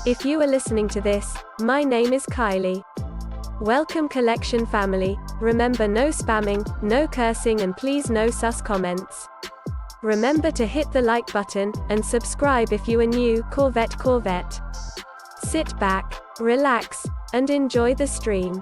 If you are listening to this, my name is Kylie. Welcome collection family. Remember, no spamming, no cursing, and please no sus comments. Remember to hit the like button, and subscribe if you are new. Corvette. Sit back, relax, and enjoy the stream.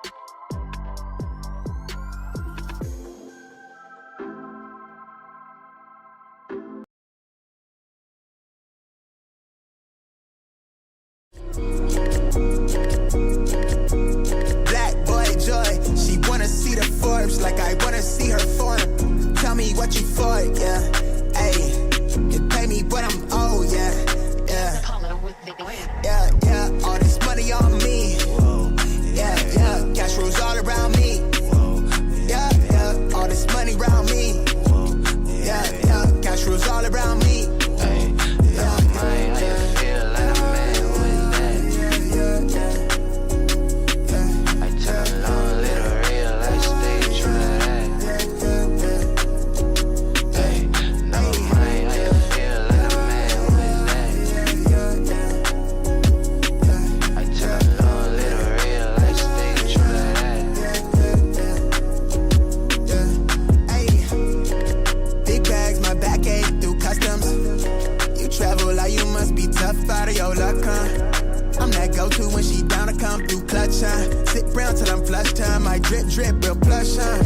Black boy joy, she wanna see the Forbes like I wanna see her form. Tell me what you for, yeah. Ayy, you pay me what I'm owed, yeah. Yeah, all this money on me. Yeah, cash rules all around me. Yeah, all this money around me. Yeah, cash rules all around me. Out of your luck, huh? I'm that go-to when she down to come through clutch, huh? Sit round till I'm flush time. I drip, real plush, huh?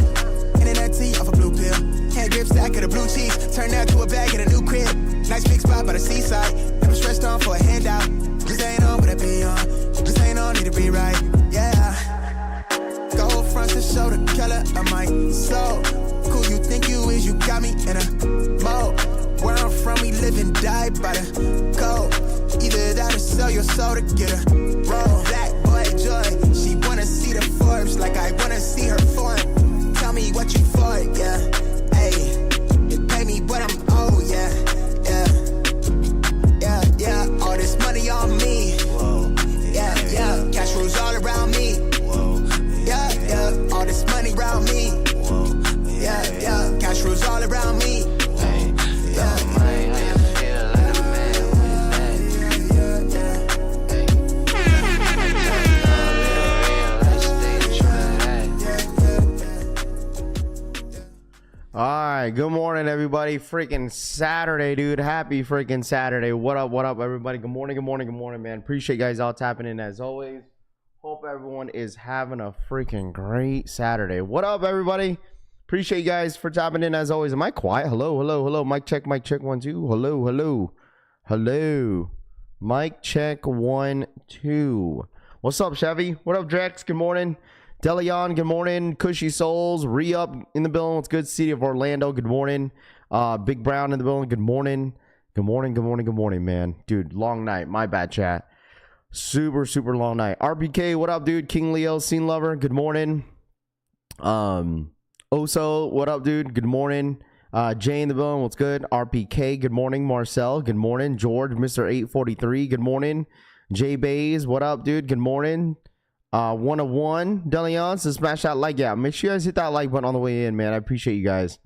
Internet tea off a blue pill. Hand grip stack of the blue cheese. Turn that to a bag at a new crib. Nice big spot by the seaside. Never stressed on for a handout. Just ain't on, but I be on. Just ain't on, need to be right, yeah. Gold fronts to show the color of my soul. Cool you think you is, you got me in a mode. Where I'm from, we live and die by the code. Either that or sell your soul to get a roll. Black boy joy, she wanna see the Forbes like I wanna see her form. Tell me what you for, yeah. Ayy, you pay me what I'm owed, yeah. Yeah, all this money on me. Yeah, cash rules all around me. Yeah, all this money around me. Yeah, cash rules all around me. Alright, good morning everybody. Freaking Saturday, dude. Happy freaking Saturday. What up, everybody? Good morning, man. Appreciate you guys all tapping in as always. Hope everyone is having a freaking great Saturday. What up, everybody? Appreciate you guys for tapping in as always. Am I quiet? Hello. Mic check 1 2. Hello. Mic check 1 2. What's up, Chevy? What up, Drex? Good morning. Deleon, good morning. Cushy Souls, Re-Up in the building. What's good? City of Orlando, good morning. Big Brown in the building, good morning. Good morning, man. Dude, long night. My bad, chat. Super long night. RPK, what up, dude? King Leo, Scene Lover, good morning. Oso, what up, dude? Good morning. Jay in the building, what's good? RPK, good morning. Marcel, good morning. George, Mr. 843, good morning. Jay Bays, what up, dude? Good morning. 101 Deleon, so smash that like. Yeah, make sure you guys hit that like button on the way in, man. I appreciate you guys.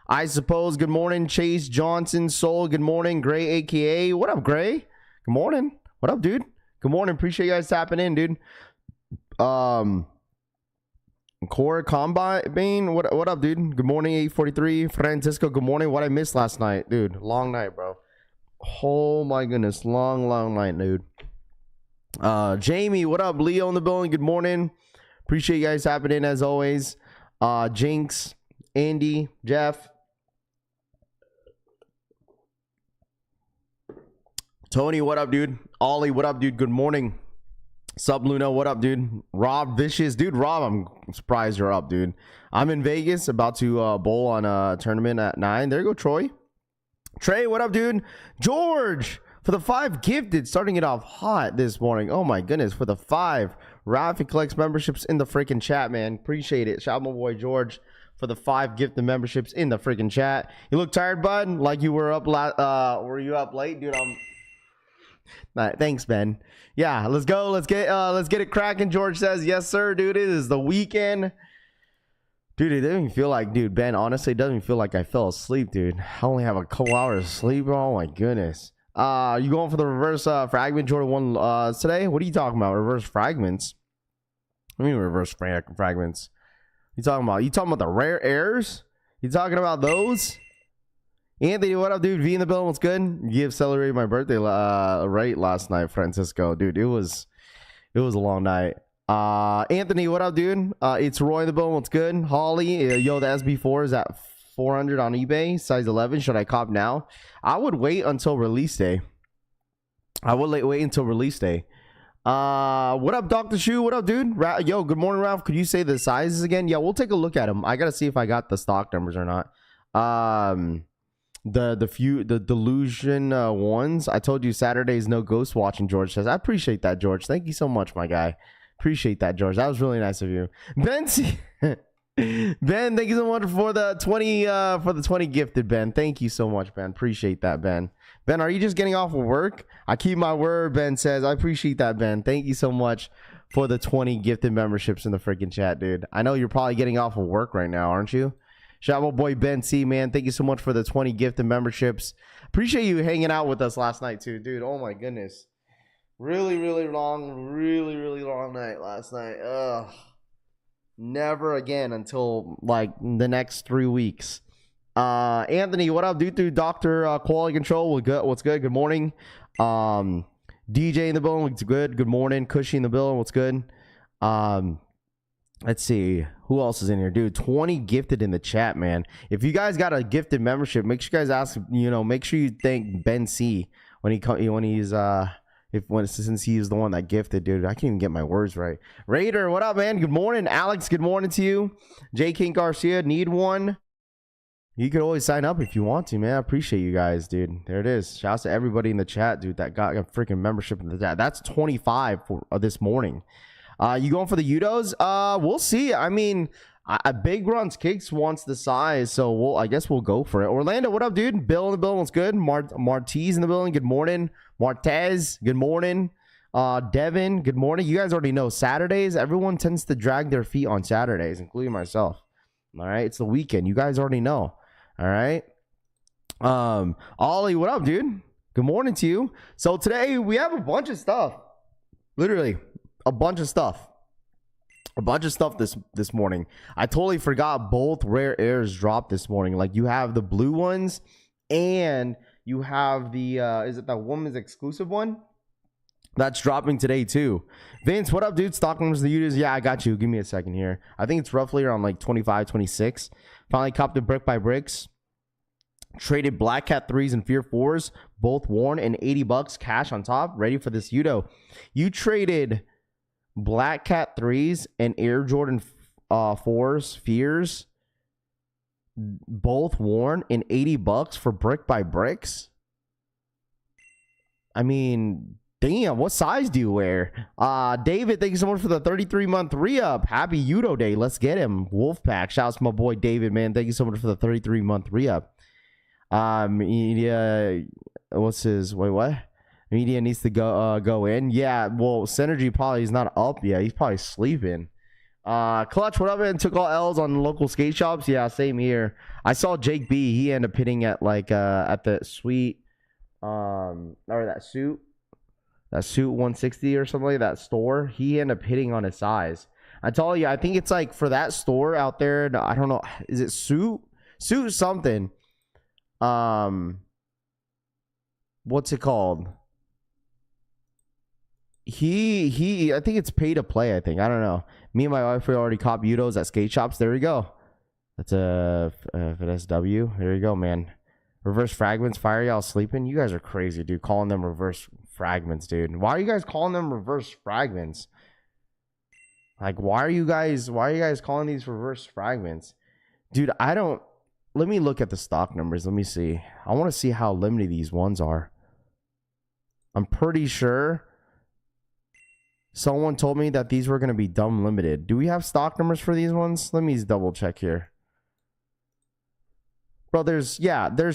I suppose, good morning. Chase Johnson, Soul, good morning. Gray, aka, what up, Gray? Good morning. What up, dude? Good morning. Appreciate you guys tapping in, dude. Core Combat Bane, what up, dude? Good morning, 843. Francisco, good morning. What I missed last night, dude. Long night, bro. Oh my goodness, long night, dude. Jamie, what up? Leo in the building, good morning. Appreciate you guys tapping in as always. Jinx, Andy, Jeff, Tony, what up, dude? Ollie, what up, dude? Good morning. Sub Luna, what up, dude? Rob Vicious, dude. Rob, I'm surprised you're up, dude. I'm in Vegas, about to bowl on a tournament at 9. There you go, Troy. Trey, what up, dude? George, for the 5 gifted, starting it off hot this morning. Oh my goodness, for the 5 Raffle collects memberships in the freaking chat, man. Appreciate it. Shout out my boy George for the 5 gifted memberships in the freaking chat. You look tired, bud? Like you were up were you up late, dude? Thanks, Ben. Yeah, let's go. Let's get it cracking. George says, yes, sir, dude. It is the weekend. Dude, it doesn't even feel like, dude, Ben, honestly, it doesn't even feel like I fell asleep, dude. I only have a couple hours of sleep, bro. Oh my goodness. You going for the reverse fragment Jordan 1 today? What are you talking about? Reverse fragments? I mean reverse fragments. You talking about? You talking about the rare airs? You talking about those? Anthony, what up, dude? V in the building, what's good? You have celebrated my birthday right last night, Francisco. Dude, it was a long night. Anthony, what up, dude? It's Roy in the building, what's good? Holly, yo, the SB4 is at 400 on eBay, size 11. Should I cop now? I would wait until release day. Wait until release day. What up, Dr. Shu? What up, dude? Yo, good morning, Ralph. Could you say the sizes again? Yeah, we'll take a look at them. I gotta see if I got the stock numbers or not. The delusion ones. I told you Saturday's no ghost watching. George says. I appreciate that, George. Thank you so much, my guy. Appreciate that, George. That was really nice of you. Ben, Ben, thank you so much for the 20 gifted, Ben. Thank you so much, Ben. Appreciate that, Ben. Ben, are you just getting off of work? I keep my word, Ben says. I appreciate that, Ben. Thank you so much for the 20 gifted memberships in the freaking chat, dude. I know you're probably getting off of work right now, aren't you? Shout out boy Ben C, man. Thank you so much for the 20 gifted memberships. Appreciate you hanging out with us last night too, dude. Oh my goodness. Really long night last night. Ugh. Never again until like the next 3 weeks. Anthony, what up, dude? Through Dr. Quality Control. What's good? Good morning. DJ in the building. What's good? Good morning. Cushy in the building. What's good? Let's see who else is in here, dude. 20 gifted in the chat, man. If you guys got a gifted membership, make sure you guys ask. Make sure you thank Ben C since he is the one that gifted, dude. I can't even get my words right. Raider, what up, man? Good morning, Alex. Good morning to you. J. King Garcia, need one. You could always sign up if you want to, man. I appreciate you guys, dude. There it is. Shouts to everybody in the chat, dude, that got a freaking membership in the chat. That's 25 for this morning. You going for the Yutos? We'll see. I mean, Big Runs Kicks wants the size, so I guess we'll go for it. Orlando, what up, dude? Bill in the building, what's good? Martez in the building, good morning. Martez, good morning. Devin, good morning. You guys already know Saturdays, everyone tends to drag their feet on Saturdays, including myself. All right, it's the weekend. You guys already know. All right. Ollie, what up, dude? Good morning to you. So today we have a bunch of stuff. Literally a bunch of stuff. This morning. I totally forgot both rare airs dropped this morning. Like you have the blue ones and you have the is it that woman's exclusive one? That's dropping today too. Vince, what up, dude? Stock numbers, the users. Yeah, I got you. Give me a second here. I think it's roughly around like 25, 26. Finally copped the brick by bricks. Traded Black Cat 3s and Fear 4s, both worn, and $80 cash on top. Ready for this Yuto. You traded Black Cat 3s and Air Jordan 4s, Fears, both worn, and $80 for brick by bricks. I mean, damn, what size do you wear? David, thank you so much for the 33-month re-up. Happy Yuto Day. Let's get him. Wolfpack. Shouts to my boy David, man. Thank you so much for the 33-month re-up. Media, what's his, wait, what? Media needs to go in. Yeah, well, Synergy probably is not up yet. He's probably sleeping. Clutch, what up, man? Took all L's on local skate shops. Yeah, same here. I saw Jake B. He ended up hitting at like at the suite, or that suit 160 or something like that store. He ended up hitting on his size. I tell you, I think it's like for that store out there. I don't know. Is it suit something? What's it called? I think it's pay to play. I think, I don't know. Me and my wife, we already cop Yutos at skate shops. There we go. That's a SW. There you go, man. Reverse fragments. Fire y'all sleeping. You guys are crazy, dude. Calling them reverse fragments, dude. Why are you guys calling them reverse fragments? Like, why are you guys calling these reverse fragments, dude? Let me look at the stock numbers. Let me see. I want to see how limited these ones are. I'm pretty sure someone told me that these were going to be dumb limited. Do we have stock numbers for these ones? Let me double check here. Bro, there's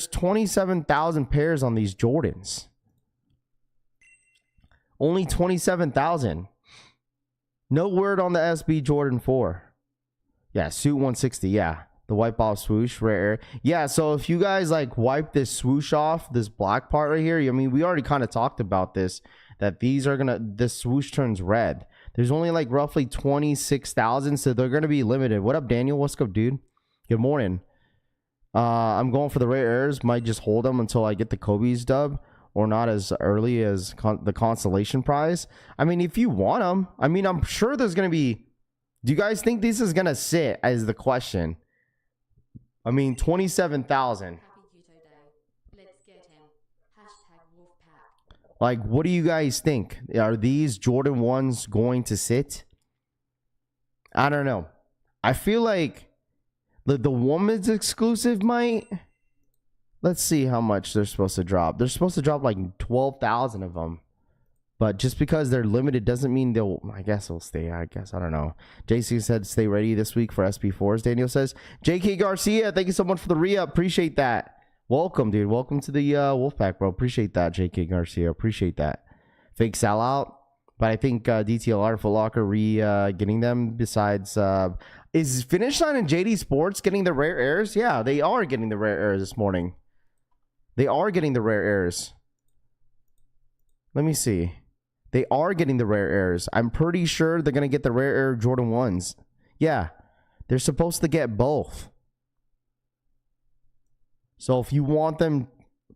27,000 pairs on these Jordans. Only 27,000. No word on the SB Jordan 4. Yeah, suit 160. Yeah. The wipe off swoosh, rare. Yeah, so if you guys like wipe this swoosh off, this black part right here, I mean, we already kind of talked about this, that these are gonna, this swoosh turns red. There's only like roughly 26,000, so they're gonna be limited. What up, Daniel? What's up, dude? Good morning. I'm going for the rare airs. Might just hold them until I get the Kobe's dub, or not as early as the consolation prize. I mean, if you want them, I mean, I'm sure there's gonna be. Do you guys think this is gonna sit as the question? I mean, 27,000. Like, what do you guys think? Are these Jordan 1s going to sit? I don't know. I feel like the woman's exclusive might. Let's see how much they're supposed to drop. They're supposed to drop like 12,000 of them. But just because they're limited doesn't mean they'll, I guess they'll stay. I guess, I don't know. JC said stay ready this week for SP4s. Daniel says, JK Garcia, thank you so much for the re-up. Appreciate that. Welcome, dude. Welcome to the Wolfpack, bro. Appreciate that, JK Garcia. Appreciate that. Fake sellout. But I think DTLR, Foot Locker getting them. Besides, is Finish Line and JD Sports getting the rare airs? Yeah, they are getting the rare airs this morning. They are getting the rare airs. Let me see. They are getting the rare airs. I'm pretty sure they're going to get the rare air Jordan 1s. Yeah. They're supposed to get both. So if you want them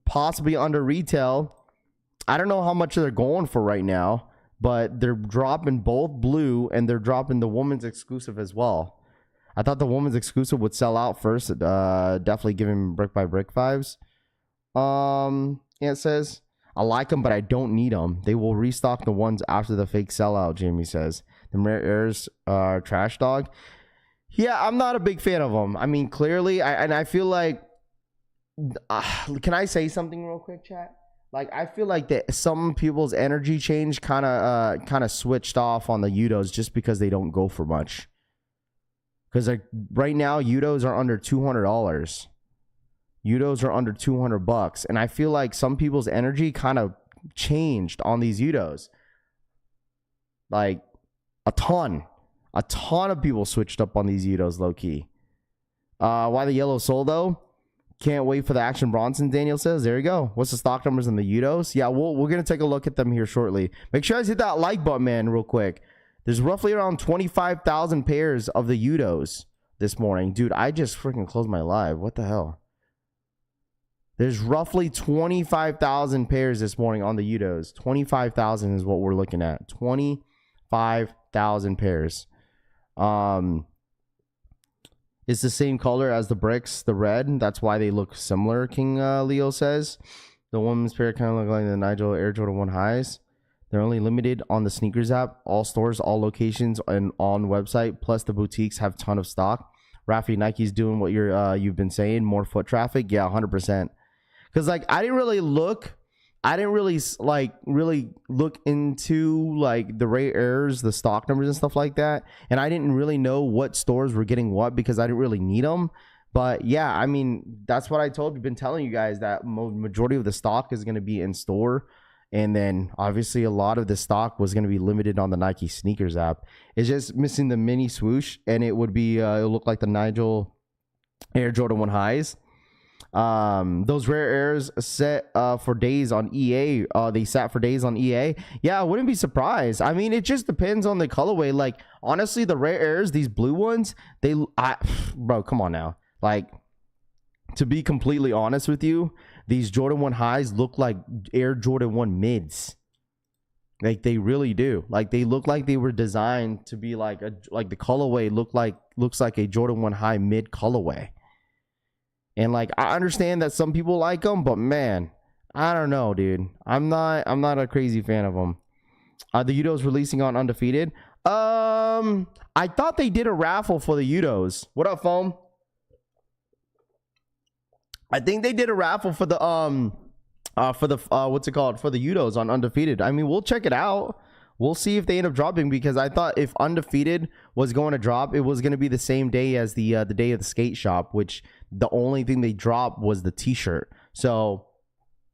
possibly under retail, I don't know how much they're going for right now, but they're dropping both blue and they're dropping the woman's exclusive as well. I thought the woman's exclusive would sell out first. Definitely giving brick by brick vibes. Yeah, it says, I like them, but I don't need them. They will restock the ones after the fake sellout, Jamie says. The rare airs are trash dog. Yeah, I'm not a big fan of them. I mean, clearly, I feel like, can I say something real quick, chat? Like, I feel like that some people's energy change kind of switched off on the Yutos just because they don't go for much. Because like right now, Yutos are under $200. Yutos are under $200, and I feel like some people's energy kind of changed on these Yutos. Like a ton of people switched up on these Yutos, low key. Why the yellow soul though? Can't wait for the Action Bronson. Daniel says, there you go. What's the stock numbers in the Yutos? Yeah, we're gonna take a look at them here shortly. Make sure you guys hit that like button, man, real quick. There's roughly around 25,000 pairs of the Yutos this morning, dude. I just freaking closed my live. What the hell? There's roughly 25,000 pairs this morning on the Yutos. 25,000 is what we're looking at. 25,000 pairs. It's the same color as the bricks, the red. That's why they look similar, King Leo says. The women's pair kind of look like the Nigel Air Jordan 1 highs. They're only limited on the sneakers app. All stores, all locations, and on website. Plus the boutiques have ton of stock. Raffy, Nike's doing what you've been saying. More foot traffic. Yeah, 100%. Because like I didn't really look into like the rare airs, the stock numbers and stuff like that, and I didn't really know what stores were getting what because I didn't really need them. But yeah, I mean, that's what I been telling you guys, that majority of the stock is going to be in store, and then obviously a lot of the stock was going to be limited on the Nike sneakers app. It's just missing the mini swoosh, and it would be it'll look like the Nigel Air Jordan 1 highs. Those rare airs set for days on EA. They sat for days on EA. Yeah, I wouldn't be surprised. I mean, it just depends on the colorway. Like honestly, the rare airs, these blue ones, bro, come on now. Like, to be completely honest with you, these Jordan 1 highs look like Air Jordan 1 mids. Like they really do. Like they look like they were designed to be like the colorway looks like a Jordan 1 high mid colorway. And like I understand that some people like them, but man, I don't know, dude. I'm not a crazy fan of them. The Yutos releasing on Undefeated. I thought they did a raffle for the Yutos. What up, Foam? I think they did a raffle for the what's it called, for the Yutos on Undefeated. I mean, we'll check it out. We'll see if they end up dropping, because I thought if Undefeated was going to drop, it was going to be the same day as the day of the skate shop, which the only thing they dropped was the t-shirt. So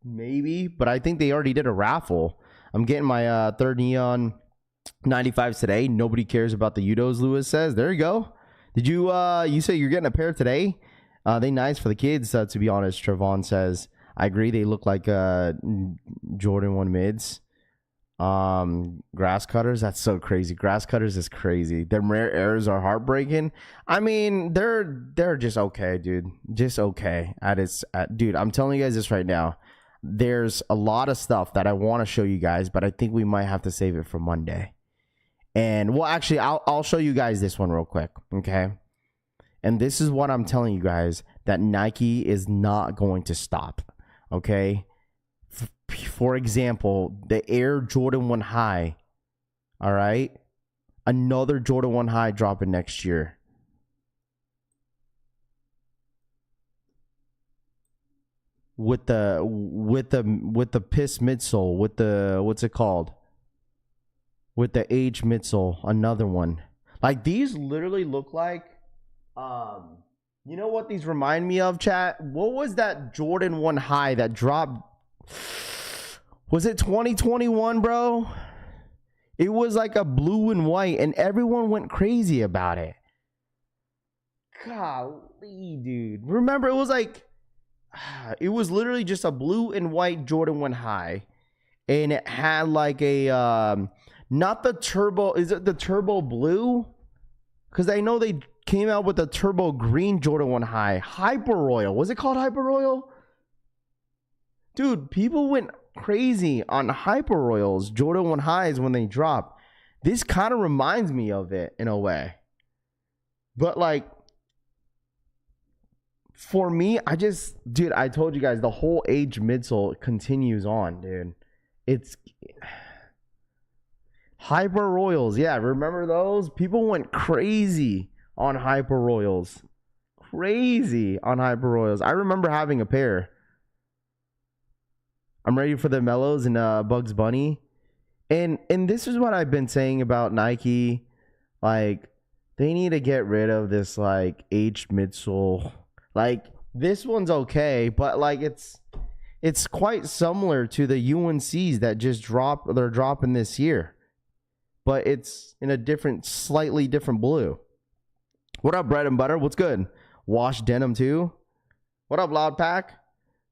maybe, but I think they already did a raffle. I'm getting my third neon 95s today. Nobody cares about the Yutos, Lewis says. There you go. Did you you say you're getting a pair today? They nice for the kids, to be honest. Trevon says. I agree. They look like Jordan 1 mids. Grass cutters, that's so crazy. Grass cutters is crazy. Them rare errors are heartbreaking. I mean, they're just okay, dude. Just okay dude, I'm telling you guys this right now. There's a lot of stuff that I want to show you guys, but I think we might have to save it for Monday. And well, actually, I'll show you guys this one real quick, okay? And this is what I'm telling you guys, that Nike is not going to stop, okay? For example, the Air Jordan 1 High, all right? Another Jordan 1 High dropping next year. With the piss midsole, with the, what's it called? With the H midsole, another one. Like, these literally look like, you know what these remind me of, chat? What was that Jordan 1 High that dropped? Was it 2021, bro? It was like a blue and white, and everyone went crazy about it. Golly, dude. Remember, it was like, it was literally just a blue and white Jordan 1 High, and it had like a, not the turbo, is it the turbo blue? Because I know they came out with a turbo green Jordan 1 High. Hyper Royal. Was it called Hyper Royal? Dude, people went crazy on Hyper Royals, Jordan 1 Highs when they dropped. This kind of reminds me of it in a way. But like, for me, dude, I told you guys, the whole age midsole continues on, dude. It's Hyper Royals. Yeah, remember those? People went crazy on Hyper Royals. Crazy on Hyper Royals. I remember having a pair. I'm ready for the Mellows and Bugs Bunny. And this is what I've been saying about Nike. Like, they need to get rid of this, like, aged midsole. Like, this one's okay, but, like, it's quite similar to the UNCs that just dropped. They're dropping this year. But it's in a slightly different blue. What up, Bread and Butter? What's good? Wash Denim, too. What up, Loud Pack?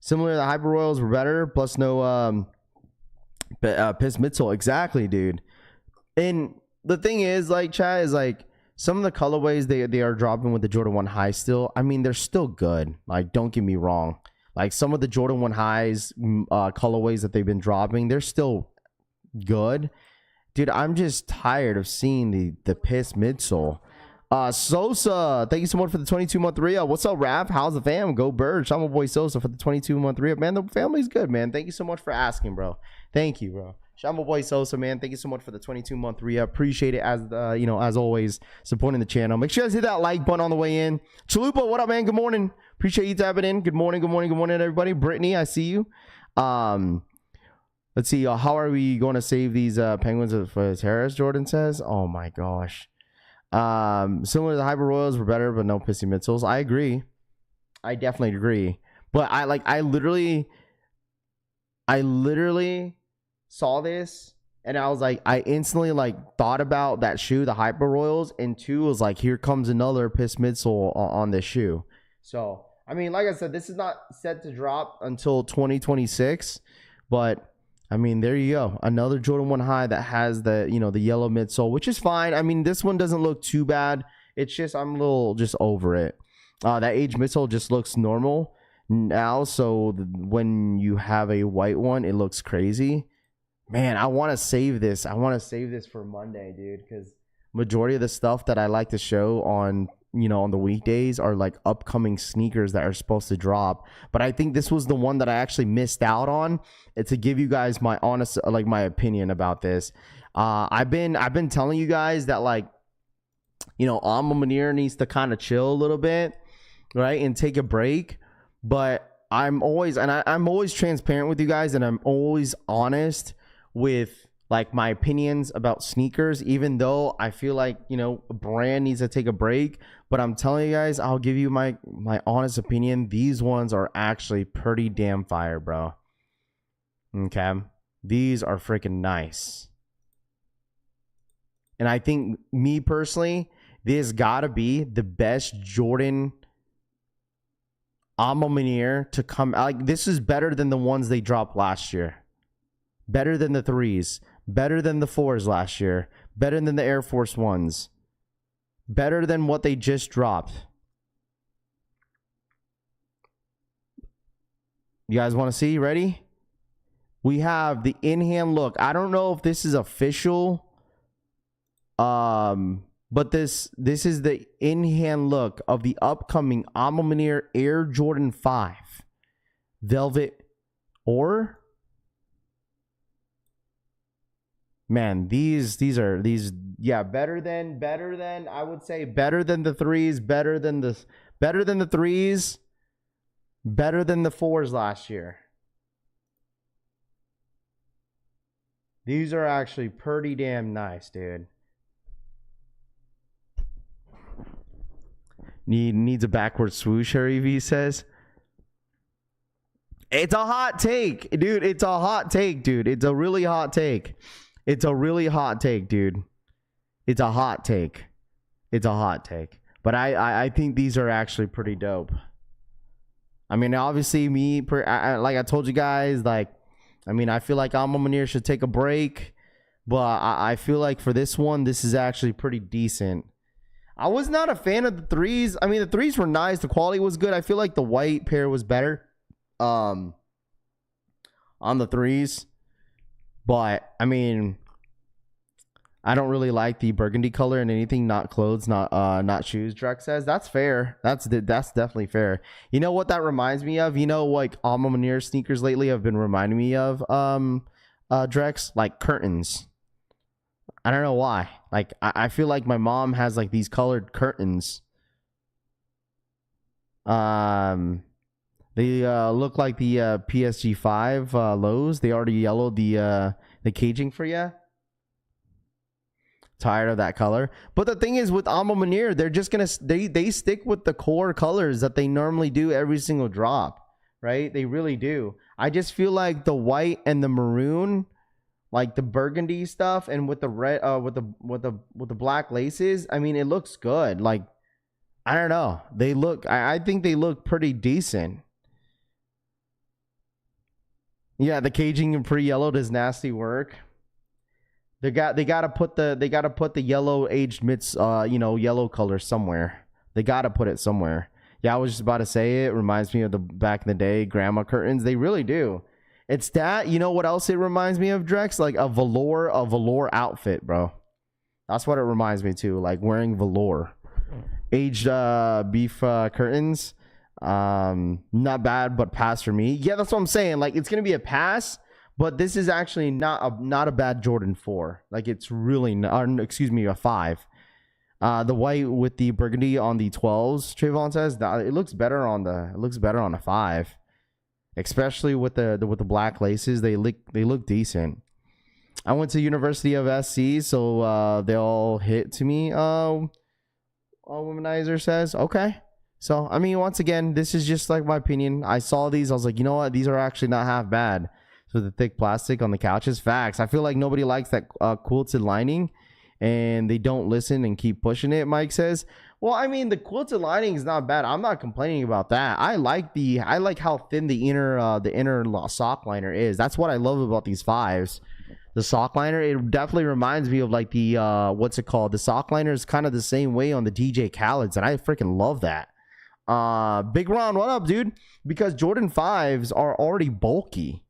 Similar to the Hyper Royals were better, plus no piss midsole. Exactly, dude. And the thing is, like, chat, is like some of the colorways they are dropping with the Jordan 1 High still. I mean, they're still good. Like, don't get me wrong. Like, some of the Jordan 1 Highs colorways that they've been dropping, they're still good. Dude, I'm just tired of seeing the piss midsole. Sosa, thank you so much for the 22-month re-up. What's up, Raph? How's the fam? Go Birds. I'm my boy Sosa for the 22-month re-up. Man, the family's good, man. Thank you so much for asking, bro. Thank you, bro. I'm my boy Sosa, man. Thank you so much for the 22-month re-up. Appreciate it, as you know, as always, supporting the channel. Make sure you guys hit that like button on the way in. Chalupa, what up, man? Good morning. Appreciate you tapping in. Good morning, everybody. Brittany, I see you. Let's see. How are we going to save these penguins for Harris? Jordan says. Oh my gosh. Similar to the Hyper Royals were better, but no pissy midsoles. I agree. I definitely agree. But I literally saw this and I was like, I instantly like thought about that shoe, the Hyper Royals, and two was like, here comes another piss midsole on this shoe. So I mean, like I said, this is not set to drop until 2026, but I mean, there you go. Another Jordan 1 High that has the, you know, the yellow midsole, which is fine. I mean, this one doesn't look too bad. It's just, I'm a little just over it. That age midsole just looks normal now. So when you have a white one, it looks crazy. Man, I want to save this. I want to save this for Monday, dude, because majority of the stuff that I like to show on, you know, on the weekdays are like upcoming sneakers that are supposed to drop. But I think this was the one that I actually missed out on. It's to give you guys my honest, like, my opinion about this. I've been telling you guys that, like, you know, Ma Maniere needs to kind of chill a little bit, right, and take a break. But I'm always transparent with you guys, and I'm always honest with, like, my opinions about sneakers, even though I feel like, you know, a brand needs to take a break. But I'm telling you guys, I'll give you my honest opinion. These ones are actually pretty damn fire, bro. Okay, these are freaking nice. And I think, me personally, this gotta be the best Jordan Ma Maniere to come. Like, this is better than the ones they dropped last year. Better than the 3s. Better than the 4s last year. Better than the Air Force Ones. Better than what they just dropped. You guys want to see? Ready? We have the in-hand look. I don't know if this is official. But this is the in-hand look of the upcoming Ma Maniere Air Jordan 5 Velvet or man, these are better than I would say better than the 3s, better than the 3s, better than the 4s last year. These are actually pretty damn nice, dude. Needs a backward swoosh, Harry V says. It's a hot take, dude. It's a hot take, dude. It's a really hot take. It's a really hot take, dude. It's a hot take. It's a hot take. But I think these are actually pretty dope. I mean, obviously, like I told you guys, like, I mean, I feel like Ma Maniere should take a break. But I feel like for this one, this is actually pretty decent. I was not a fan of the 3s. I mean, the 3s were nice. The quality was good. I feel like the white pair was better on the 3s. But, I mean, I don't really like the burgundy color in anything, not clothes, not shoes, Drex says. That's fair. That's definitely fair. You know what that reminds me of? You know, like, Ma Maniere sneakers lately have been reminding me of, Drex? Like, curtains. I don't know why. Like, I feel like my mom has like these colored curtains. They look like the PSG 5 lows. They already yellowed the caging for you. Tired of that color. But the thing is with Ma Maniere, they're just gonna they stick with the core colors that they normally do every single drop, right? They really do. I just feel like the white and the maroon, like the burgundy stuff, and with the red, with the black laces. I mean, it looks good. Like, I don't know. They look. I think they look pretty decent. Yeah, the caging and pre-yellowed is nasty work. They gotta put the yellow aged mitts, yellow color somewhere. They gotta put it somewhere. Yeah, I was just about to say it. Reminds me of the back in the day grandma curtains. They really do. It's that. You know what else it reminds me of, Drex? Like a velour outfit, bro. That's what it reminds me too. Like wearing velour. Aged beef curtains. Not bad, but pass for me. Yeah, that's what I'm saying. Like, it's gonna be a pass, but this is actually not a bad Jordan 4. Like, it's really not, a 5. The white with the burgundy on the 12s, Trayvon says, that it looks better on a 5. Especially with the black laces, they look decent. I went to University of SC, so they all hit to me. Womanizer says, okay. So I mean, once again, this is just like my opinion. I saw these, I was like, you know what? These are actually not half bad. So the thick plastic on the couches, facts. I feel like nobody likes that quilted lining, and they don't listen and keep pushing it. Mike says, well, I mean, the quilted lining is not bad. I'm not complaining about that. I like how thin the inner sock liner is. That's what I love about these 5s. The sock liner, it definitely reminds me of like the what's it called? The sock liner is kind of the same way on the DJ Khaled's, and I freaking love that. Big Ron, what up, dude? Because Jordan 5s are already bulky.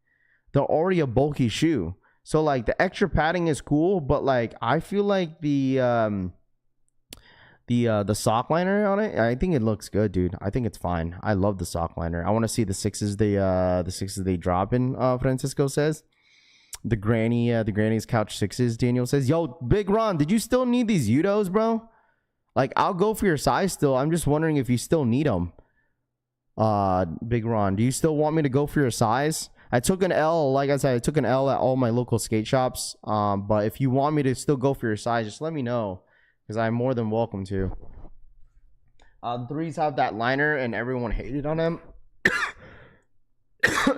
They're already a bulky shoe. So like the extra padding is cool, but like I feel like the sock liner on it, I think it looks good, dude. I think it's fine. I love the sock liner. I want to see the 6s they drop in, Francisco says. The granny's couch 6s, Daniel says. Yo, Big Ron, did you still need these Yutos, bro? Like, I'll go for your size still. I'm just wondering if you still need them. Big Ron, do you still want me to go for your size? I took an L, like I said, I took an L at all my local skate shops. But if you want me to still go for your size, just let me know, because I'm more than welcome to. The 3s have that liner, and everyone hated on them.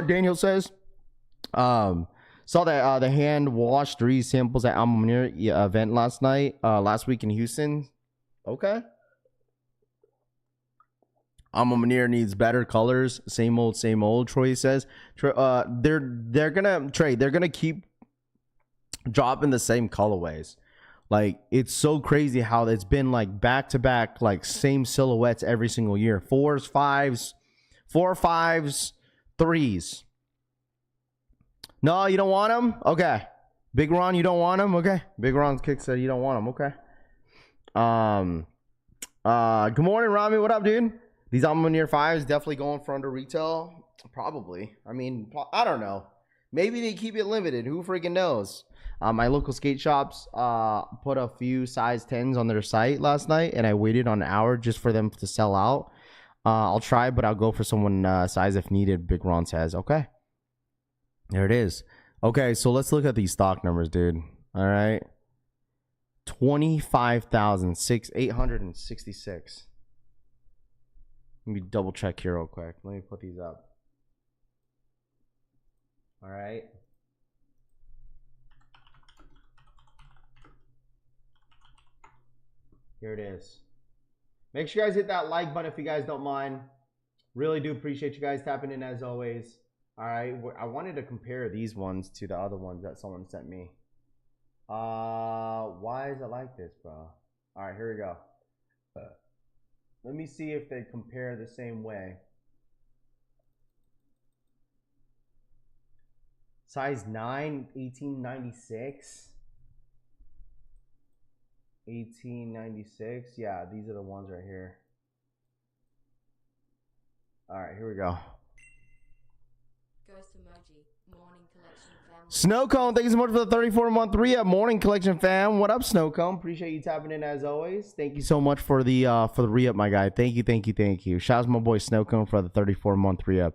Daniel says. Saw that the hand washed 3 samples at Ma Maniere event last week in Houston. Okay. Ma Maniere needs better colors. Same old, same old. Troy says. They're gonna keep dropping the same colorways. Like, it's so crazy how it's been like back to back, like same silhouettes every single year. 4s, 5s, 5s, 3s. No, you don't want them? Okay. Big Ron, you don't want them? Okay. Big Ron's kick said you don't want them. Okay. Good morning, Rami. What up, dude? These Ma Maniere 5s definitely going for under retail. Probably. I mean, I don't know. Maybe they keep it limited. Who freaking knows? My local skate shops put a few size 10s on their site last night, and I waited on an hour just for them to sell out. I'll try, but I'll go for someone size if needed, Big Ron says. Okay. There it is. Okay, so let's look at these stock numbers, dude. All right. 25,866. Let me double check here real quick. Let me put these up. All right. Here it is. Make sure you guys hit that like button if you guys don't mind. Really do appreciate you guys tapping in as always. All right. I wanted to compare these ones to the other ones that someone sent me. Why is it like this, bro? All right, here we go. Let me see if they compare the same way. Size 9, 1896. 1896. Yeah, these are the ones right here. All right, here we go. Ghost emoji. Morning collection fam. Snowcone, thank you so much for the 34-month re-up. Morning collection fam. What up, Snowcone? Appreciate you tapping in as always. Thank you so much for the re-up, my guy. Thank you. Shout out to my boy Snowcone for the 34-month re-up.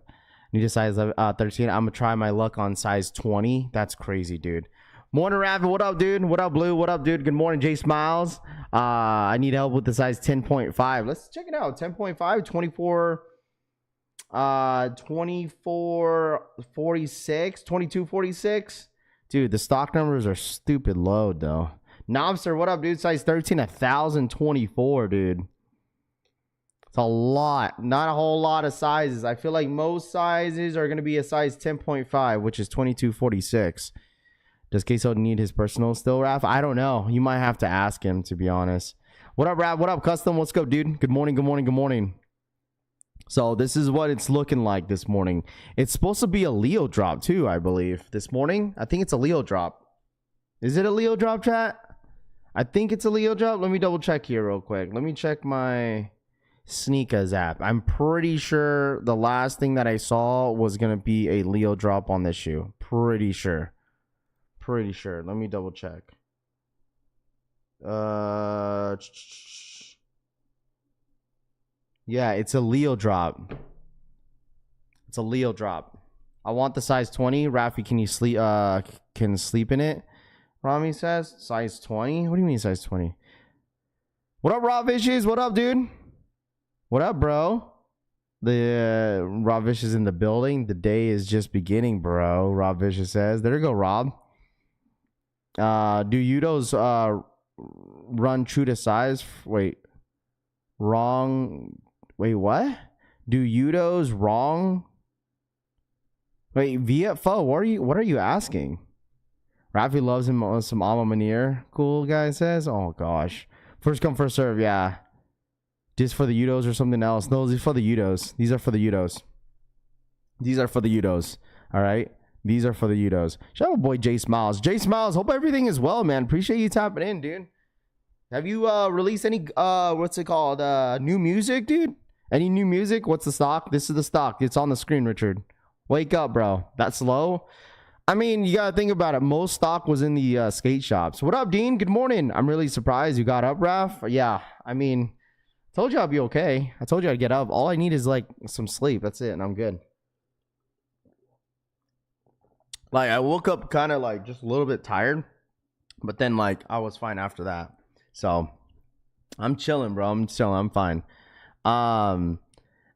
Need a size 13. I'm gonna try my luck on size 20. That's crazy, dude. Morning, Raffle. What up, dude? What up, Blue? What up, dude? Good morning, Jay Smiles. I need help with the size 10.5. Let's check it out. 10.5, 24. 2446, 2246. Dude, the stock numbers are stupid low though. Knobster, what up, dude? Size 13, 1024, dude. It's a lot. Not a whole lot of sizes. I feel like most sizes are gonna be a size 10.5, which is 2246. Does Queso need his personal still, Raph? I don't know. You might have to ask him, to be honest. What up, Raph? What up, Custom? What's up, dude? Good morning, good morning, good morning. So this is what it's looking like this morning. It's supposed to be a Leo drop too, I believe. This morning, I think it's a Leo drop. Is it a Leo drop, chat? I think it's a Leo drop. Let me double check here real quick. Let me check my sneakers app. I'm pretty sure the last thing that I saw was going to be a Leo drop on this shoe. Pretty sure. Let me double check. Yeah, it's a Leo drop. It's a Leo drop. I want the size 20. Rafi, can you sleep sleep in it? Rami says size 20. What do you mean size 20? What up, Rob Vicious? What up, dude? What up, bro? The Rob Vicious in the building. The day is just beginning, bro. Rob Vicious says. There you go, Rob. Do Yuto's run true to size? Wait. Wrong. Wait, what? Do Yuto's wrong? Wait, VFO, what are you asking? Rafi loves him on some Ma Maniere. Cool guy says. Oh gosh. First come, first serve, yeah. Just for the Yutos or something else. No, these are for the Yutos. These are for the Yutos. Alright. These are for the Yutos. Shout out my boy Jay Smiles. Jay Smiles, hope everything is well, man. Appreciate you tapping in, dude. Have you released any what's it called? New music, dude? Any new music? What's the stock? This is the stock. It's on the screen, Richard. Wake up, bro. That's low. I mean, you gotta think about it. Most stock was in the skate shops. What up, Dean? Good morning. I'm really surprised you got up, Raph. Yeah, I mean, told you I'd be okay. I told you I'd get up. All I need is like some sleep. That's it, and I'm good. Like, I woke up kind of like just a little bit tired, but then like I was fine after that. So I'm chilling, bro. I'm fine.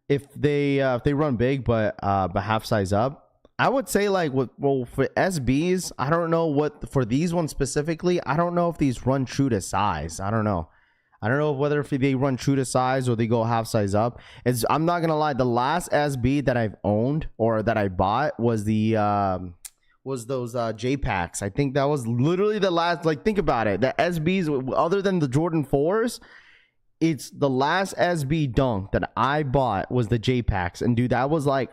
If they run big but half size up, I would say like for SBs, I don't know what for these ones specifically. I don't know if these run true to size. I don't know. I don't know whether if they run true to size or they go half size up. I'm not gonna lie, the last SB that I've owned or that I bought was those J packs. I think that was literally the last. Like, think about it. The SBs, other than the Jordan 4s, it's the last SB dunk that I bought was the J packs. And dude, that was like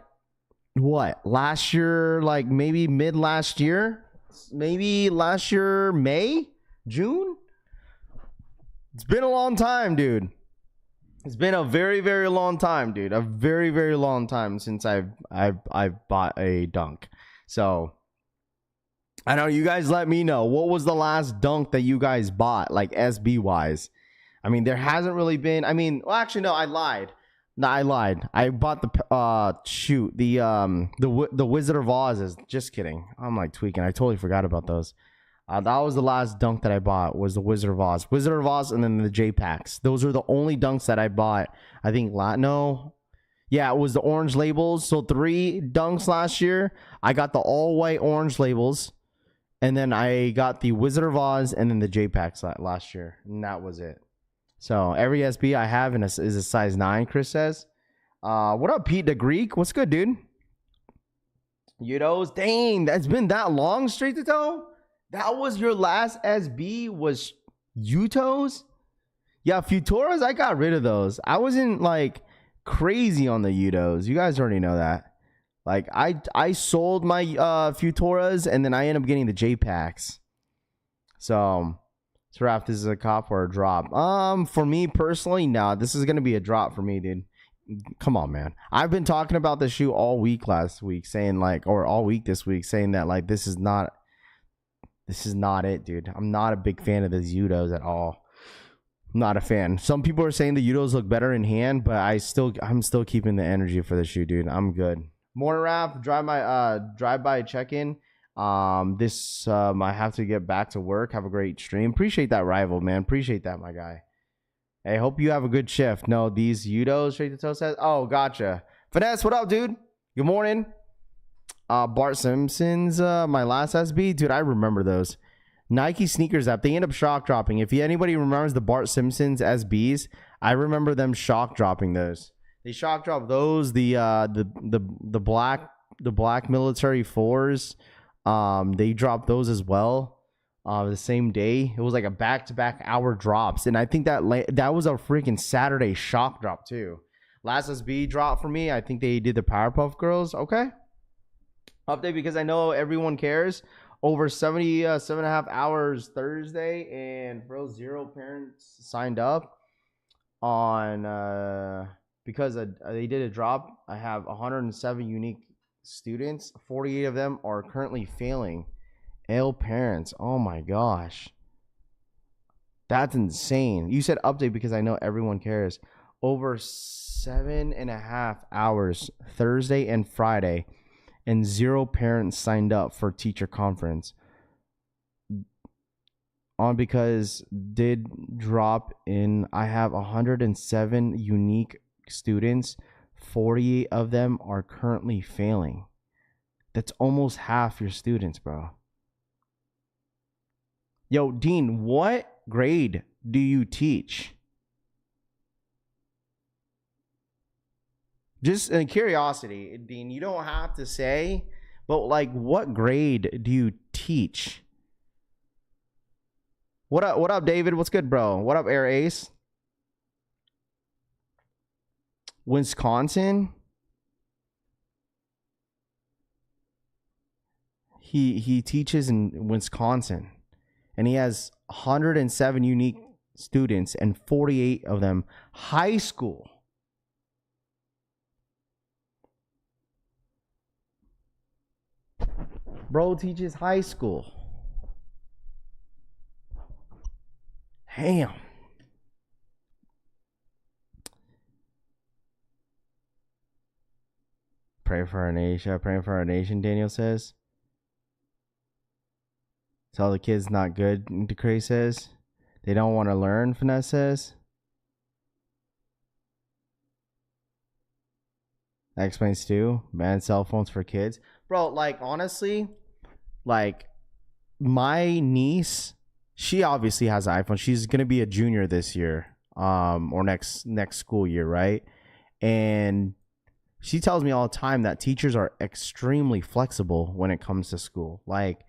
what, last year? Like maybe mid last year, maybe last year May, June. It's been a long time, dude. It's been a very, very long time, dude. A very, very long time since I've bought a dunk. So I know, you guys let me know, what was the last dunk that you guys bought, like SB wise? I mean, there hasn't really been. I mean, well, actually, no, I lied. No, I lied. I bought the Wizard of Oz. Just kidding. I'm like tweaking. I totally forgot about those. That was the last dunk that I bought, was the Wizard of Oz. Wizard of Oz and then the J packs. Those are the only dunks that I bought. I think yeah, it was the orange labels. So 3 dunks last year. I got the all white orange labels. And then I got the Wizard of Oz and then the J packs last year. And that was it. So every SB I have is a size 9, Chris says. What up, Pete the Greek? What's good, dude? Yuto's. Dang, that's been that long, straight to toe? That was your last SB, was Yuto's? Yeah, Futuras, I got rid of those. I wasn't like crazy on the Yutos. You guys already know that. Like, I sold my Futuras and then I ended up getting the J packs. So Raph, this is a cop or a drop? For me personally, no. This is gonna be a drop for me, dude. Come on, man. I've been talking about the shoe all week last week, saying like, or all week this week, saying that like this is not it, dude. I'm not a big fan of these Yutos at all. I'm not a fan. Some people are saying the Yutos look better in hand, but I'm still keeping the energy for the shoe, dude. I'm good. Morning, Raph. Drive by check-in. I have to get back to work. Have a great stream. Appreciate that, rival, man. Appreciate that, my guy. Hey, hope you have a good shift. No, these Yutos, straight to toe says. Oh, gotcha. Finesse, what up, dude? Good morning. Bart Simpson's, my last SB. Dude, I remember those. Nike sneakers app. They end up shock dropping. If anybody remembers the Bart Simpson's SBs, I remember them shock dropping those. They shock drop those. The black military 4s. They dropped those as well. The same day. It was like a back-to-back hour drops, and I think that was a freaking Saturday shock drop too. Last SB drop for me. I think they did the Powerpuff Girls. Okay. Update, because I know everyone cares. Over 7.5 hours Thursday, and bro, 0 parents signed up on because they did a drop. I have 107 unique students. 48 of them are currently failing. Ill parents. Oh my gosh, that's insane. You said update because I know everyone cares. Over 7.5 hours Thursday and Friday, and 0 parents signed up for teacher conference. On because did drop in. I have 107 unique students. 48 of them are currently failing. That's almost half your students, bro. Yo, Dean, what grade do you teach? Just in curiosity, Dean, you don't have to say, but like, what grade do you teach? What up, David? What's good, bro? What up, Air Ace? Wisconsin? He teaches in Wisconsin, and he has 107 unique students, and 48 of them high school. Bro teaches high school. Damn. Pray for our nation. Praying for our nation, Daniel says. Tell the kids not good, Decray says. They don't want to learn, Finesse says. That explains too. Banned cell phones for kids. Bro, like, honestly, like, my niece, she obviously has an iPhone. She's going to be a junior this year. or next school year, right? And she tells me all the time that teachers are extremely flexible when it comes to school. Like,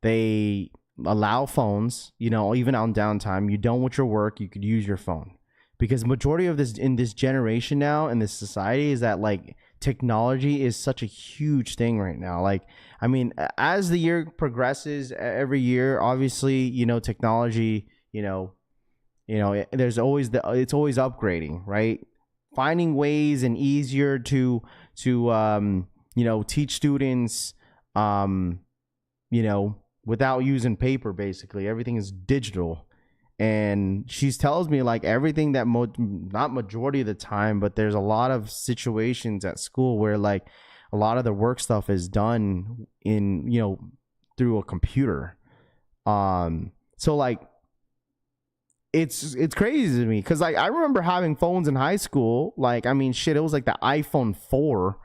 they allow phones, you know, even on downtime. You done with your work, you could use your phone. Because majority of this in this generation now in this society is that, like, technology is such a huge thing right now. Like, I mean, as the year progresses, every year, obviously, you know, technology, there's always it's always upgrading, right? Finding ways and easier to teach students, without using paper. Basically, everything is digital. And she tells me, like, everything that not majority of the time, but there's a lot of situations at school where, like, a lot of the work stuff is done in, through a computer. So, like, it's crazy to me because, like, I remember having phones in high school. Like, I mean, shit, it was like the iPhone 4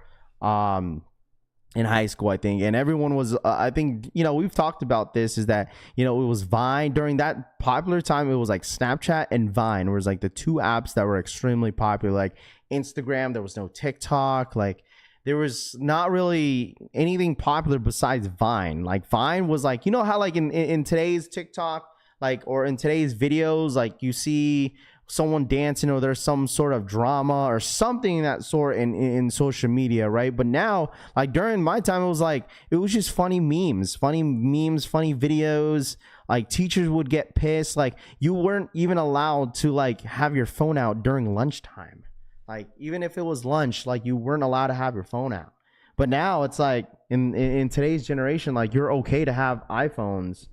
in high school, I think. And everyone was, I think, we've talked about this, is that, it was Vine. During that popular time, it was like Snapchat and Vine was like the two apps that were extremely popular. Like Instagram, there was no TikTok. Like, there was not really anything popular besides Vine. Like, Vine was like, you know how, like, in today's TikTok, like, or in today's videos, like, you see someone dancing or there's some sort of drama or something in that sort in social media, right? But now, like, during my time, it was just funny memes, funny videos. Like, teachers would get pissed. Like, you weren't even allowed to, like, have your phone out during lunchtime. Like, even if it was lunch, like, you weren't allowed to have your phone out. But now it's like in today's generation, like, you're okay to have iPhones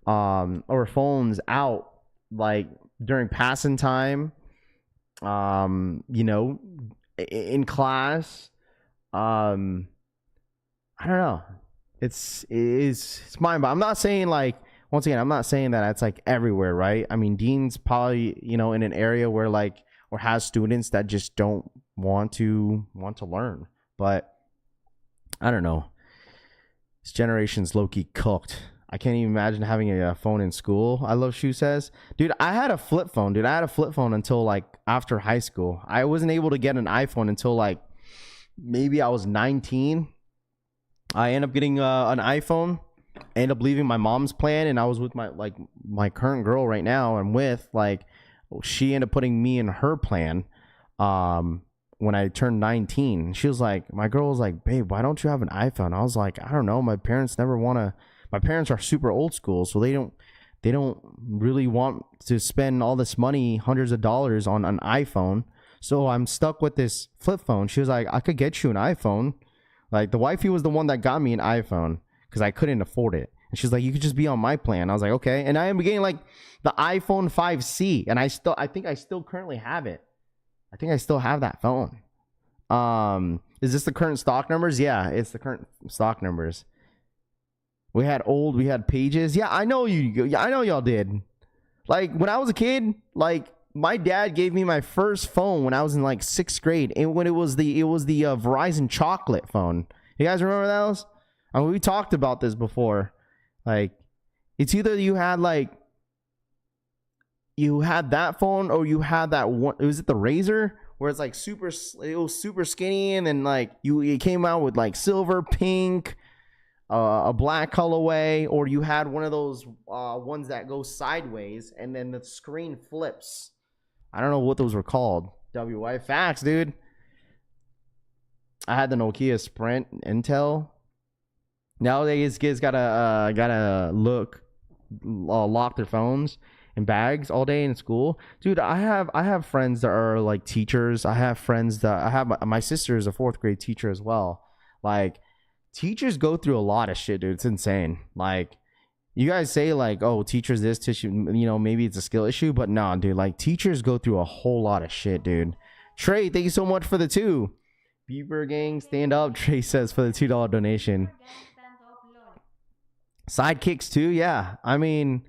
or phones out, like, during passing time, in class. I don't know. It's mind. I'm not saying, like, once again, I'm not saying that it's like everywhere, right? I mean, Dean's probably, in an area where, like, or has students that just don't want to learn. But I don't know. This generation's low-key cooked. I can't even imagine having a phone in school. I love Shu says. Dude, I had a flip phone. Until, like, after high school. I wasn't able to get an iPhone until, like, maybe I was 19. I ended up getting an iPhone. I ended up leaving my mom's plan, and I was with my current girl right now. I'm with, like, she ended up putting me in her plan when I turned 19. She was like, my girl was like, babe, why don't you have an iPhone? I was like, I don't know. My parents are super old school, so they don't really want to spend all this money, hundreds of dollars, on an iPhone. So I'm stuck with this flip phone. She was like, I could get you an iPhone. Like, the wifey was the one that got me an iPhone because I couldn't afford it. And she's like, you could just be on my plan. I was like, okay. And I am getting, like, the iPhone 5C, and I think I still currently have it. I think I still have that phone. Is this the current stock numbers? Yeah, it's the current stock numbers. We had pages. Yeah, I know y'all did. Like, when I was a kid, like, my dad gave me my first phone when I was in, like, 6th grade. And when it was the Verizon chocolate phone. You guys remember those? I mean, we talked about this before. Like, it's either you had that phone or you had that one. Was it the Razor? Where it's like it was super skinny, and then, like, it came out with, like, silver, pink, a black colorway, or you had one of those ones that go sideways and then the screen flips. I don't know what those were called. WI facts, dude. I had the Nokia Sprint Intel. Nowadays, kids gotta lock their phones in bags all day in school. Dude, I have friends that are, like, teachers. I have my sister is a 4th grade teacher as well. Like, teachers go through a lot of shit, dude. It's insane. Like, you guys say, like, oh, teachers this tissue, maybe it's a skill issue, but nah, dude. Like, teachers go through a whole lot of shit, dude. Trey, thank you so much for the 2. Bieber gang, stand up. Trey says for the $2 donation. Sidekicks too, yeah. I mean,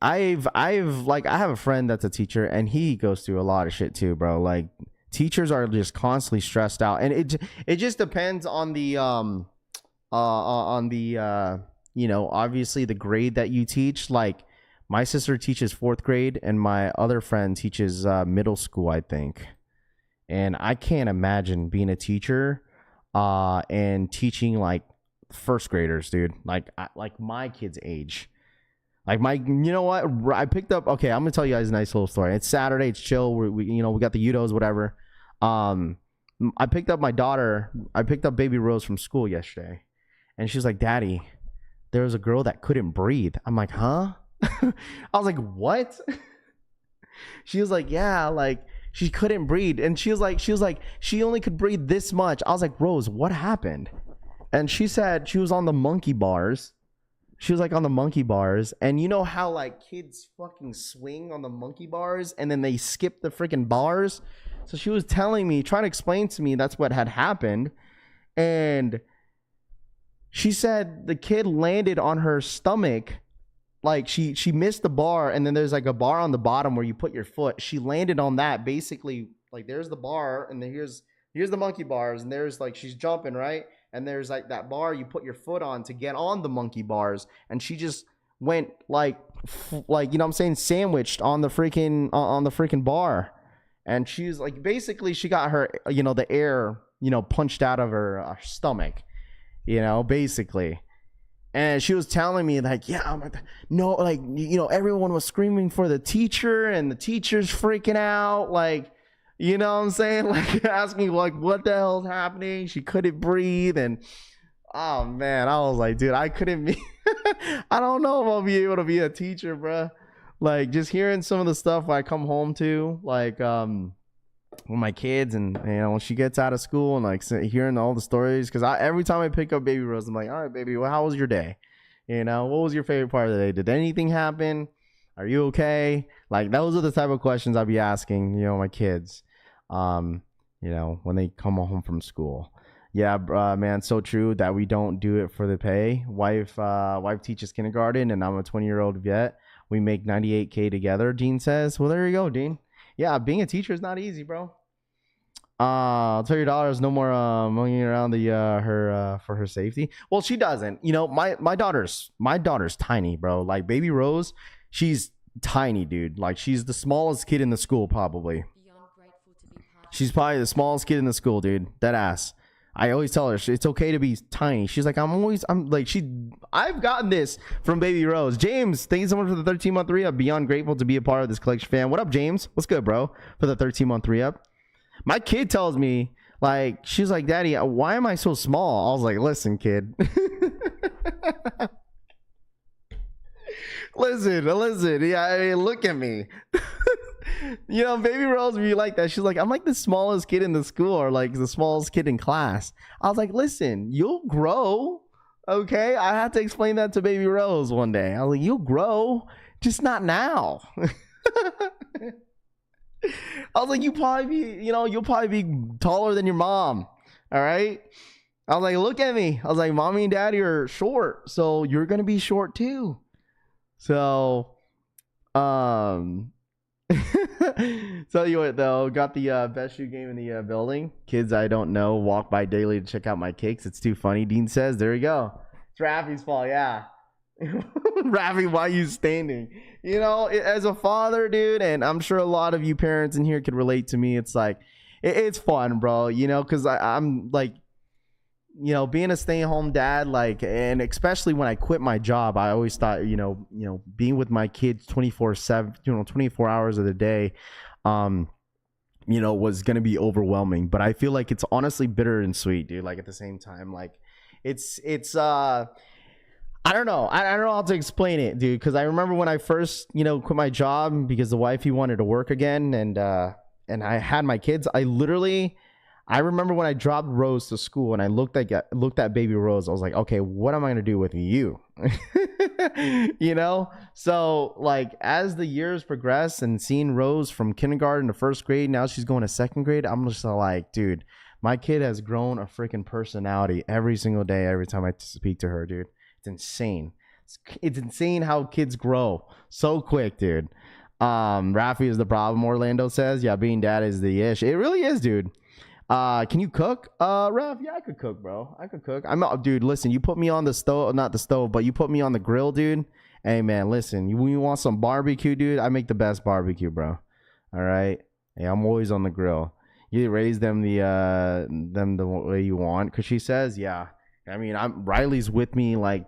I have a friend that's a teacher, and he goes through a lot of shit too, bro. Like, teachers are just constantly stressed out, and it just depends on the obviously the grade that you teach. Like, My sister teaches 4th grade, and my other friend teaches middle school, I think. And I can't imagine being a teacher and teaching like first graders, dude. Like my kid's age. Like you know what? I picked up. Okay, I'm gonna tell you guys a nice little story. It's Saturday. It's chill. We got the Yutos, whatever. I picked up my daughter. I picked up baby Rose from school yesterday, and she was like, "Daddy, there was a girl that couldn't breathe." I'm like, "Huh?" I was like, "What?" She was like, "Yeah, like she couldn't breathe," and she was like, she only could breathe this much. I was like, "Rose, what happened?" And she said she was on the monkey bars. She was like on the monkey bars, and you know how like kids fucking swing on the monkey bars and then they skip the freaking bars. So she was telling me, trying to explain to me that's what had happened, and she said the kid landed on her stomach. Like she missed the bar, and then there's like a bar on the bottom where you put your foot. She landed on that, basically. Like there's the bar, and then here's the monkey bars, and there's like she's jumping, right? And there's like that bar you put your foot on to get on the monkey bars, and she just went like you know what I'm saying, sandwiched on the freaking bar. And she's like, basically she got her, the air, punched out of her stomach, basically. And she was telling me like, yeah, I'm like, no, like, everyone was screaming for the teacher, and the teacher's freaking out, like, you know what I'm saying? Like asking like what the hell's happening? She couldn't breathe, and oh man, I was like, dude, I couldn't be I don't know if I'll be able to be a teacher, bro. Like just hearing some of the stuff I come home to, like with my kids, and when she gets out of school, and like hearing all the stories, because every time I pick up baby Rose, I'm like, all right, baby, well, how was your day? What was your favorite part of the day? Did anything happen? Are you okay? Like those are the type of questions I'll be asking, my kids, when they come home from school. Yeah, man, so true that we don't do it for the pay. Wife teaches kindergarten, and I'm a 20-year-old vet. We make $98K together, Dean says. Well, there you go, Dean. Yeah, being a teacher is not easy, bro. I'll tell your daughter's no more monkeying around her for her safety. Well, she doesn't. My daughter's tiny, bro. Like baby Rose, she's tiny, dude. Like she's the smallest kid in the school, probably. Beyond grateful to be part of She's probably the smallest kid in the school, dude. That ass. I always tell her it's okay to be tiny. She's like, I've gotten this from baby Rose. James, thank you so much for the 13-month re-up. Beyond grateful to be a part of this collection, fam. What up, James? What's good, bro? For the 13-month re-up. My kid tells me, like, she's like, Daddy, why am I so small? I was like, listen, kid. listen. Yeah, I mean, look at me. Baby Rose be like that. She's like, I'm like the smallest kid in the school, or like the smallest kid in class. I was like, listen, you'll grow. Okay. I had to explain that to baby Rose one day. I was like, you'll grow, just not now. I was like, you'll probably be taller than your mom. All right. I was like, look at me. I was like, mommy and daddy are short, so you're going to be short too. So, tell you what though, got the best shoe game in the building. Kids I don't know walk by daily to check out my cakes. It's too funny. Dean says, there you go. It's Raffy's fault. Yeah. Raffy, why you standing? As a father, dude, and I'm sure a lot of you parents in here could relate to me. It's like it's fun, bro, because I'm like, being a stay-at-home dad, like, and especially when I quit my job, I always thought, being with my kids 24/7, 24 hours of the day, was going to be overwhelming. But I feel like it's honestly bitter and sweet, dude. Like at the same time, like it's I don't know how to explain it, dude. Because I remember when I first, quit my job because the wifey wanted to work again, and I had my kids. I remember when I dropped Rose to school and I looked at baby Rose, I was like, okay, what am I gonna do with you? So like as the years progress and seeing Rose from kindergarten to first grade, now she's going to second grade, I'm just like, dude, my kid has grown a freaking personality every single day, every time I speak to her, dude. It's insane. It's insane how kids grow so quick, dude. Raffy is the problem, Orlando says. Yeah, being dad is the ish. It really is, dude. Can you cook? Raph, yeah, I could cook, bro. I could cook. Dude, listen, you put me on the stove, not the stove, but you put me on the grill, dude, Hey man, listen, you want some barbecue, dude? I make the best barbecue, bro. All right. Hey, I'm always on the grill. You raise them the way you want, because she says, yeah. I mean, Riley's with me like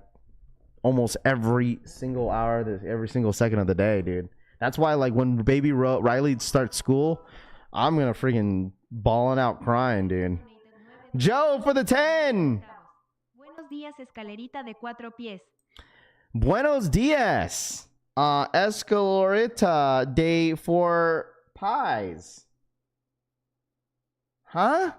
almost every single hour, every single second of the day, dude. That's why, like, when baby Riley starts school, I'm gonna freaking balling out crying, dude. Joe for the 10. Buenos días, escalerita de 4 pies. Buenos dias. Escalerita de 4 pies. Huh?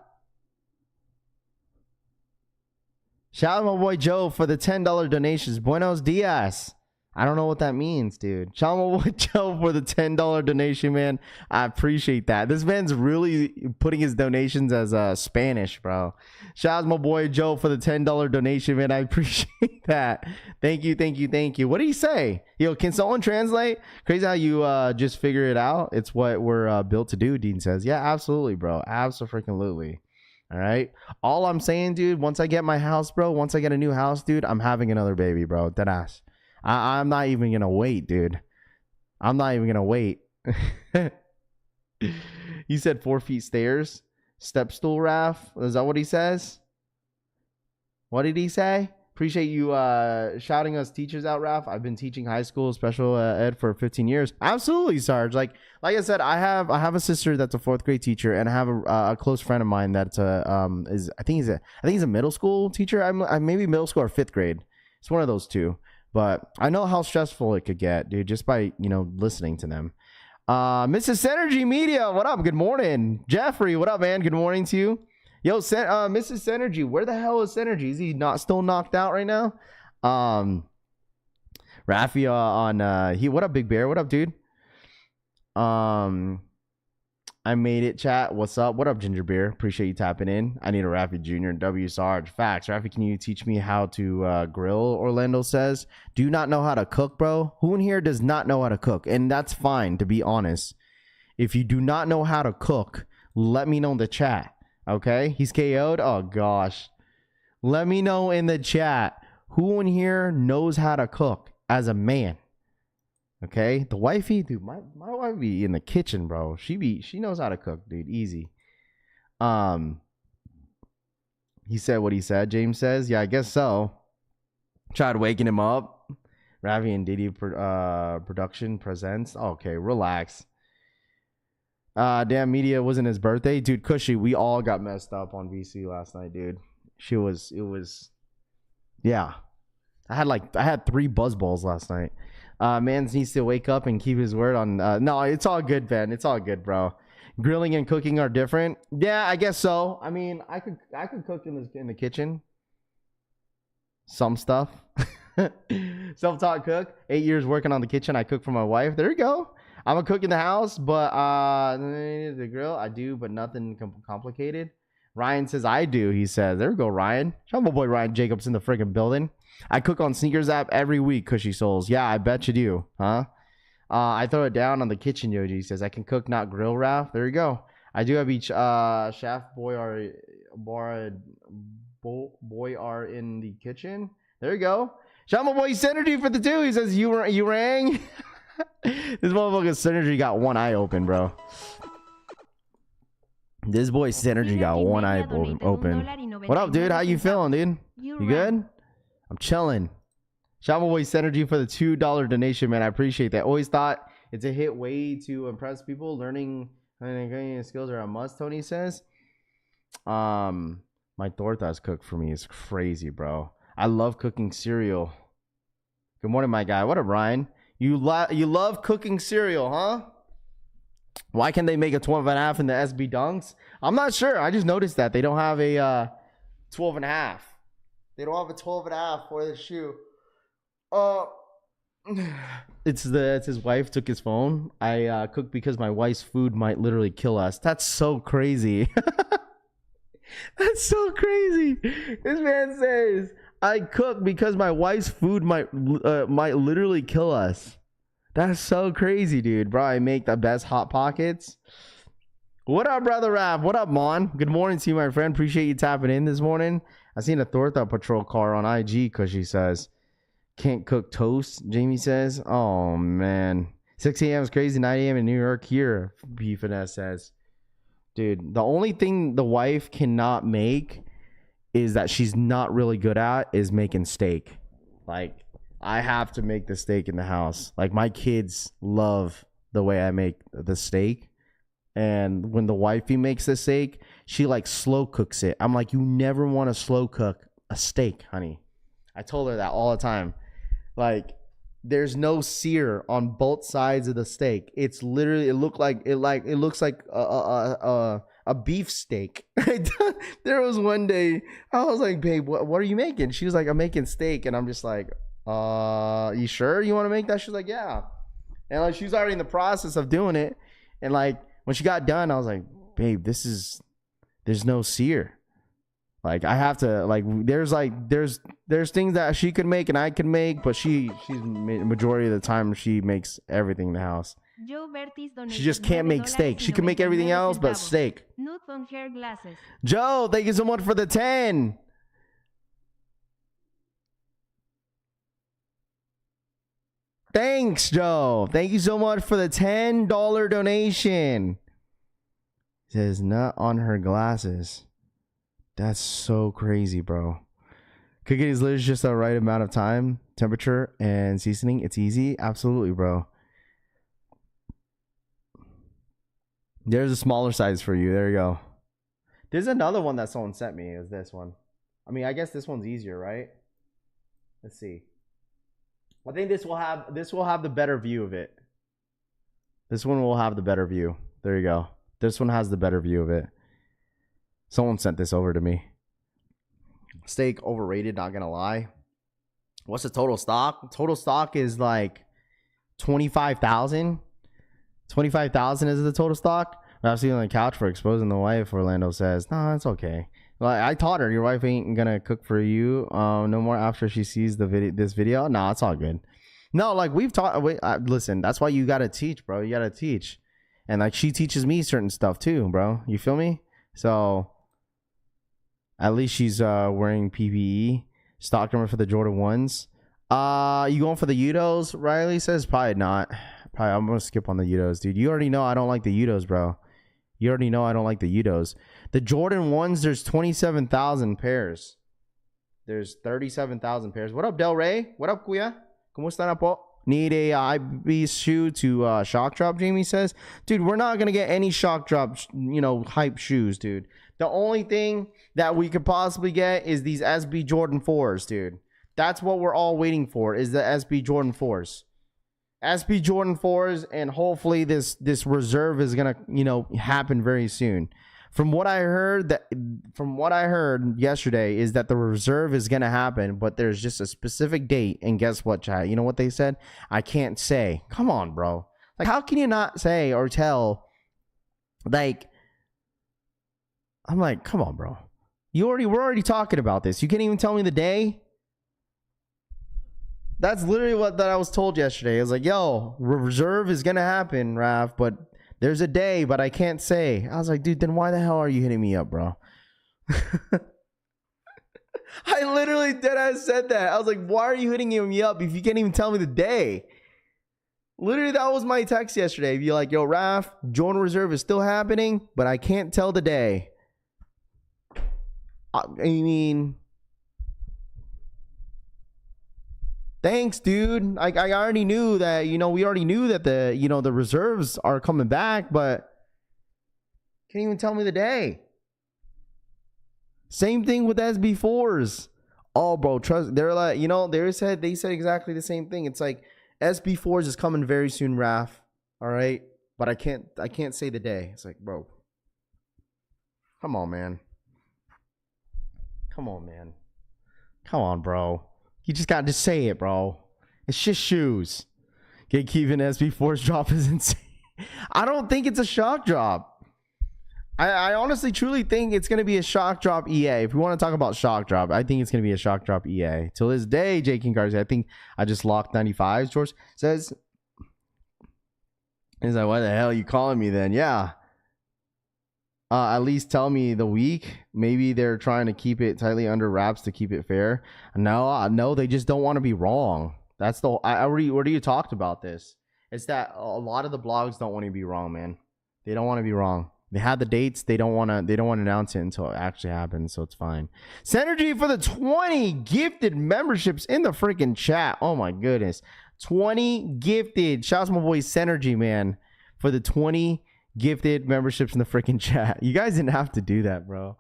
Shout out my boy Joe for the $10 donations. Buenos dias. I don't know what that means, dude. Shout out my boy Joe for the $10 donation, man. I appreciate that. This man's really putting his donations as Spanish, bro. Shout out my boy Joe for the $10 donation, man. I appreciate that. Thank you, thank you, thank you. What did he say? Yo, can someone translate? Crazy how you just figure it out. It's what we're built to do, Dean says. Yeah, absolutely, bro. Absolutely. All right. All I'm saying, dude, once I get my house, bro, once I get a new house, dude, I'm having another baby, bro. Deadass. I'm not even going to wait, dude. I'm not even going to wait. He said 4 feet stairs. Step stool, Raph. Is that what he says? What did he say? Appreciate you shouting us teachers out, Raph. I've been teaching high school special ed for 15 years. Absolutely, Sarge. Like I said, I have a sister that's a 4th grade teacher, and I have a close friend of mine that's I think he's a middle school teacher. I'm maybe middle school or 5th grade. It's one of those two. But I know how stressful it could get, dude, just by, listening to them. Mrs. Synergy Media, what up? Good morning. Jeffrey, what up, man? Good morning to you. Yo, Mrs. Synergy, where the hell is Synergy? Is he not still knocked out right now? Rafi what up, Big Bear? What up, dude? I made it, chat. What's up? What up, Ginger Beer? Appreciate you tapping in. I need a Rafi Jr. and W Sarge. Facts. Rafi, can you teach me how to grill? Orlando says. Do you not know how to cook, bro? Who in here does not know how to cook? And that's fine, to be honest. If you do not know how to cook, let me know in the chat. Okay? He's KO'd? Oh, gosh. Let me know in the chat who in here knows how to cook as a man. Okay, the wifey, dude, my wife be in the kitchen, bro. She knows how to cook, dude. Easy. He said what he said. James says, yeah, I guess so. Tried waking him up. Ravi and Diddy production presents. Okay, relax. Damn, media wasn't his birthday, dude. Cushy, we all got messed up on VC last night, dude. Yeah. I had 3 buzz balls last night. Man needs to wake up and keep his word on. No, it's all good, Ben. It's all good, bro. Grilling and cooking are different. Yeah, I guess so. I mean, I could cook in the kitchen. Some stuff. Self-taught cook. 8 years working on the kitchen. I cook for my wife. There you go. I'm a cook in the house, but the grill I do, but nothing complicated. Ryan says I do. He says, there we go, Ryan. Shout out my boy Ryan Jacobs in the freaking building. I cook on Sneakers app every week, Cushy Souls. Yeah, I bet you do, huh? I throw it down on the kitchen, Yoji. He says I can cook, not grill, Raph. There you go. I do have each chef boy are in the kitchen. There you go. Shout out my boy Synergy for the 2. He says you rang. This motherfucker Synergy got one eye open, bro. This boy Synergy got one eye open. What up, dude? How you feeling, dude? You good? I'm chilling. Shout out my boy Synergy for the $2 donation, man. I appreciate that. Always thought it's a hit way to impress people. Learning skills are a must, Tony says. My tortas cooked for me is crazy, bro. I love cooking cereal. Good morning, my guy. What up, Ryan? You love cooking cereal, huh? Why can't they make a 12.5 in the SB Dunks? I'm not sure. I just noticed that they don't have a 12.5. They don't have a 12.5 for the shoe. It's his wife took his phone. I cook because my wife's food might literally kill us. That's so crazy. That's so crazy. This man says I cook because my wife's food might literally kill us. That's so crazy, dude. Bro, I make the best Hot Pockets. What up, brother Rav? What up, Mon? Good morning to you, my friend. Appreciate you tapping in this morning. I seen a Torta Patrol car on IG because she says, Can't cook toast, Jamie says. Oh, man. 6 a.m. is crazy. 9 a.m. in New York here, B Finesse says. Dude, the only thing the wife cannot make is that she's not really good at is making steak. Like, I have to make the steak in the house. Like, my kids love the way I make the steak. And when the wifey makes the steak, she like slow cooks it. I'm like, you never want to slow cook a steak, honey. I told her that all the time. Like, there's no sear on both sides of the steak. It's literally, it looks like a beef steak. There was one day I was like, babe, what are you making? She was like, I'm making steak. And I'm just like, you sure you want to make that? She's like, yeah. And like, she was already in the process of doing it. And like, when she got done, I was like, babe, there's no sear. Like, I have to, like, there's things that she could make and I can make, but she's majority of the time she makes everything in the house. She just can't make steak. She can make everything else but steak. Joe, thank you so much for the 10. Thanks, Joe. Thank you so much for the $10 donation. It says nut on her glasses. That's so crazy, bro. Cooking is literally just the right amount of time, temperature, and seasoning. It's easy. Absolutely, bro. There's a smaller size for you. There you go. There's another one that someone sent me. It was this one. I mean, I guess this one's easier, right? Let's see. I think this will have the better view of it. This one will have the better view. There you go. This one has the better view of it. Someone sent this over to me. Steak overrated, not gonna lie. What's the total stock? Total stock is like 25,000. 25,000 is the total stock. I was sitting on the couch for exposing the wife. Orlando says, "No, it's okay." Like, I taught her, your wife ain't gonna cook for you no more after she sees this video. No, it's all good. No, like, we've taught. Listen, that's why you gotta teach, bro. You gotta teach, and like, she teaches me certain stuff too, bro. You feel me? So at least she's wearing PPE. Stock number for the Jordan 1s. You going for the Yutos? Riley says probably not. Probably I'm gonna skip on the Yutos, dude. You already know I don't like the Yutos, bro. You already know I don't like the Yutos. The Jordan 1s, there's 27,000 pairs. There's 37,000 pairs. What up, Del Rey? What up, Kuya? Kumusta na po? Need a IB shoe to shock drop, Jamie says. Dude, we're not going to get any shock drop, hype shoes, dude. The only thing that we could possibly get is these SB Jordan 4s, dude. That's what we're all waiting for, is the SB Jordan 4s. SB Jordan 4s, and hopefully this reserve is gonna happen very soon. From what I heard yesterday is that the reserve is gonna happen, but there's just a specific date. And guess what, chat? You know what they said? I can't say. Come on, bro. Like, how can you not say or tell? Like, I'm like, come on, bro. We're already talking about this. You can't even tell me the day. That's literally what I was told yesterday. I was like, yo, reserve is going to happen, Raph, but there's a day, but I can't say. I was like, dude, then why the hell are you hitting me up, bro? I literally said that. I was like, why are you hitting me up if you can't even tell me the day? Literally, that was my text yesterday. If you're like, yo, Raph, Jordan reserve is still happening, but I can't tell the day. I mean... Thanks, dude. I already knew that, we already knew that the reserves are coming back, but can't even tell me the day. Same thing with SB4s. Oh, bro, trust. They're like, they said exactly the same thing. It's like SB4s is coming very soon, Raph. All right, but I can't say the day. It's like, bro, come on, man. Come on, bro. You just got to say it, bro. It's just shoes. Gatekeeping SB4's drop is insane. I don't think it's a shock drop. I honestly, truly think it's going to be a shock drop EA. If we want to talk about shock drop, I think it's going to be a shock drop EA. Till this day, J. King Garcia, I think I just locked 95s. George says, he's like, why the hell are you calling me then? Yeah. at least tell me the week. Maybe they're trying to keep it tightly under wraps to keep it fair. No, they just don't want to be wrong. That's the I already talked about this. It's that a lot of the blogs don't want to be wrong, man. They don't want to be wrong. They have the dates. They don't want to announce it until it actually happens, so it's fine. Synergy for the 20 gifted memberships in the freaking chat. Oh my goodness. 20 gifted. Shouts to my boy Synergy, man, for the 20 gifted memberships in the freaking chat. You guys didn't have to do that, bro.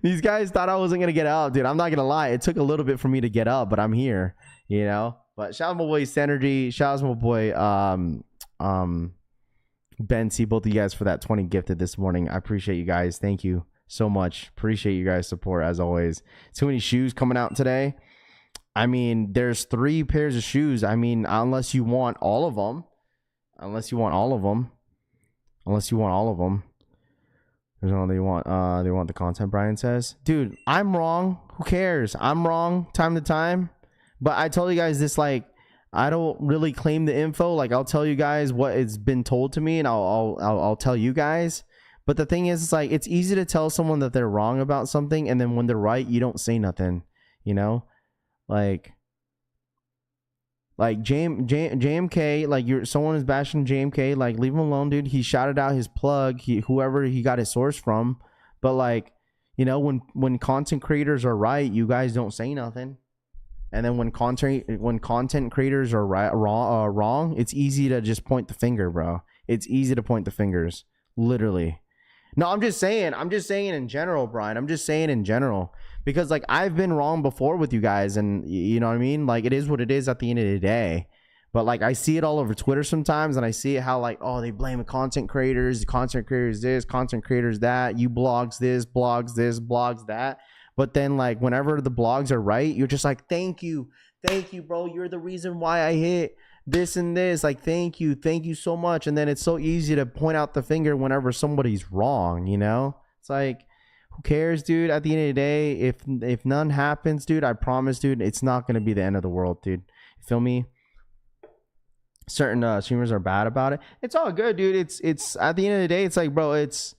These guys thought I wasn't gonna get up, dude. I'm not gonna lie. It took a little bit for me to get up, but I'm here, you know. But shout out to my boy Synergy. Shout out to my boy Bency, both of you guys for that 20 gifted this morning. I appreciate you guys. Thank you so much. Appreciate you guys' support as always. Too many shoes coming out today. I mean, there's 3 pairs of shoes. I mean, unless you want all of them. There's all they want. They want the content, Brian says. Dude, I'm wrong. Who cares? I'm wrong time to time. But I told you guys this, like, I don't really claim the info. Like, I'll tell you guys what it's been told to me, and I'll tell you guys. But the thing is, it's like, it's easy to tell someone that they're wrong about something, and then when they're right, you don't say nothing. You know, like JMK, like someone is bashing JMK, like leave him alone, dude. He shouted out his plug, whoever he got his source from. But like, you know, when content creators are right, you guys don't say nothing. And then when content creators are wrong, it's easy to just point the finger, bro. It's easy to point the fingers, literally. No, I'm just saying in general, Brian. I'm just saying in general, because like I've been wrong before with you guys, and you know what I mean. Like, it is what it is at the end of the day. But like, I see it all over Twitter sometimes, and I see how like, oh, they blame content creators this, content creators that. You blogs this, blogs that. But then, like, whenever the blogs are right, you're just like, thank you, bro. You're the reason why I hit this and this. Like, thank you so much. And then it's so easy to point out the finger whenever somebody's wrong, you know? It's like, who cares, dude? At the end of the day, if none happens, dude, I promise, dude, it's not going to be the end of the world, dude. You feel me? Certain streamers are bad about it. It's all good, dude. It's at the end of the day, it's like, bro, it's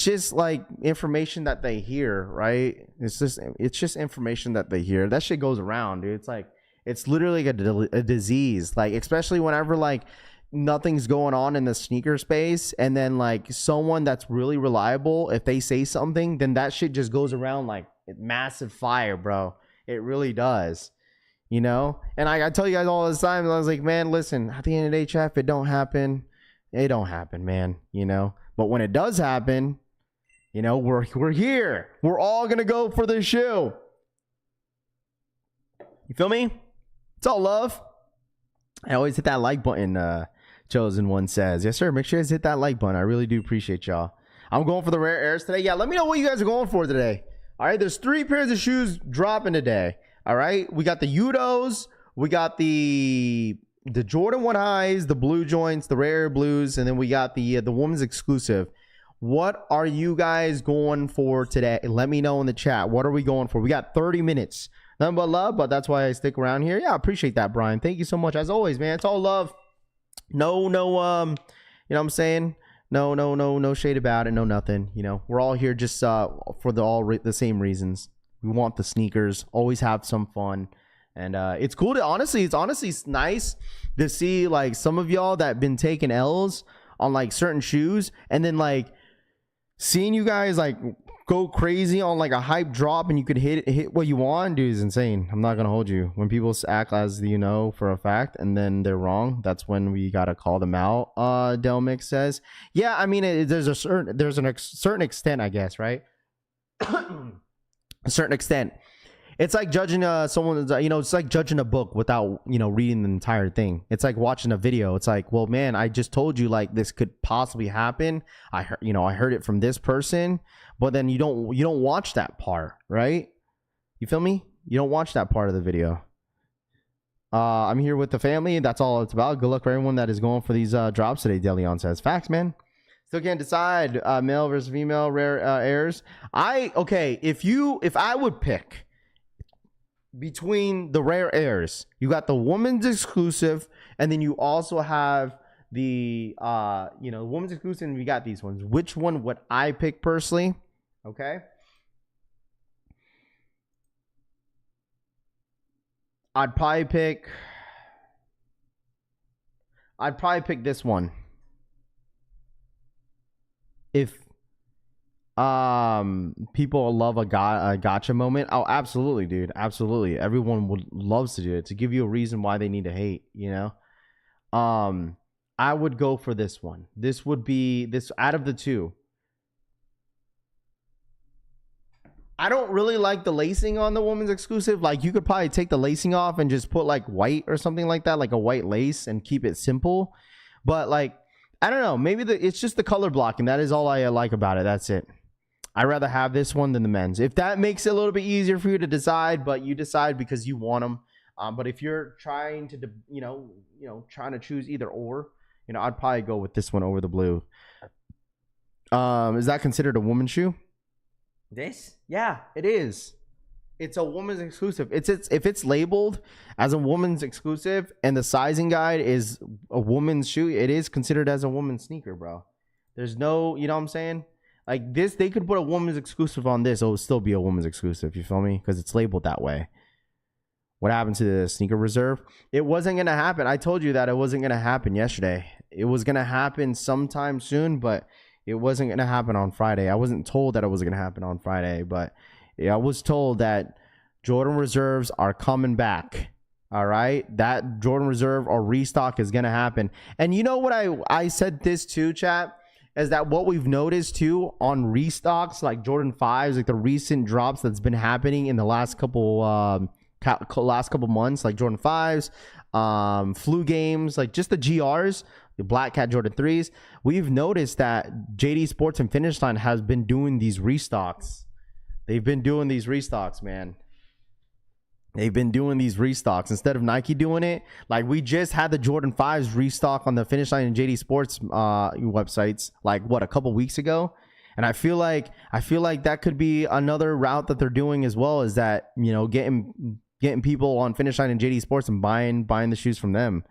just like information that they hear, right? It's just information that they hear. That shit goes around, dude. It's like, it's literally a disease. Like, especially whenever like nothing's going on in the sneaker space, and then like someone that's really reliable, if they say something, then that shit just goes around like massive fire, bro. It really does, you know? And I tell you guys all the time, I was like, man, listen, at the end of the day, chat, if it don't happen, man, you know? But when it does happen, you know, we're here. We're all gonna go for the shoe. You feel me? It's all love. I always hit that like button. Chosen One says, yes, sir. Make sure you guys hit that like button. I really do appreciate y'all. I'm going for the rare airs today. Yeah, let me know what you guys are going for today. All right, there's 3 pairs of shoes dropping today. All right, we got the Yutos, we got the Jordan 1 highs, the blue joints, the rare blues, and then we got the women's exclusive. What are you guys going for today? Let me know in the chat. What are we going for? We got 30 minutes. Nothing but love, but that's why I stick around here. Yeah, I appreciate that, Brian. Thank you so much. As always, man. It's all love. No, you know what I'm saying? No shade about it. No nothing. You know, we're all here just for the same reasons. We want the sneakers. Always have some fun. And it's cool to it's honestly nice to see like some of y'all that been taking L's on like certain shoes, and then like seeing you guys like go crazy on like a hype drop, and you could hit what you want, dude, is insane. I'm not gonna hold you. When people act as you know for a fact and then they're wrong, that's when we gotta call them out. Delmix says, yeah, I mean, there's a certain extent, I guess, right? A certain extent. It's like judging someone's, you know, it's like judging a book without, you know, reading the entire thing. It's like watching a video. It's like, well, man, I just told you like this could possibly happen. I heard it from this person, but then you don't watch that part, right? You feel me? You don't watch that part of the video. I'm here with the family. That's all it's about. Good luck for everyone that is going for these drops today. Deleon says, facts, man. Still can't decide male versus female rare airs. If I would pick between the rare airs, you got the women's exclusive, and then you also have the women's exclusive, and we got these ones. Which one would I pick personally? Okay. I'd probably pick this one. If people love a gotcha moment, oh, absolutely, dude, absolutely. Everyone loves to do it, to give you a reason why they need to hate, I would go for this one. This would be this out of the two. I don't really like the lacing on the woman's exclusive. Like, you could probably take the lacing off and just put like white or something like that, like a white lace, and keep it simple. But like, I don't know, maybe it's just the color blocking. That is all I like about it. That's it. I'd rather have this one than the men's. If that makes it a little bit easier for you to decide, but you decide because you want them. But if you're trying to, trying to choose either or, I'd probably go with this one over the blue. Is that considered a woman's shoe? This? Yeah, it is. It's a woman's exclusive. If it's labeled as a woman's exclusive and the sizing guide is a woman's shoe, it is considered as a woman's sneaker, bro. There's no, you know what I'm saying? Like this, they could put a woman's exclusive on this. It would still be a woman's exclusive. You feel me? Because it's labeled that way. What happened to the sneaker reserve? It wasn't going to happen. I told you that it wasn't going to happen yesterday. It was going to happen sometime soon, but it wasn't going to happen on Friday. I wasn't told that it was going to happen on Friday, but I was told that Jordan reserves are coming back. All right. That Jordan reserve or restock is going to happen. And you know what I said this too, chat, is that what we've noticed too on restocks, like Jordan 5s, like the recent drops that's been happening in the last couple months, like Jordan 5s, flu games, like just the GRs, the Black Cat Jordan 3s. We've noticed that JD Sports and Finish Line has been doing these restocks. They've been doing these restocks, man. They've been doing these restocks instead of Nike doing it. Like, we just had the Jordan 5s restock on the Finish Line and JD Sports websites, like a couple weeks ago. And I feel like that could be another route that they're doing as well, is that, getting people on Finish Line and JD Sports and buying the shoes from them.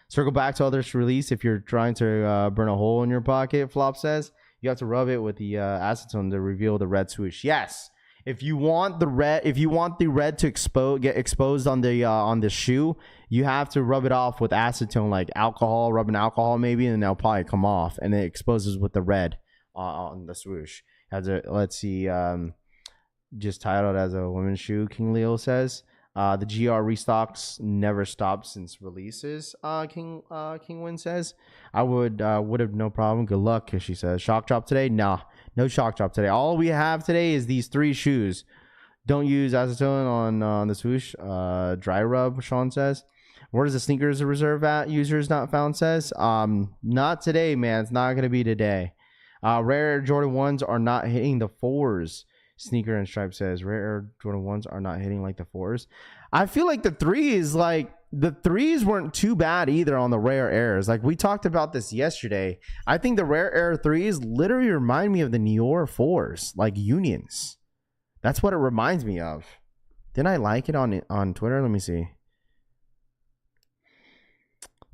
Circle back to others release. If you're trying to burn a hole in your pocket, Flop says, you have to rub it with the acetone to reveal the red swoosh. Yes. If you want the red to get exposed on the shoe, you have to rub it off with acetone, like alcohol, rubbing alcohol maybe, and it'll probably come off, and it exposes with the red on the swoosh. Let's see, just titled as a women's shoe. King Leo says the GR restocks never stopped since releases. King Win says I would have no problem. Good luck, she says. Shock drop today? Nah. No shock drop today. All we have today is these 3 shoes. Don't use acetone on the swoosh. Dry rub, Sean says. Where does the sneakers reserve at? Users not found says. Not today, man. It's not going to be today. Rare Jordan 1s are not hitting the 4s. Sneaker and Stripe says rare Jordan 1s are not hitting like the 4s. I feel like the 3s weren't too bad either on the rare airs. Like, we talked about this yesterday. I think the rare air 3s literally remind me of the Nior 4s, like Unions. That's what it reminds me of. Didn't I like it on Twitter? Let me see.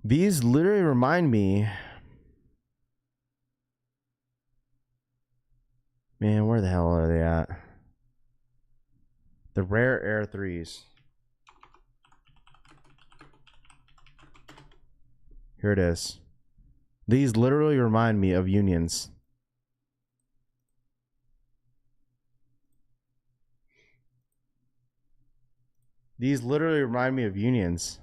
These literally remind me. Man, where the hell are they at? The rare air 3s. Here it is. These literally remind me of Unions. These literally remind me of Unions.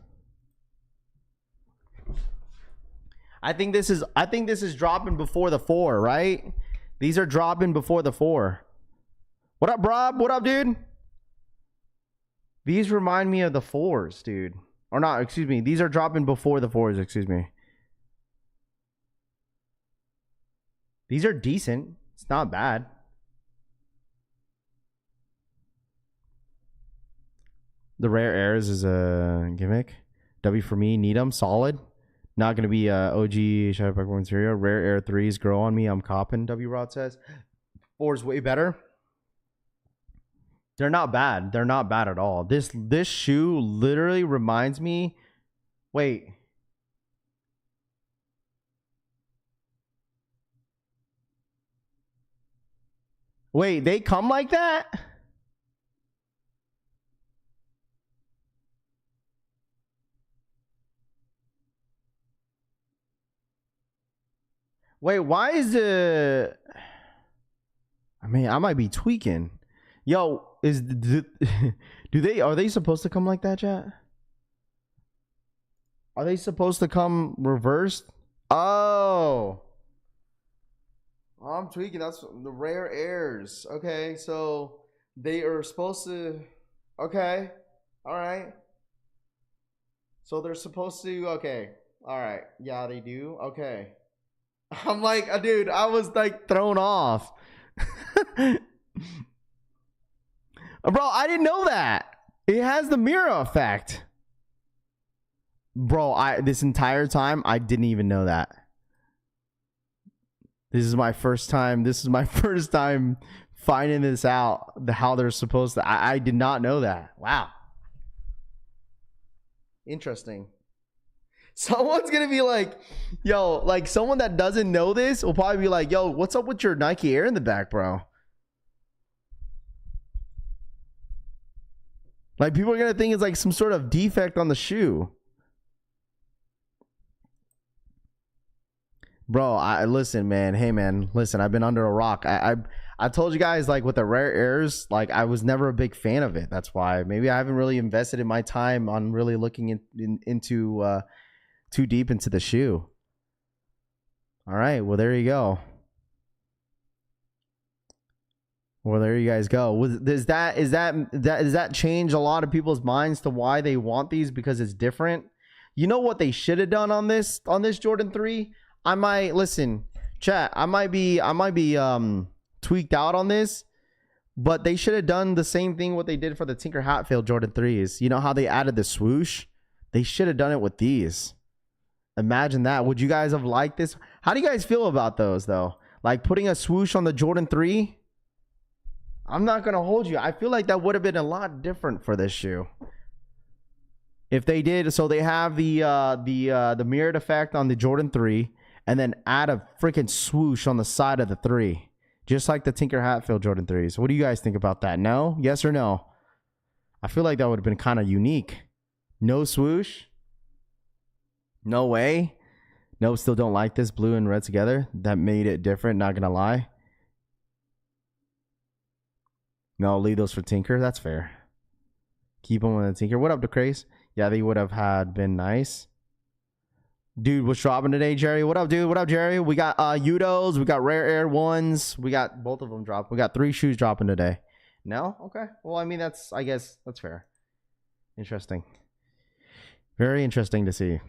I think this is dropping before the 4, right? These are dropping before the 4. What up, Rob? What up, dude? These remind me of the 4s, dude. Or not, excuse me. These are dropping before the 4s, excuse me. These are decent. It's not bad. The rare airs is a gimmick. W for me, need them. Solid. Not going to be OG Shadow Pack material. Rare air 3s grow on me. I'm copping, W Rod says. 4's way better. They're not bad. They're not bad at all. This shoe literally reminds me. Wait. Wait, they come like that? Wait, why is the... I mean, I might be tweaking. Yo, are they supposed to come like that, chat? Are they supposed to come reversed? Oh, I'm tweaking. That's the rare airs. Okay, so they are supposed to... Okay, all right. So they're supposed to... Okay, all right. Yeah, they do. Okay. I'm like, dude, I was like thrown off. Bro, I didn't know that. It has the mirror effect. Bro, this entire time I didn't even know that. This is my first time finding this out, how they're supposed to. I did not know that. Wow. Interesting. Someone's gonna be like, yo, like someone that doesn't know this will probably be like, yo, what's up with your Nike Air in the back, bro? Like, people are gonna think it's like some sort of defect on the shoe. Bro, listen, man. Hey, man, listen, I've been under a rock. I told you guys, like, with the rare airs, like, I was never a big fan of it. That's why maybe I haven't really invested in my time on really looking into too deep into the shoe. All right, well, there you go. Well, there you guys go. Does that change a lot of people's minds to why they want these, because it's different? You know what they should have done on this Jordan 3? I might listen, chat. I might be tweaked out on this, but they should have done the same thing what they did for the Tinker Hatfield Jordan 3s. You know how they added the swoosh? They should have done it with these. Imagine that. Would you guys have liked this? How do you guys feel about those though? Like putting a swoosh on the Jordan 3? I'm not gonna hold you. I feel like that would have been a lot different for this shoe if they did. So they have the mirrored effect on the Jordan 3, and then add a freaking swoosh on the side of the 3, just like the Tinker Hatfield Jordan 3s. What do you guys think about that? No? Yes or no? I feel like that would have been kind of unique. No swoosh? No way? No, still don't like this blue and red together. That made it different, not gonna lie. No, leave those for Tinker. That's fair. Keep them on the Tinker. What up, DeCraze? Yeah, they would have been nice. Dude, what's dropping today, Jerry? What up, dude? What up, Jerry? We got Yutos. We got Rare Air 1s. We got both of them dropped. We got 3 shoes dropping today. No? Okay. Well, I mean, I guess that's fair. Interesting. Very interesting to see.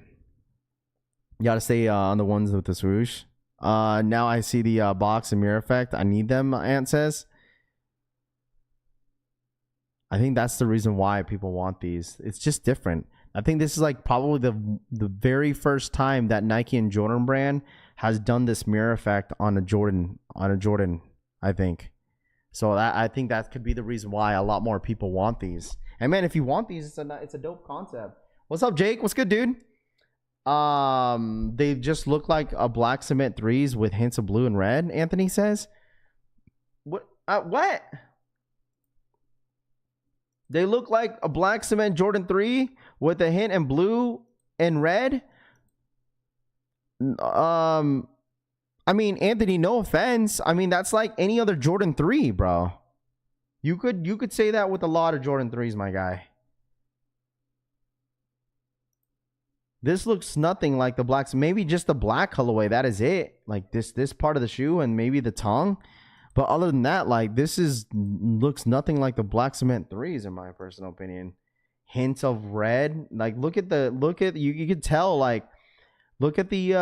You got to stay on the ones with the swoosh. Now I see the box and mirror effect. I need them, Ant says. I think that's the reason why people want these. It's just different. I think this is like probably the very first time that Nike and Jordan brand has done this mirror effect on a Jordan, I think. So I think that could be the reason why a lot more people want these. And man, if you want these, it's a dope concept. What's up, Jake? What's good, dude? They just look like a black cement 3s with hints of blue and red, Anthony says. What? What? They look like a black cement Jordan 3 with a hint in blue and red. I mean, Anthony, no offense. I mean, that's like any other Jordan 3, bro. You could say that with a lot of Jordan 3s, my guy. This looks nothing like the blacks. Maybe just the black colorway. That is it. Like this part of the shoe and maybe the tongue. But other than that, like looks nothing like the black cement 3s in my personal opinion. Hints of red. Like look at you could tell, like look at the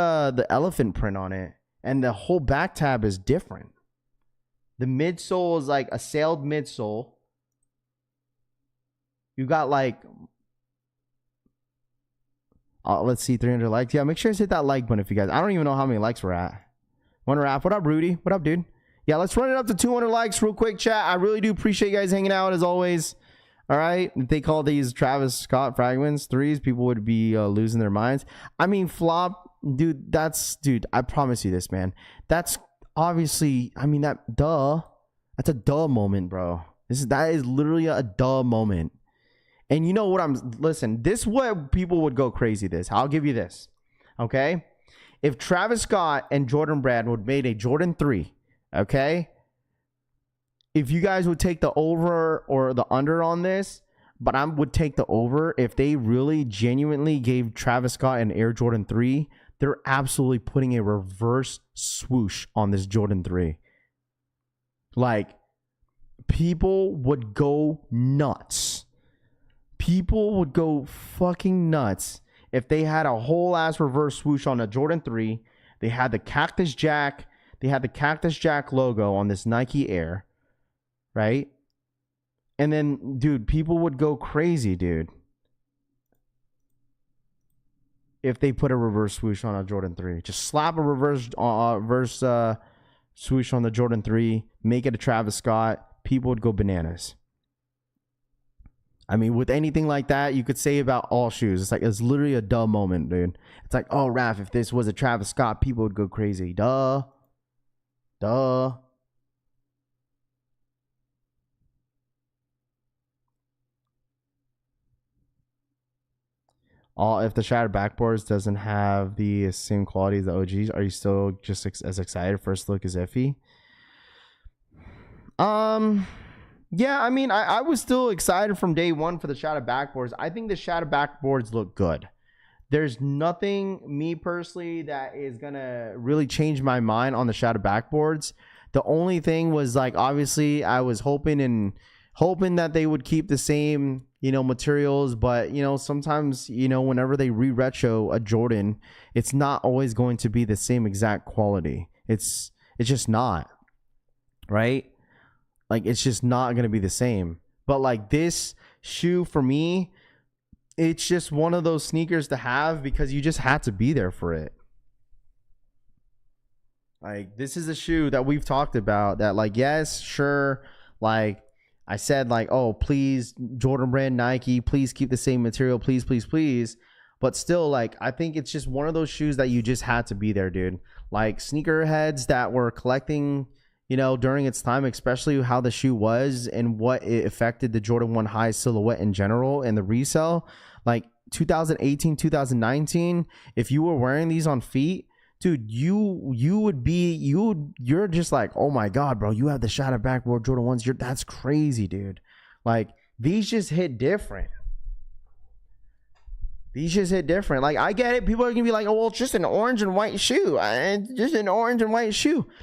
elephant print on it. And the whole back tab is different. The midsole is like a sailed midsole. You got like let's see, 300 likes. Yeah, make sure to hit that like button if you guys. I don't even know how many likes we're at. Wonder Rap. What up, Rudy? What up, dude? Yeah, let's run it up to 200 likes real quick, chat. I really do appreciate you guys hanging out as always. All right. If they call these Travis Scott fragments 3s, people would be losing their minds. I mean, flop, dude, I promise you this, man. That's obviously, I mean, that's That's a duh moment, bro. That is literally a duh moment. And you know what listen, this is what people would go crazy this. I'll give you this. Okay? If Travis Scott and Jordan Brand would made a Jordan 3, okay? If you guys would take the over or the under on this, but I would take the over if they really genuinely gave Travis Scott an Air Jordan 3, they're absolutely putting a reverse swoosh on this Jordan 3. Like, people would go nuts. People would go fucking nuts if they had a whole ass reverse swoosh on a Jordan 3. They had the Cactus Jack. They had the Cactus Jack logo on this Nike Air, right? And then, dude, people would go crazy, dude, if they put a reverse swoosh on a Jordan 3. Just slap a reverse swoosh on the Jordan 3, make it a Travis Scott. People would go bananas. I mean, with anything like that, you could say about all shoes. It's like, it's literally a duh moment, dude. It's like, oh, Raph, if this was a Travis Scott, people would go crazy. Duh. If the shattered backboards doesn't have the same quality as the OGs, are you still just as excited? First look is iffy. Yeah, I mean, I was still excited from day one for the shattered backboards. I think the shattered backboards look good. There's nothing, me personally, that is gonna really change my mind on the shattered backboards. The only thing was, like, obviously I was hoping that they would keep the same, materials, but sometimes, whenever they re-retro a Jordan, it's not always going to be the same exact quality. It's just not, right? Like, it's just not going to be the same. But like, this shoe for me, it's just one of those sneakers to have because you just had to be there for it. Like, this is a shoe that we've talked about that, like, yes, sure, like I said, like, oh, please, Jordan Brand, Nike, please keep the same material, please, please, please. But still, like, I think it's just one of those shoes that you just had to be there, dude. Like, sneakerheads that were collecting, during its time, especially how the shoe was and what it affected the Jordan 1 High silhouette in general and the resale. Like, 2018, 2019, if you were wearing these on feet, dude, you're just like, oh my God, bro, you have the shattered backboard Jordan 1s. That's crazy, dude. Like, these just hit different. Like, I get it. People are gonna be like, oh, well, it's just an orange and white shoe.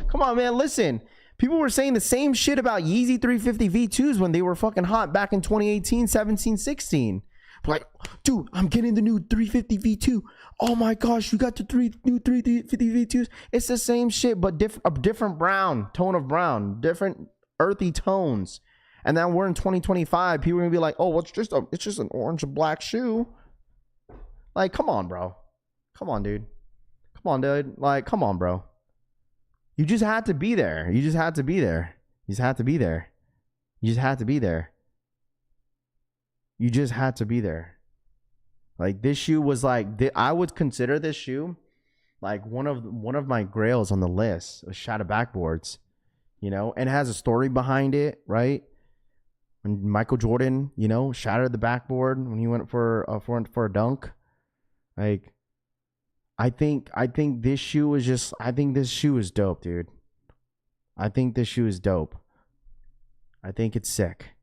Come on, man, listen. People were saying the same shit about Yeezy 350 V2s when they were fucking hot back in 2018, 17, 16. Like, dude, I'm getting the new 350 V2. Oh my gosh, you got the new 350 V2s. It's the same shit, but a different tone of brown, different earthy tones. And then we're in 2025. People are gonna be like, oh, well, it's just an orange and black shoe. Like, come on, bro. Come on, dude. Like, come on, bro. You just had to be there. Like, this shoe was like, I would consider this shoe like one of my grails on the list of shattered backboards, and it has a story behind it, right? When Michael Jordan, shattered the backboard when he went for a dunk. Like, I think this shoe is dope, dude. I think this shoe is dope. I think it's sick.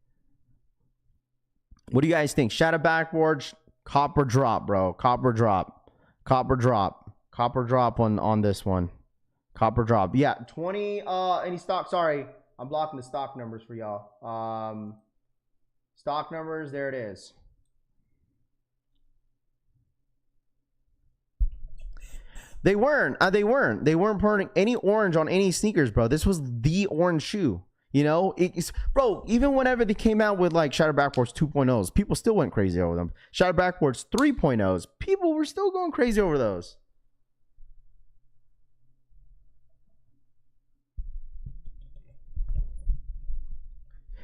What do you guys think? Shadow backboards, copper drop, bro. Copper drop on this one. Copper drop. Yeah, 20 any stock, sorry. I'm blocking the stock numbers for y'all. Stock numbers, there it is. They weren't putting any orange on any sneakers, bro. This was the orange shoe. Bro, even whenever they came out with like Shattered Backboards 2.0s, people still went crazy over them. Shattered Backboards 3.0s, people were still going crazy over those.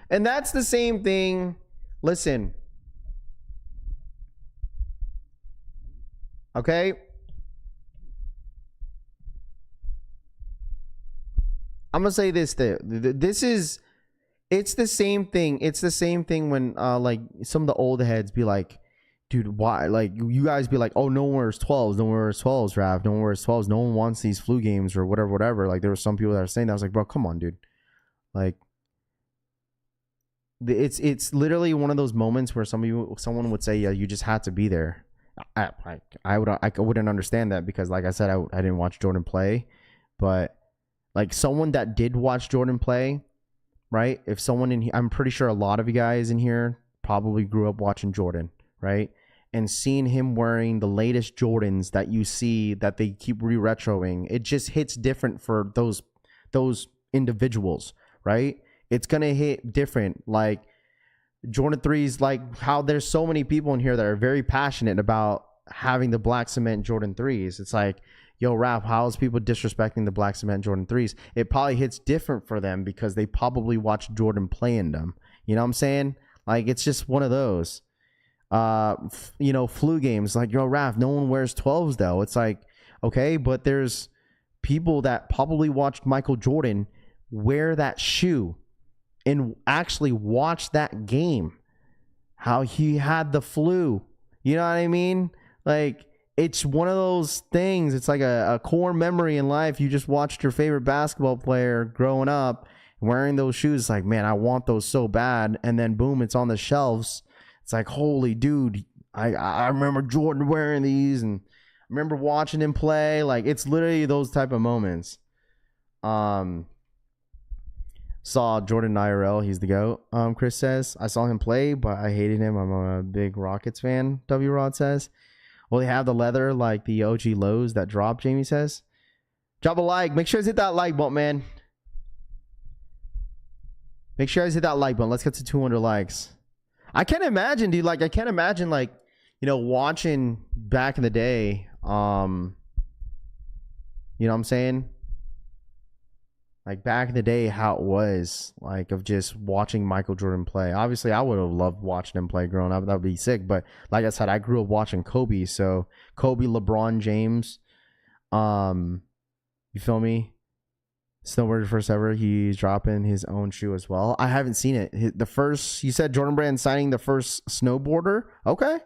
And that's the same thing. Listen. Okay? I'm gonna say this thing. This is It's the same thing. It's the same thing when like some of the old heads be like, dude, why? Like you guys be like, oh, no one wears 12s, no one wears 12s, Rav, no one wears 12s, no one wants these flu games or whatever. Like there were some people that are saying that. I was like, bro, come on, dude. Like it's literally one of those moments where someone would say, yeah, you just had to be there. I wouldn't understand that because, like I said, I didn't watch Jordan play, but like someone that did watch Jordan play, right? If someone in here, I'm pretty sure a lot of you guys in here probably grew up watching Jordan, right? And seeing him wearing the latest Jordans that you see that they keep re-retroing, it just hits different for those individuals, right? It's gonna hit different. Like Jordan 3s, like how there's so many people in here that are very passionate about having the black cement Jordan 3s. It's like, yo, Raph, how is people disrespecting the black cement Jordan 3s? It probably hits different for them because they probably watched Jordan play in them. You know what I'm saying? Like, it's just one of those. Flu games. Like, yo, Raph, no one wears 12s, though. It's like, okay, but there's people that probably watched Michael Jordan wear that shoe and actually watch that game. How he had the flu. You know what I mean? Like, it's one of those things. It's like a core memory in life. You just watched your favorite basketball player growing up wearing those shoes. It's like, man, I want those so bad. And then boom, it's on the shelves. It's like, holy dude, I remember Jordan wearing these and I remember watching him play. Like, it's literally those type of moments. Saw Jordan IRL. He's the GOAT. Chris says, I saw him play, but I hated him. I'm a big Rockets fan. W Rod says. Will they have the leather like the OG lows that drop, Jamie says? Drop a like. Make sure to hit that like button, man. Make sure to hit that like button. Let's get to 200 likes. I can't imagine, dude. Like, I can't imagine, like, watching back in the day. You know what I'm saying? Like, back in the day, how it was, like, of just watching Michael Jordan play. Obviously, I would have loved watching him play growing up. That would be sick. But, like I said, I grew up watching Kobe. So, Kobe, LeBron James. You feel me? Snowboarder first ever. He's dropping his own shoe as well. I haven't seen it. You said Jordan Brand signing the first snowboarder? Okay.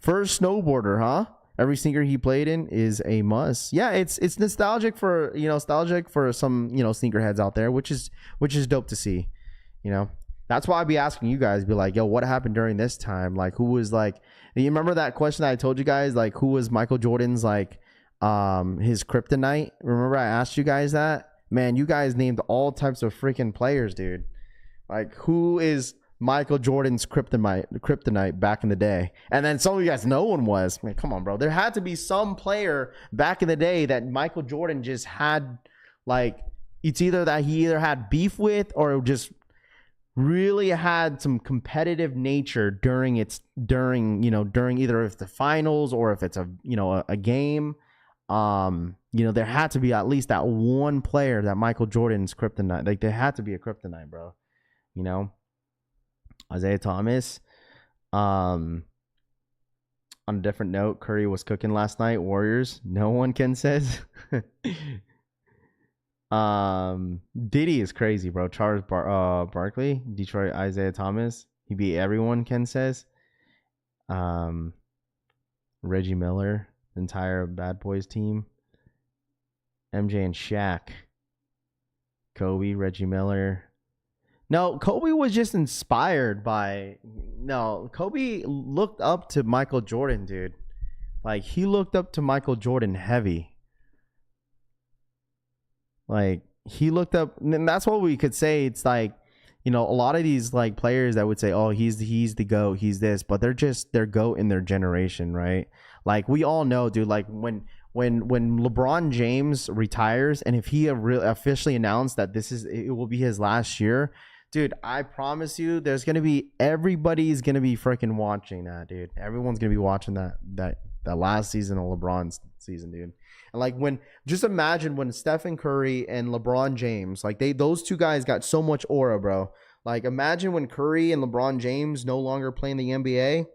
First snowboarder, huh? Every sneaker he played in is a must. Yeah, it's nostalgic for some, sneakerheads out there, which is dope to see. That's why I'd be asking you guys, be like, yo, what happened during this time? Like, who was like, you remember that question that I told you guys, like, who was Michael Jordan's like his kryptonite? Remember I asked you guys that? Man, you guys named all types of freaking players, dude. Like, who is Michael Jordan's kryptonite back in the day? And then some of you guys, no one was. Man, come on, bro. There had to be some player back in the day that Michael Jordan just had, like, it's either that he either had beef with or just really had some competitive nature during either if the finals or if it's a game. There had to be at least that one player that Michael Jordan's kryptonite. Like, there had to be a kryptonite, bro. Isaiah Thomas. On a different note, Curry was cooking last night. Warriors, no one can says. Diddy is crazy, bro. Charles Barkley, Detroit, Isaiah Thomas. He beat everyone, Ken says. Reggie Miller, entire Bad Boys team. MJ and Shaq. Kobe, Reggie Miller. No, Kobe was just inspired by... No, Kobe looked up to Michael Jordan, dude. Like, he looked up to Michael Jordan heavy. Like, he looked up... And that's what we could say. It's like, a lot of these, like, players that would say, oh, he's the GOAT, he's this. But they're GOAT in their generation, right? Like, we all know, dude, like, when LeBron James retires, and if he officially announced that it will be his last year... Dude, I promise you, everybody's going to be freaking watching that, dude. Everyone's going to be watching that last season of LeBron's season, dude. And like just imagine when Stephen Curry and LeBron James, like those two guys got so much aura, bro. Like, imagine when Curry and LeBron James no longer play in the NBA.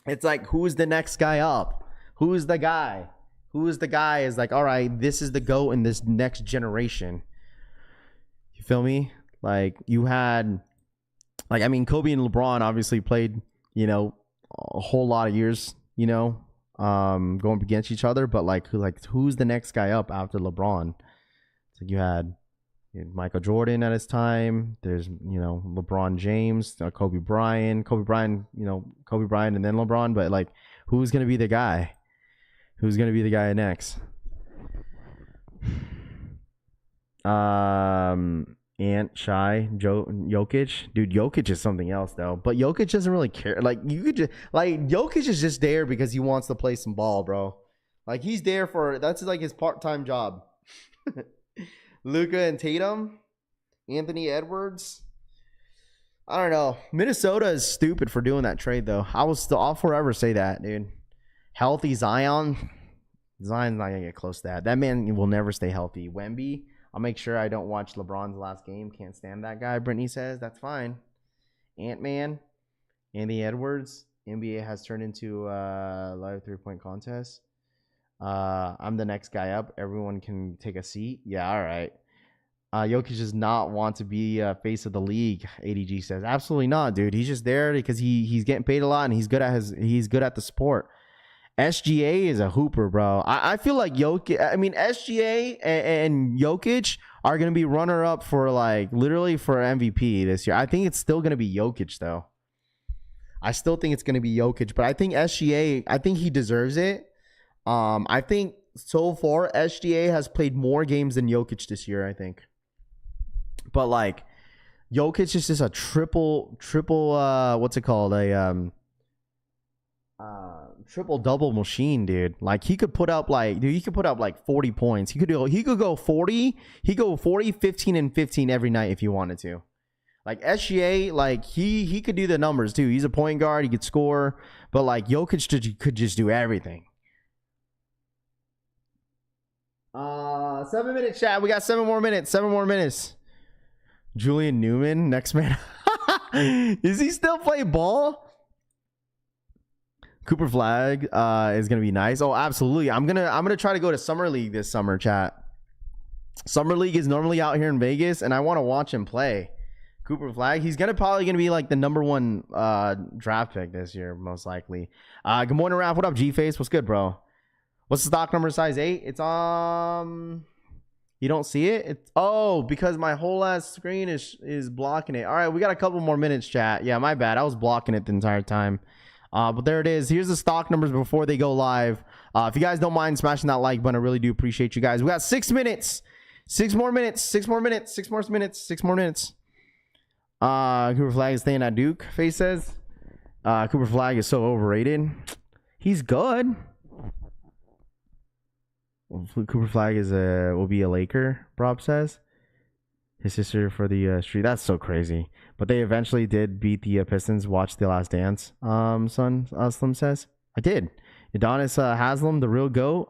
It's like, who's the next guy up? Who's the guy? Is like, all right, this is the GOAT in this next generation. You feel me? Like you had, like, I mean, Kobe and LeBron obviously played, you know, a whole lot of years, you know, going against each other. But who's the next guy up after LeBron? So you had Michael Jordan at his time. There's, you know, LeBron James, Kobe Bryant, you know, Kobe Bryant and then LeBron. But like, who's going to be the guy? Who's going to be the guy next? Ant, Shy, Jokic. Dude, Jokic is something else though. But Jokic doesn't really care. Like, you could just, like, Jokic is just there because he wants to play some ball, bro. Like, he's there for, that's like his part-time job. Luka and Tatum, Anthony Edwards. I don't know. Minnesota is stupid for doing that trade though. I'll forever say that, dude. Healthy Zion. Zion's not gonna get close to that. That man will never stay healthy. Wemby. I'll make sure I don't watch LeBron's last game. Can't stand that guy. Brittany says that's fine. Ant-Man, Anthony Edwards. NBA has turned into a live 3-point contest. I'm the next guy up. Everyone can take a seat. Yeah, all right. Jokic does not want to be face of the league. ADG says absolutely not, dude. He's just there because he's getting paid a lot and he's good at the sport. SGA is a hooper, bro. I feel like SGA and Jokic are going to be runner-up for, like, literally for MVP this year. I think it's still going to be Jokic, though. I still think it's going to be Jokic, but I think SGA, I think he deserves it. I think so far, SGA has played more games than Jokic this year, I think. But, like, Jokic is just a triple, what's it called? Triple-double machine, dude. Like, he could put up like 40 points. He could go 40. He go 40, 15, and 15 every night if he wanted to. Like, SGA, like, he could do the numbers too. He's a point guard. He could score. But, like, Jokic could just do everything. 7 minutes, chat. We got 7 more minutes. Julian Newman, next man. Is he still play ball? Cooper Flag is gonna be nice. Oh, absolutely. I'm gonna try to go to Summer League this summer, chat. Summer League is normally out here in Vegas, and I want to watch him play. Cooper Flag, he's probably gonna be like the #1 draft pick this year, most likely. Good morning, Raph. What up, G-Face? What's good, bro? What's the stock number? Size 8. It's you don't see it? Because my whole ass screen is blocking it. All right, we got a couple more minutes, chat. Yeah, my bad. I was blocking it the entire time. But there it is. Here's the stock numbers before they go live. If you guys don't mind smashing that like button, I really do appreciate you guys. We got 6 minutes. 6 more minutes. Cooper Flag is staying at Duke, Face says. Cooper Flag is so overrated. He's good. Cooper Flag will be a Laker, Rob says. His sister for the street. That's so crazy. But they eventually did beat the Pistons. Watch The Last Dance, son, Slim says. I did. Adonis Haslam, the real GOAT.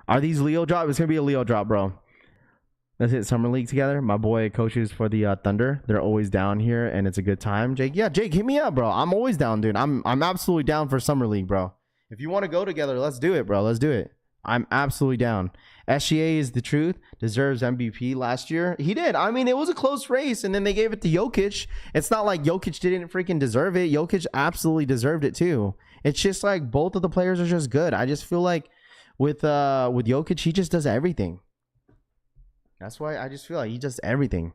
Are these Leo drop? It's going to be a Leo drop, bro. Let's hit Summer League together. My boy coaches for the Thunder. They're always down here, and it's a good time. Jake, yeah, Jake, hit me up, bro. I'm always down, dude. I'm absolutely down for Summer League, bro. If you want to go together, let's do it, bro. Let's do it. I'm absolutely down. SGA is the truth. Deserves MVP last year. He did. I mean, it was a close race, and then they gave it to Jokic. It's not like Jokic didn't freaking deserve it. Jokic absolutely deserved it too. It's just like both of the players are just good. I just feel like with Jokic, he just does everything. That's why I just feel like he does everything.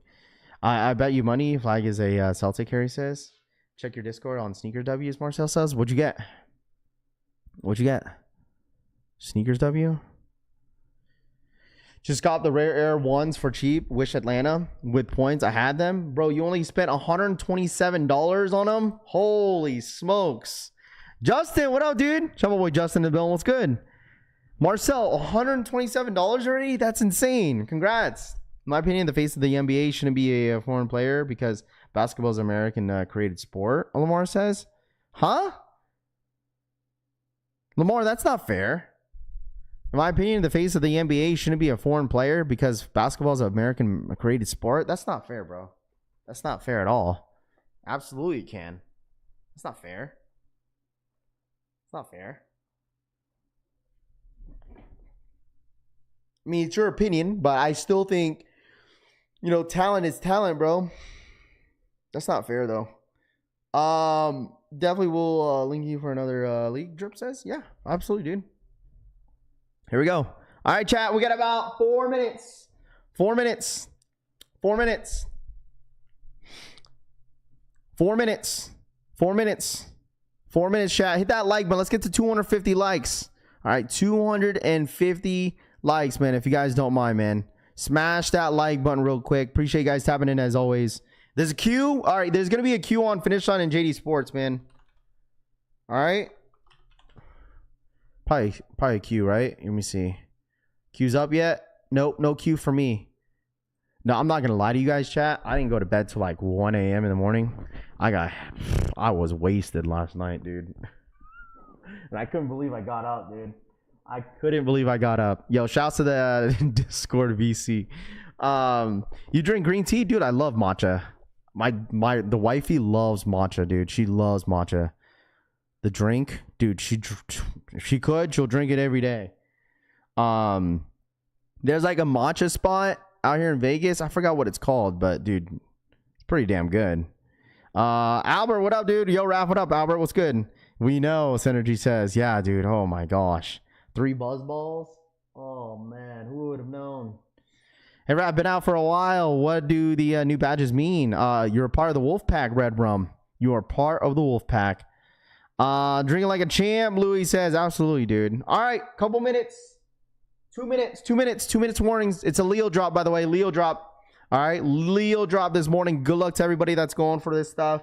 I bet you money Flag is a Celtic, Harry says. Check your Discord on Sneaker W's, Marcel says. What'd you get? Sneakers W? Just got the rare air ones for cheap. Wish Atlanta with points. I had them. Bro, you only spent $127 on them? Holy smokes. Justin, what up, dude? Shout out my boy Justin in the bill. What's good? Marcel, $127 already? That's insane. Congrats. In my opinion, the face of the NBA shouldn't be a foreign player because basketball is an American created sport, Lamar says. Huh? Lamar, that's not fair. In my opinion, the face of the NBA shouldn't be a foreign player because basketball is an American created sport. That's not fair, bro. That's not fair at all. Absolutely can. That's not fair. It's not fair. I mean, it's your opinion, but I still think You know, talent is talent, bro. That's not fair though. Definitely will link you for another league. Drip says, yeah, absolutely, dude. Here we go. All right, chat. We got about 4 minutes. 4 minutes. 4 minutes. 4 minutes. 4 minutes. 4 minutes, chat. Hit that like button. Let's get to 250 likes. All right, 250 likes, man. If you guys don't mind, man, smash that like button real quick. Appreciate you guys tapping in as always. There's a queue. All right, there's gonna be a queue on Finish Line and JD Sports, man. All right, probably a queue, right? Let me see. Queue's up yet? Nope, no queue for me. No, I'm not gonna lie to you guys, chat. I didn't go to bed till like 1 a.m. in the morning. I was wasted last night, dude. And I couldn't believe I got up, dude. I couldn't believe I got up. Yo, shouts to the Discord VC. You drink green tea, dude? I love matcha. The wifey loves matcha, dude. She loves matcha. The drink, dude. If she could, she'll drink it every day. There's like a matcha spot out here in Vegas. I forgot what it's called, but dude, it's pretty damn good. Albert, what up, dude? Yo, Raph, what up, Albert? What's good? We know, Synergy says. Yeah, dude. Oh my gosh. 3 buzz balls? Oh man, who would have known? Hey, Raph, been out for a while. What do the new badges mean? You're a part of the Wolf Pack, Red Rum. You are part of the Wolf Pack. Drinking like a champ, Louis says. Absolutely, dude. All right, couple minutes. 2 minutes. 2 minutes. 2 minutes warnings. It's a Leo drop, by the way. Leo drop. All right, Leo drop this morning. Good luck to everybody that's going for this stuff.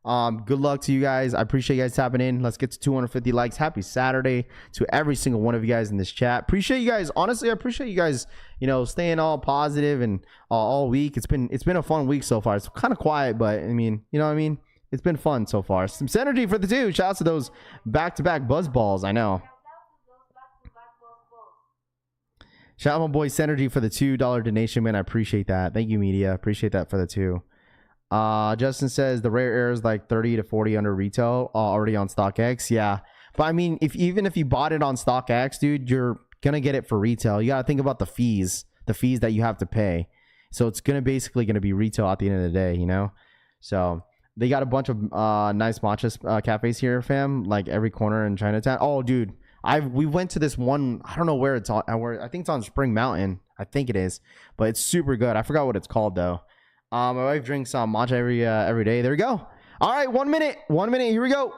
Good luck to you guys. I appreciate you guys tapping in. Let's get to 250 likes. Happy Saturday to every single one of you guys in this chat. Appreciate you guys. Honestly, I appreciate you guys, you know, staying all positive and all week. It's been a fun week so far. It's kind of quiet, but I mean, you know what I mean? It's been fun so far. Some synergy for the 2. Shouts to those back-to-back buzz balls. I know. Shout out my boy Synergy for the $2 donation, man. I appreciate that. Thank you, media. Appreciate that for the 2. Justin says the rare air is like 30 to 40 under retail, already on StockX. Yeah, but I mean, even if you bought it on StockX, dude, you're gonna get it for retail. You gotta think about the fees that you have to pay. So it's basically gonna be retail at the end of the day, you know. So they got a bunch of nice matcha cafes here, fam. Like every corner in Chinatown. Oh, dude. We went to this one. I don't know where it's on. I think it's on Spring Mountain. I think it is, but it's super good. I forgot what it's called though. My wife drinks matcha every day. There we go. All right, 1 minute. 1 minute. Here we go.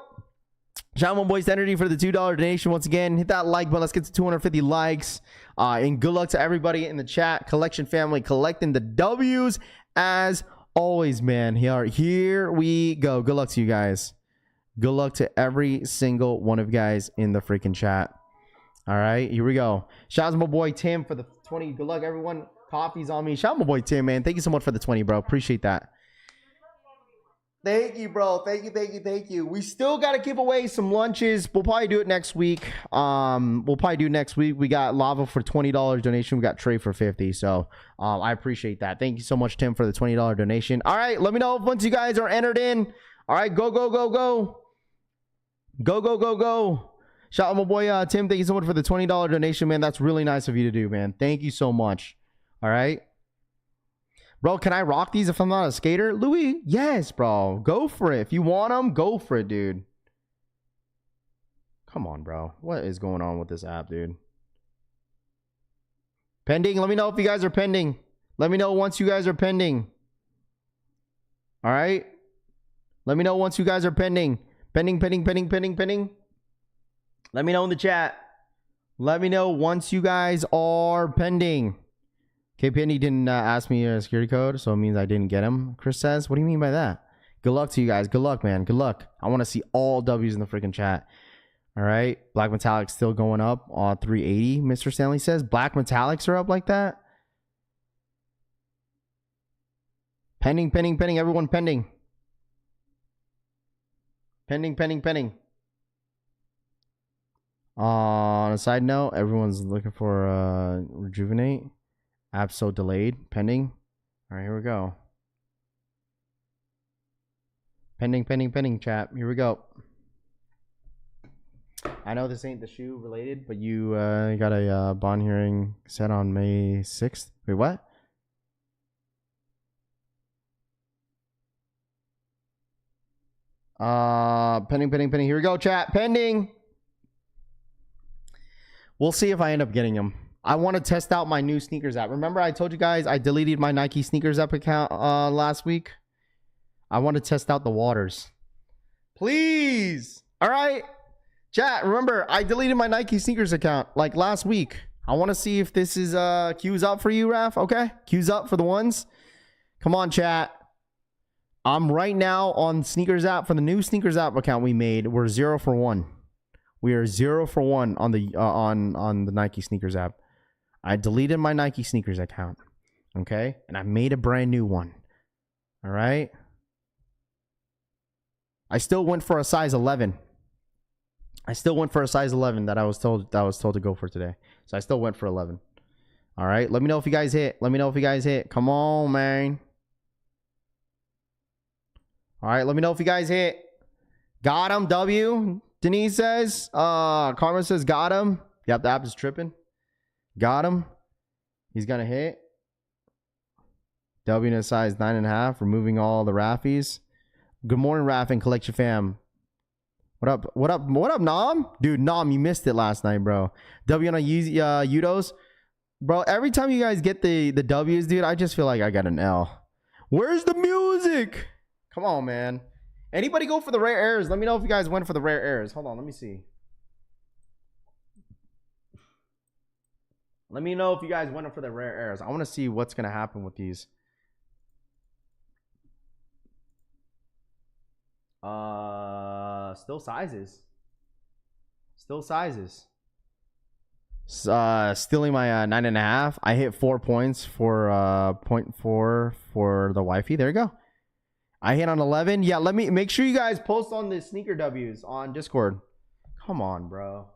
Shout out my boys Energy for the $2 donation once again. Hit that like button. Let's get to 250 likes. And good luck to everybody in the chat. Collection family collecting the W's as always, man. Here we go. Good luck to you guys. Good luck to every single one of you guys in the freaking chat. All right, here we go. Shout out to my boy Tim for the 20. Good luck, everyone. Coffee's on me. Shout out my boy Tim, man. Thank you so much for the 20, bro. Appreciate that. Thank you, bro. Thank you. We still got to give away some lunches. We'll probably do it next week. We got Lava for $20 donation. We got Trey for 50. So I appreciate that. Thank you so much, Tim, for the $20 donation. All right, let me know once you guys are entered in. All right, go. Go. Shout out my boy Tim. Thank you so much for the $20 donation, man. That's really nice of you to do, man. Thank you so much. All right. Bro, can I rock these if I'm not a skater? Louis, yes, bro. Go for it. If you want them, go for it, dude. Come on, bro. What is going on with this app, dude? Pending. Let me know if you guys are pending. Let me know once you guys are pending. All right. Let me know once you guys are pending. Pending. Let me know in the chat. Let me know once you guys are pending. Okay, Penny didn't ask me a security code, so it means I didn't get him. Chris says, what do you mean by that? Good luck to you guys. Good luck, man. Good luck. I want to see all W's in the freaking chat. All right. Black Metallics still going up on 380, Mr. Stanley says. Black Metallics are up like that? Pending. Everyone pending. Pending. On a side note, everyone's looking for Rejuvenate. App so delayed. Pending. All right, here we go. Pending, chat. Here we go. I know this ain't the shoe related, but you got a bond hearing set on May 6th. Wait, what? Pending. Here we go, chat. Pending. We'll see if I end up getting them. I want to test out my new sneakers app. Remember I told you guys I deleted my Nike sneakers app account last week? I want to test out the waters. Please. All right. Chat, remember I deleted my Nike sneakers account like last week. I want to see if this is cues up for you, Raf. Okay? Cues up for the ones. Come on, chat. I'm right now on sneakers app for the new sneakers app account we made. We're 0 for 1. We are 0 for 1 on the on the Nike sneakers app. I deleted my Nike sneakers account. Okay? And I made a brand new one. All right? I still went for a size 11. I still went for a size 11 that I was told to go for today. So I still went for 11. All right? Let me know if you guys hit. Let me know if you guys hit. Come on, man. All right, let me know if you guys hit. Got him, W. Denise says. Karma says got him. Yep, the app is tripping. Got him. He's gonna hit. W in a size 9.5. Removing all the Raffies. Good morning, Raff and Collection fam. What up? What up? What up, Nam? Dude, Nam, you missed it last night, bro. W on a Yutos. Bro, every time you guys get the W's, dude, I just feel like I got an L. Where's the music? Come on, man. Anybody go for the rare airs? Let me know if you guys went for the rare airs. Hold on, let me see. Let me know if you guys went for the rare airs. I want to see what's going to happen with these. Still sizes. Still sizes. Stealing my 9.5. I hit 4 points for 0.4 for the wifey. There you go. I hit on 11. Yeah, let me make sure you guys post on the sneaker W's on Discord. Come on, bro.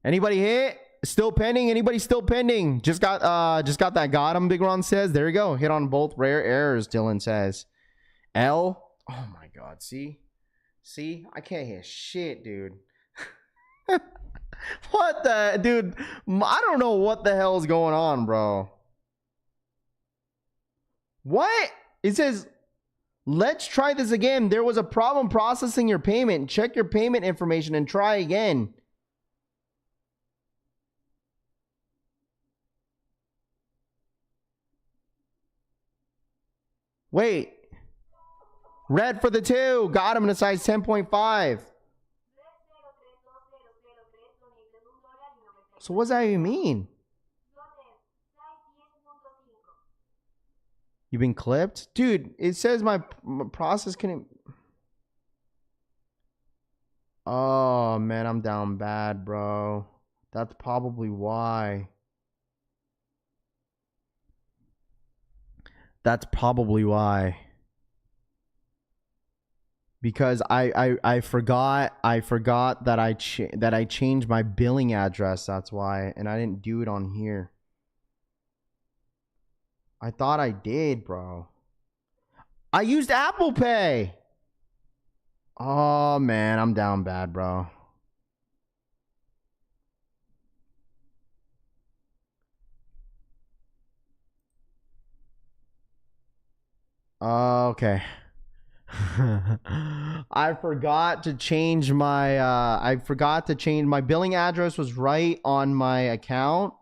Anybody hit? Still pending? Anybody still pending? Just got that. Got him, Big Ron says. There you go. Hit on both rare errors, Dylan says. L. Oh my god. See? I can't hit shit, dude. What the dude? I don't know what the hell is going on, bro. What? It says, let's try this again. There was a problem processing your payment. Check your payment information and try again. Wait. Red for the 2. Got him in a size 10.5. So what does that even mean? You've been clipped? Dude, it says my process couldn't... Oh, man, I'm down bad, bro. That's probably why. That's probably why. Because I forgot that I changed my billing address. That's why, and I didn't do it on here. I thought I did, bro. I used Apple Pay. Oh man, I'm down bad, bro. Okay. I forgot to change my my billing address was right on my account.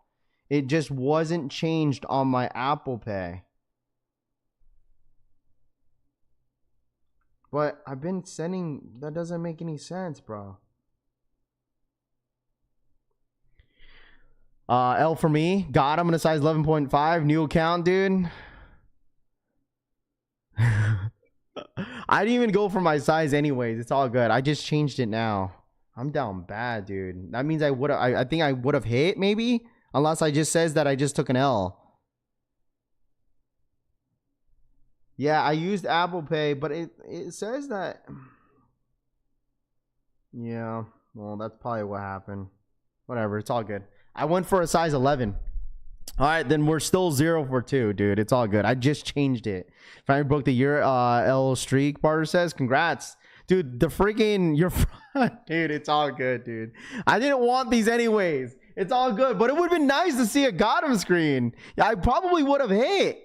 It just wasn't changed on my Apple Pay. But I've been sending, that doesn't make any sense, bro. L for me. Got him in a size 11.5. New account, dude. I didn't even go for my size anyways. It's all good. I just changed it now. I'm down bad, dude. That means I think I would have hit maybe, unless I just says that I just took an L. Yeah, I used Apple Pay, but it says that. Yeah, well, that's probably what happened. Whatever, it's all good. I went for a size 11. All right, then we're still 0 for 2, dude. It's all good. I just changed it. Finally broke the year L streak, Barter says. Congrats. Dude, the freaking... Dude, it's all good, dude. I didn't want these anyways. It's all good. But it would have been nice to see a Gotham screen. Yeah, I probably would have hit.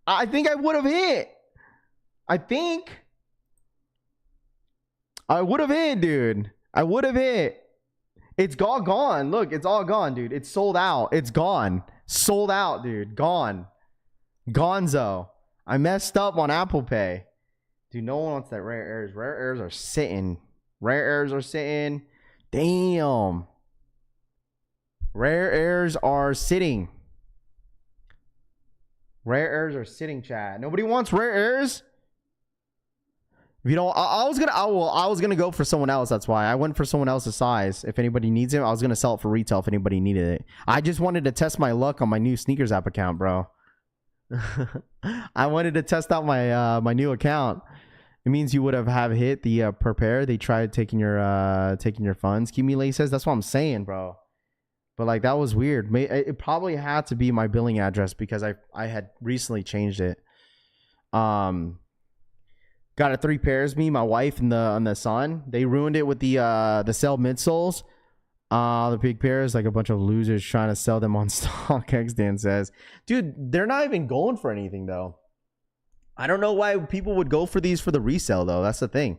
I think I would have hit. I think I would have hit, dude. I would have hit. It's all gone. Look, it's all gone, dude. It's sold out. It's gone. Sold out, dude. Gone. Gonzo. I messed up on Apple Pay. Dude, no one wants that rare airs. Rare airs are sitting. Rare airs are sitting. Damn. Rare airs are sitting. Rare airs are sitting, chat. Nobody wants rare airs? You know, I was gonna go for someone else. That's why I went for someone else's size. If anybody needs it, I was gonna sell it for retail if anybody needed it. I just wanted to test my luck on my new sneakers app account, bro. I wanted to test out my new account. It means you would have hit the per pair. They tried taking your funds. Kimile says that's what I'm saying, bro. But like that was weird. It probably had to be my billing address because I had recently changed it. Got it 3 pairs. Me, my wife, and the son. They ruined it with the sell midsoles. The big pairs, like a bunch of losers trying to sell them on StockX. Dan says, dude, they're not even going for anything though. I don't know why people would go for these for the resale though. That's the thing.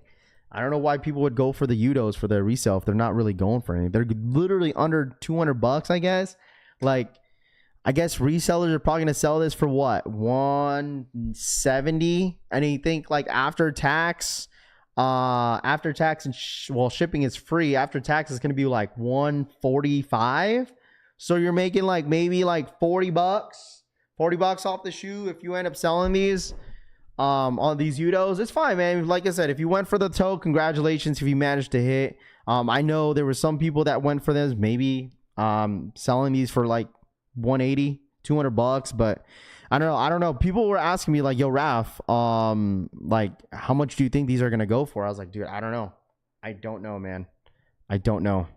I don't know why people would go for the Yutos for the resale if they're not really going for anything. They're literally under $200, I guess. Like, I guess resellers are probably gonna sell this for what, 170, and you think like after tax and shipping is free. After tax is gonna be like 145. So you're making like maybe like $40 off the shoe if you end up selling these on these Yutos. It's fine, man. Like I said, if you went for the toe, congratulations if you managed to hit. I know there were some people that went for this, maybe selling these for like 180, $200, but I don't know. People were asking me like, yo, Raph, like how much do you think these are gonna go for? I was like, dude, I don't know, man. I don't know.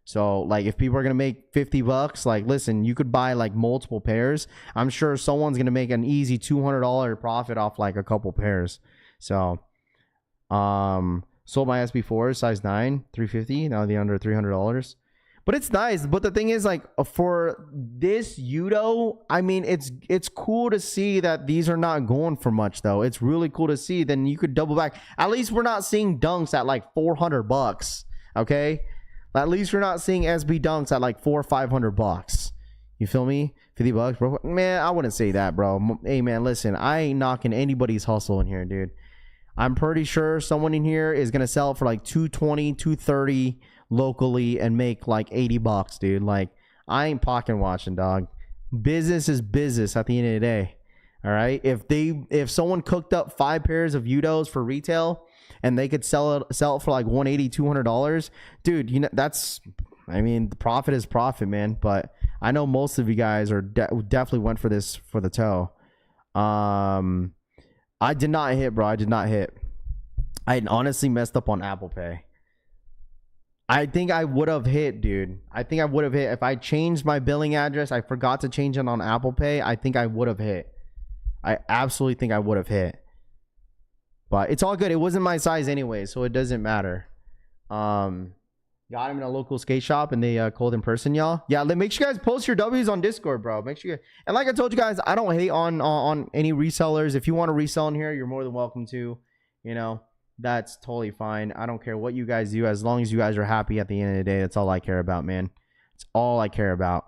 So like if people are gonna make $50, like listen, you could buy like multiple pairs. I'm sure someone's gonna make an easy $200 profit off like a couple pairs. So sold my SB4 size 9, $350. Now the under $300. But it's nice. But the thing is, like, for this Yuto, I mean, it's cool to see that these are not going for much, though. It's really cool to see. Then you could double back. At least we're not seeing dunks at like $400. Okay, at least we're not seeing SB dunks at like $400 or $500. You feel me? $50, bro. Man, I wouldn't say that, bro. Hey, man, listen. I ain't knocking anybody's hustle in here, dude. I'm pretty sure someone in here is gonna sell it for like $220, $230. Locally and make like $80, dude. Like, I ain't pocket watching, dog. Business is business at the end of the day. All right. If someone cooked up 5 pairs of Yutos for retail and they could sell it for like $180, $200, dude, you know, I mean, the profit is profit, man. But I know most of you guys are definitely went for this for the toe. I did not hit, bro. I did not hit. I had honestly messed up on Apple Pay. I think I would have hit, dude. I think I would have hit. If I changed my billing address, I forgot to change it on Apple Pay, I think I would have hit. I absolutely think I would have hit. But it's all good. It wasn't my size anyway, so it doesn't matter. Got him in a local skate shop and they called in person, y'all. Yeah, make sure you guys post your W's on Discord, bro. Make sure you guys, and like I told you guys, I don't hate on any resellers. If you want to resell in here, you're more than welcome to, you know. That's totally fine. I don't care what you guys do as long as you guys are happy at the end of the day. That's all I care about, man. It's all I care about.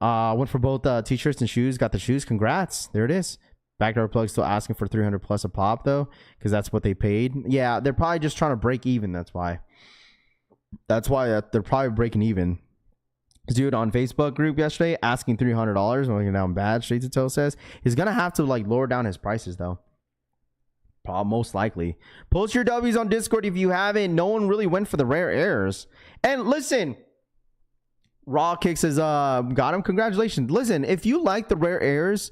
Went for both t-shirts and shoes. Got the shoes. Congrats. There it is. Backdoor plug still asking for 300 plus a pop though, because that's what they paid. Yeah, they're probably just trying to break even. That's why they're probably breaking even. Dude on Facebook group yesterday asking $300. Looking down bad. Straight to toe says he's gonna have to like lower down his prices though. Most likely. Post your W's on Discord if you haven't. No one really went for the rare airs. And listen, Raw Kicks says got him. Congratulations. Listen, if you like the rare airs,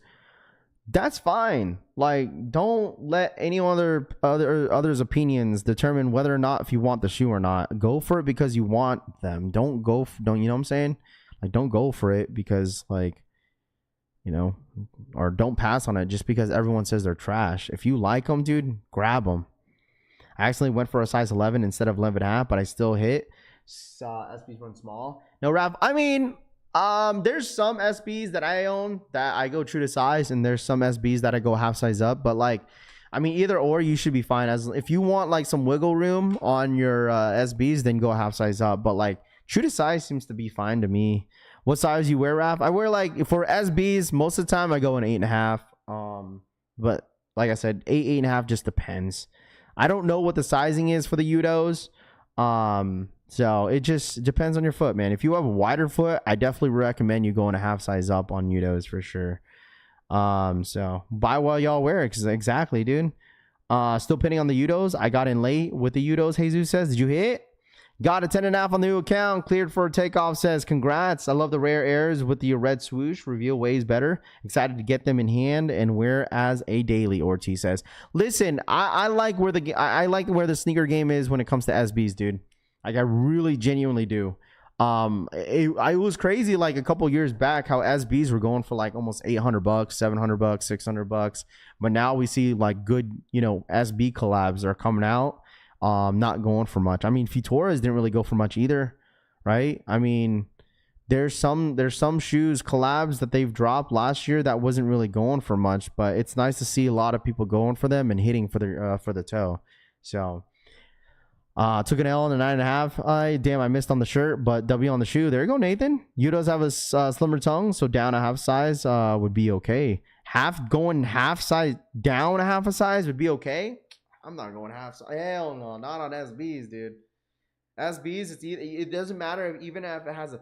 that's fine. Like, don't let any others opinions determine whether or not if you want the shoe or not. Go for it because you want them. Don't you know what I'm saying? Like, don't go for it because like, you know, or don't pass on it just because everyone says they're trash. If you like them, dude, grab them. I accidentally went for a size 11 instead of 11.5, but I still hit. SBs run small. No, Raph. I mean, there's some SBs that I own that I go true to size, and there's some SBs that I go half size up. But like, I mean, either or, you should be fine. As if you want like some wiggle room on your SBs, then go half size up. But like, true to size seems to be fine to me. What size you wear, Raph? I wear like for SBs most of the time I go in 8.5. But like I said, 8.5 just depends. I don't know what the sizing is for the Yutos. So it just depends on your foot, man. If you have a wider foot, I definitely recommend you going a half size up on Yutos for sure. So buy while y'all wear it, exactly, dude. Still pinning on the Yutos. I got in late with the Yutos. Jesus says, did you hit? Got a 10.5 on the new account. Cleared for a takeoff. Says, congrats. I love the rare airs with the red swoosh. Reveal ways better. Excited to get them in hand and wear as a daily. Ortiz says, listen, I like where the sneaker game is when it comes to SBs, dude. Like I really genuinely do. It was crazy like a couple years back how SBs were going for like almost $800, $700, $600. But now we see like good, SB collabs are coming out. Not going for much. I mean, Futuras didn't really go for much either, right? I mean, there's some shoes collabs that they've dropped last year that wasn't really going for much, but it's nice to see a lot of people going for them and hitting for the toe. So took an L on the 9.5. Damn, I missed on the shirt, but W on the shoe. There you go, Nathan. Yutos have a slimmer tongue, so down a half size would be okay. Going half size down a half a size would be okay. I'm not going half size. Hell no, not on SBs, dude. SBs, it doesn't matter even if it has a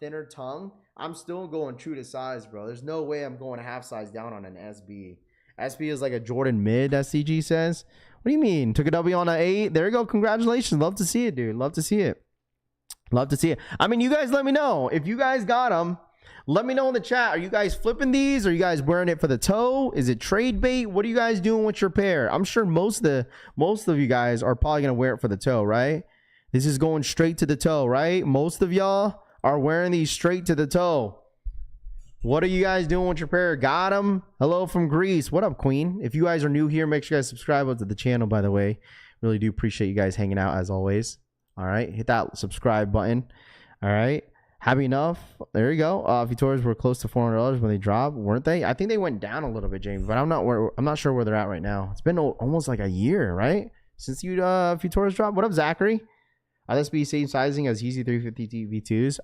thinner tongue. I'm still going true to size, bro. There's no way I'm going half size down on an SB. SB is like a Jordan mid, SCG says. What do you mean? Took a W on an 8. There you go. Congratulations. Love to see it, dude. Love to see it. Love to see it. I mean, you guys let me know. If you guys got them, let me know in the chat. Are you guys flipping these? Are you guys wearing it for the toe? Is it trade bait? What are you guys doing with your pair? I'm sure most of you guys are probably going to wear it for the toe, right? This is going straight to the toe, right? Most of y'all are wearing these straight to the toe. What are you guys doing with your pair? Got them? Hello from Greece. What up, Queen? If you guys are new here, make sure you guys subscribe to the channel, by the way. Really do appreciate you guys hanging out as always. All right. Hit that subscribe button. All right. Happy enough. There you go. Futuras were close to $400 when they dropped, weren't they? I think they went down a little bit, James, but I'm not sure where they're at right now. It's been almost like a year, right? Since Futuras dropped. What up, Zachary? Are this be same sizing as Yeezy 350 V2s?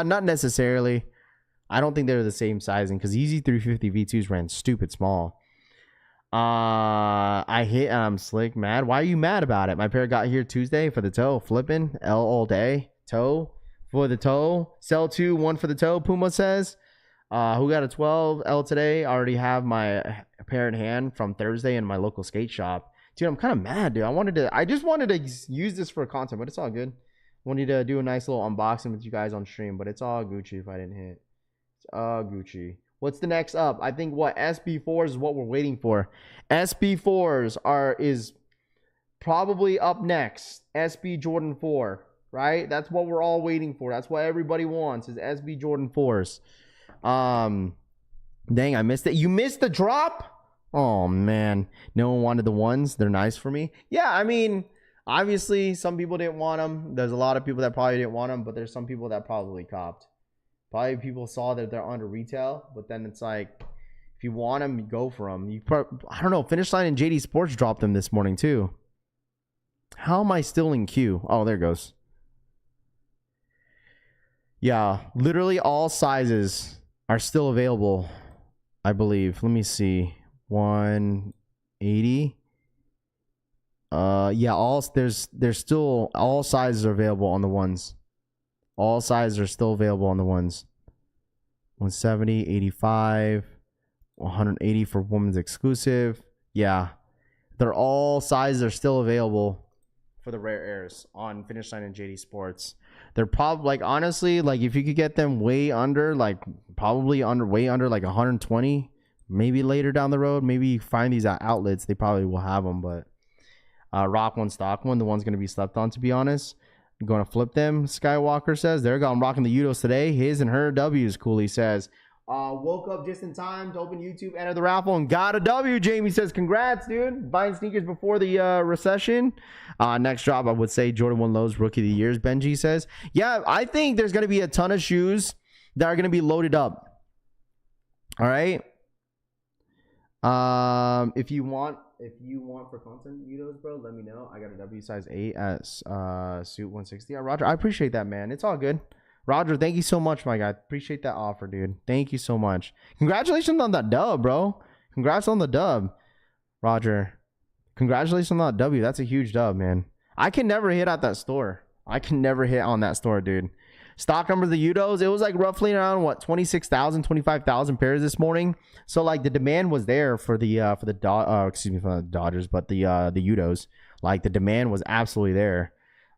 Not necessarily. I don't think they're the same sizing because Yeezy 350 V2s ran stupid small. I hit I'm slick mad. Why are you mad about it? My pair got here Tuesday for the toe. Flipping L all day. Toe for the toe. Sell 2, 1 for the toe. Puma says. Who got a 12 L today? I already have my pair in hand from Thursday in my local skate shop. Dude, I'm kind of mad, dude. I just wanted to use this for content, but it's all good. Wanted to do a nice little unboxing with you guys on stream, but it's all Gucci if I didn't hit. It's all Gucci. What's the next up? I think what SB4s is what we're waiting for. SB4s is probably up next. SB Jordan 4, right? That's what we're all waiting for. That's what everybody wants is SB Jordan 4s. Dang, I missed it. You missed the drop? Oh man, no one wanted the ones. They're nice for me. Yeah, I mean, obviously some people didn't want them. There's a lot of people that probably didn't want them, but there's some people that probably copped. Probably people saw that they're under retail, but then it's like, if you want them, you go for them. I don't know. Finish Line and JD Sports dropped them this morning too. How am I still in queue? Oh, there it goes. Yeah, literally all sizes are still available, I believe. Let me see. 180. Yeah, there's still all sizes are available on the ones. All sizes are still available on the ones. 170, 85, 180 for women's exclusive. Yeah, they're all sizes are still available for the rare airs on Finish Line and JD Sports. They're probably like, honestly, like if you could get them way under, like probably way under like 120. Maybe later down the road, maybe you find these outlets, they probably will have them. But rock one, stock one, the one's going to be slept on, to be honest. I'm going to flip them, Skywalker says. There you go. I'm rocking the Yutos today. His and her W's, Cooley says. Woke up just in time to open YouTube, enter the raffle, and got a W. Jamie says, congrats, dude. Buying sneakers before the recession. Next drop, I would say Jordan 1 Lows Rookie of the Years, Benji says. Yeah, I think there's going to be a ton of shoes that are going to be loaded up. All right. If you want for content, Yutos, bro, let me know. I got a W size 8 at suit 160. Roger, I appreciate that, man. It's all good. Roger, thank you so much, my guy. Appreciate that offer, dude. Thank you so much. Congratulations on that dub, bro. Congrats on the dub, Roger. Congratulations on that W. That's a huge dub, man. I can never hit at that store. I can never hit on that store, dude. Stock number of the Yutos, it was like roughly around what 26,000, 25,000 pairs this morning. So like the demand was there for the Dodgers, but the Yutos. Like the demand was absolutely there.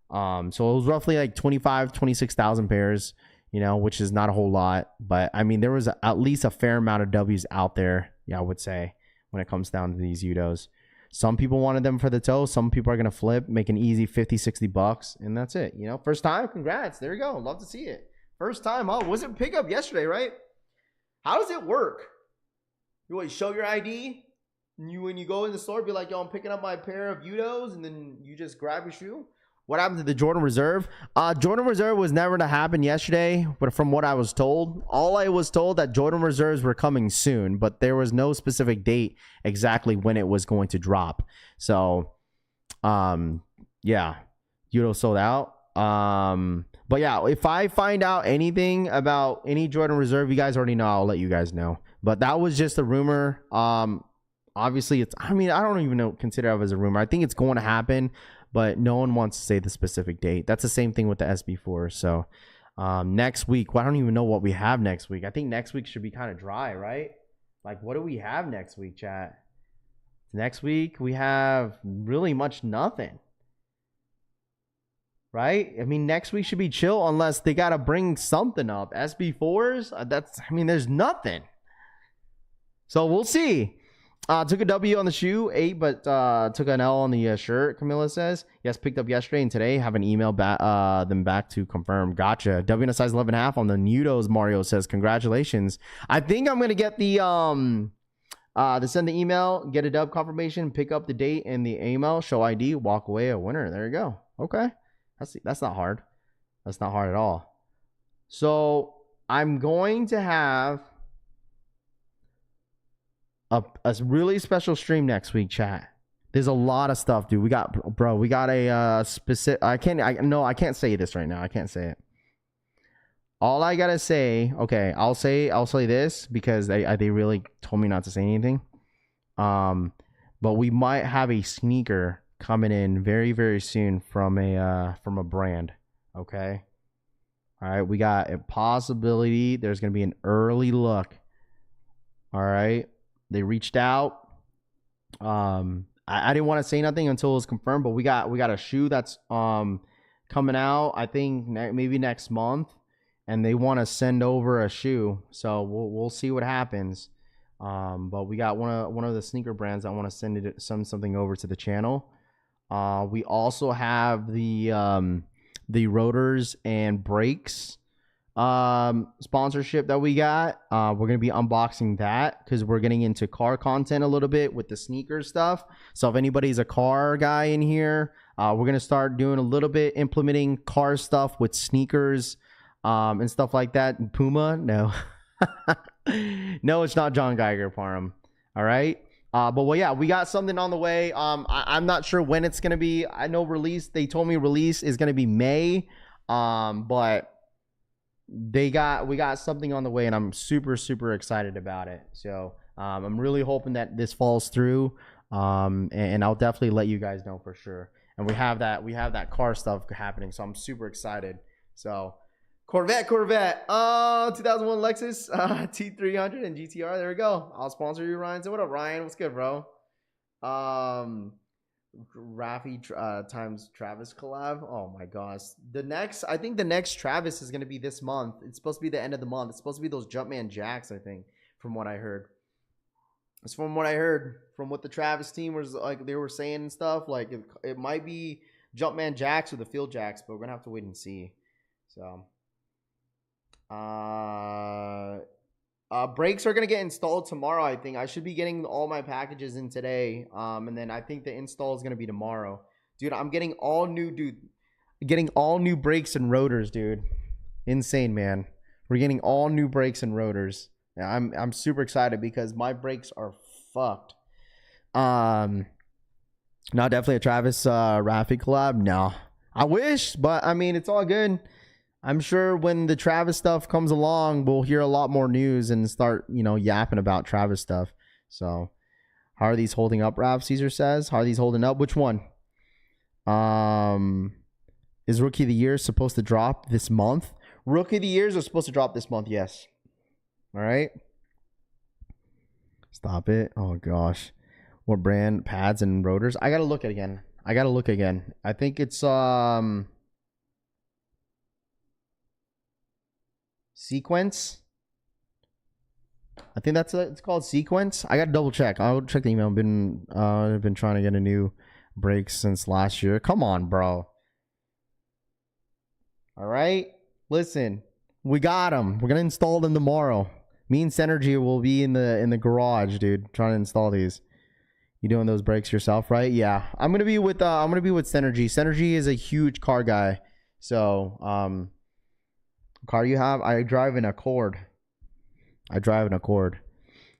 So it was roughly like 26,000 pairs, you know, which is not a whole lot, but I mean there was at least a fair amount of W's out there. Yeah, I would say when it comes down to these Yutos. Some people wanted them for the toe. Some people are going to flip, make an easy 50, 60 bucks. And that's it. You know, first time. Congrats. There you go. Love to see it. First time. Oh, was it pickup yesterday, right? How does it work? You show your ID. And when you go in the store, be like, yo, I'm picking up my pair of Yutos. And then you just grab your shoe. What happened to the Jordan Reserve? Jordan Reserve was never to happen yesterday, but from what I was told, all I was told that Jordan Reserves were coming soon, but there was no specific date exactly when it was going to drop. So, yeah, Yuto sold out. But yeah, if I find out anything about any Jordan Reserve, you guys already know. I'll let you guys know. But that was just a rumor. Obviously, I don't even consider it as a rumor. I think it's going to happen. But no one wants to say the specific date. That's the same thing with the SB4. So next week, well, I don't even know what we have next week. I think next week should be kind of dry, right? Like, what do we have next week, chat? Next week, we have really much nothing. Right? I mean, next week should be chill unless they got to bring something up. SB4s, there's nothing. So we'll see. Took a W on the shoe, 8, but took an L on the shirt, Camilla says. Yes, picked up yesterday and today. Haven't emailed them back to confirm. Gotcha. W in a size 11.5 on the Yutos, Mario says. Congratulations. I think I'm going to get to send the email, get a dub confirmation, pick up the date and the email, show ID, walk away a winner. There you go. Okay. That's not hard. That's not hard at all. So I'm going to have a really special stream next week, chat. There's a lot of stuff, dude. We got a specific. I can't say this right now. I can't say it. All I gotta say, okay, I'll say this because they really told me not to say anything. But we might have a sneaker coming in very, very soon from a brand. Okay. All right, we got a possibility. There's gonna be an early look. All right. They reached out. I didn't want to say nothing until it was confirmed, but we got a shoe that's coming out. I think maybe next month, and they want to send over a shoe. So we'll see what happens. But we got one of the sneaker brands that want to send something over to the channel. We also have the rotors and brakes sponsorship that we got. We're gonna be unboxing that because we're getting into car content a little bit with the sneaker stuff. So if anybody's a car guy in here, we're gonna start doing a little bit implementing car stuff with sneakers and stuff like that. Puma, no. No, it's not John Geiger Parham. All right. But well, yeah, we got something on the way. I'm not sure when it's gonna be. I know they told me release is gonna be May. But we got something on the way, and I'm super, super excited about it. So I'm really hoping that this falls through. And I'll definitely let you guys know for sure. And we have that car stuff happening, so I'm super excited. So Corvette 2001 Lexus T300 and GTR. There we go. I'll sponsor you, Ryan. So what up, Ryan? What's good, bro? Raffy times Travis collab. Oh my gosh. I think the next Travis is gonna be this month. It's supposed to be the end of the month. It's supposed to be those Jumpman Jacks, I think, from what I heard. It's from what I heard from what the Travis team was like. They were saying and stuff. Like it might be Jumpman Jacks or the Field Jacks, but we're gonna have to wait and see. So Brakes are gonna get installed tomorrow. I think I should be getting all my packages in today. And then I think the install is gonna be tomorrow, dude. I'm getting all new, getting all new brakes and rotors, dude. Insane, man. We're getting all new brakes and rotors. Yeah, I'm super excited because my brakes are fucked. No, definitely a Travis Raffi collab. No, I wish, but I mean, it's all good. I'm sure when the Travis stuff comes along, we'll hear a lot more news and start, yapping about Travis stuff. So, how are these holding up, Raph? Caesar says, how are these holding up? Which one? Is Rookie of the Year supposed to drop this month? Rookie of the Years are supposed to drop this month, yes. All right. Stop it. Oh, gosh. What brand? Pads and rotors? I got to look again. I think it's Sequence. I think it's called Sequence. I got to double check. I'll check the email. I've been trying to get a new brake since last year. Come on, bro. All right. Listen, we got them. We're gonna install them tomorrow. Me and Synergy will be in the garage, dude, trying to install these. You doing those brakes yourself, right? Yeah, I'm gonna be with Synergy. Synergy is a huge car guy. So, car you have? I drive an Accord.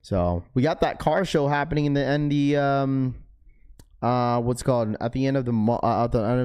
So we got that car show happening at the end of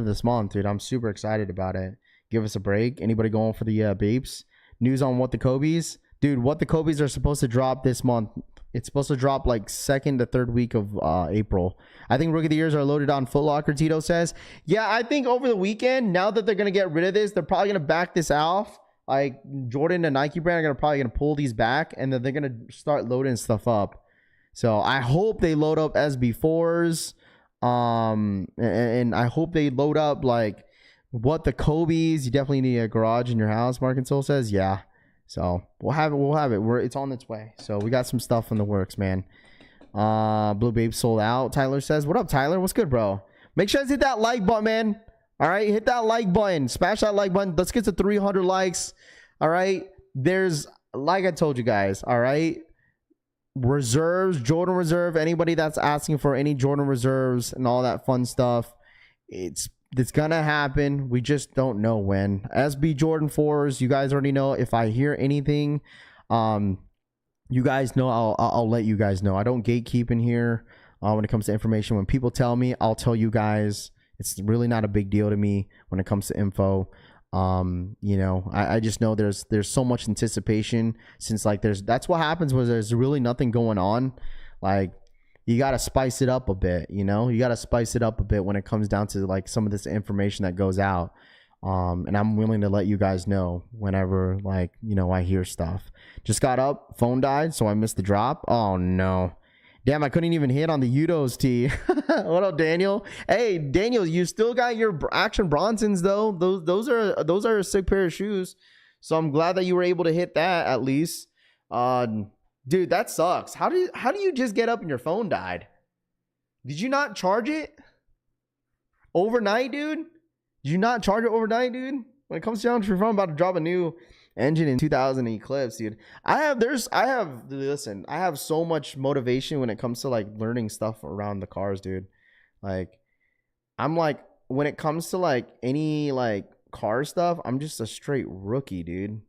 this month, dude. I'm super excited about it. Give us a break. Anybody going for the Babes? News on What the Kobe's? Dude, What the Kobe's are supposed to drop this month. It's supposed to drop like second to third week of April. I think Rookie of the Years are loaded on Foot Locker, Tito says. Yeah, I think over the weekend, now that they're going to get rid of this, they're probably going to back this off. Like Jordan and Nike brand are probably going to pull these back, and then they're going to start loading stuff up. So I hope they load up SB4s. And I hope they load up like What the Kobe's. You definitely need a garage in your house, Mark and Soul says. Yeah. So we'll have it. It's on its way. So we got some stuff in the works, man. Blue Babe sold out, Tyler says. What up, Tyler? What's good, bro? Make sure to hit that like button, man. All right, hit that like button. Smash that like button. Let's get to 300 likes. All right. There's, like I told you guys, all right, reserves, Jordan reserve. Anybody that's asking for any Jordan reserves and all that fun stuff, it's gonna happen. We just don't know when. SB Jordan 4s, you guys already know. If I hear anything, you guys know, I'll let you guys know. I don't gatekeep in here when it comes to information. When people tell me, I'll tell you guys. It's really not a big deal to me when it comes to info. I just know there's so much anticipation since like that's what happens when there's really nothing going on. Like, you got to spice it up a bit, you got to spice it up a bit when it comes down to like some of this information that goes out. And I'm willing to let you guys know whenever like, I hear stuff. Just got up, phone died, so I missed the drop. Oh no. Damn, I couldn't even hit on the Yuto's tee. What up, Daniel? Hey, Daniel, you still got your Action Bronsons though. Those are a sick pair of shoes. So I'm glad that you were able to hit that at least. Dude, that sucks. How do you just get up and your phone died? Did you not charge it overnight, dude? Did you not charge it overnight, dude? When it comes down to your phone, I'm about to drop a new engine in 2000 Eclipse, dude. I have so much motivation when it comes to like learning stuff around the cars, dude. Like, I'm like, when it comes to like any like car stuff, I'm just a straight rookie, dude.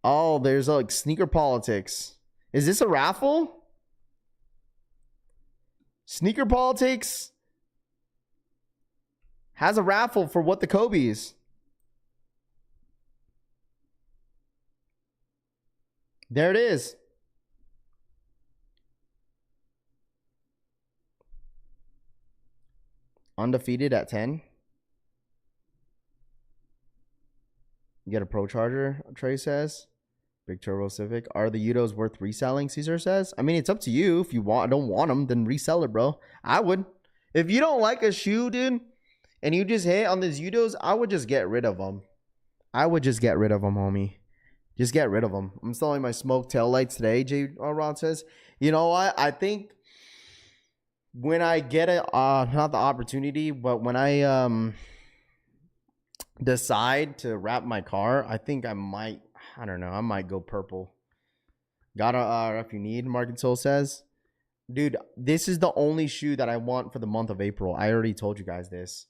Oh, there's like sneaker politics. Is this a raffle? Sneaker Politics has a raffle for What the Kobe's. There it is. Undefeated at 10. You get a Pro Charger, Trey says. Big Turbo Civic. Are the Yutos worth reselling, Caesar says? I mean, it's up to you. If you don't want them, then resell it, bro. I would. If you don't like a shoe, dude, and you just hit on these Yutos, I would just get rid of them. Homie. Just get rid of them. I'm selling my smoke tail lights today, J. Rod says. You know what? I think when I get it, not the opportunity, but when I decide to wrap my car, I think I might go purple. Got a if you need, Market Soul says. Dude, this is the only shoe that I want for the month of April. I already told you guys this.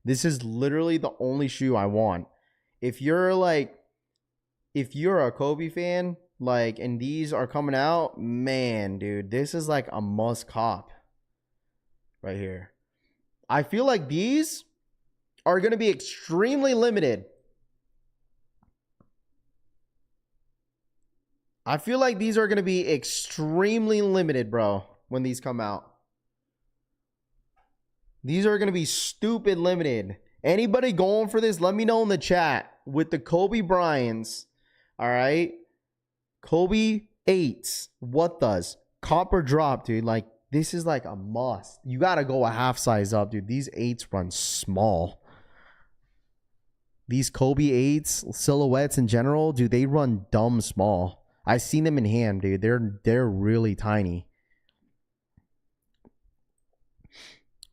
This is literally the only shoe I want. If you're a Kobe fan, like, and these are coming out, man, dude, this is like a must cop right here. I feel like these are going to be extremely limited. I feel like these are going to be extremely limited, bro, when these come out. These are going to be stupid limited. Anybody going for this, let me know in the chat. With the Kobe Bryants, all right? Kobe 8s. What does? Copper drop, dude. Like, this is like a must. You got to go a half size up, dude. These 8s run small. These Kobe 8s, silhouettes in general, dude, they run dumb small. I've seen them in hand, dude. They're really tiny.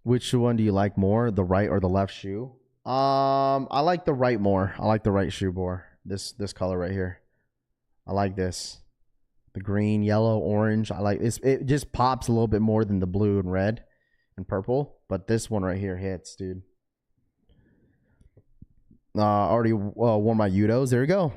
Which one do you like more, the right or the left shoe? I like the right more. I like the right shoe more. This color right here. I like this. The green, yellow, orange. I like this. It just pops a little bit more than the blue and red and purple. But this one right here hits, dude. Already wore my Yutos. There you go.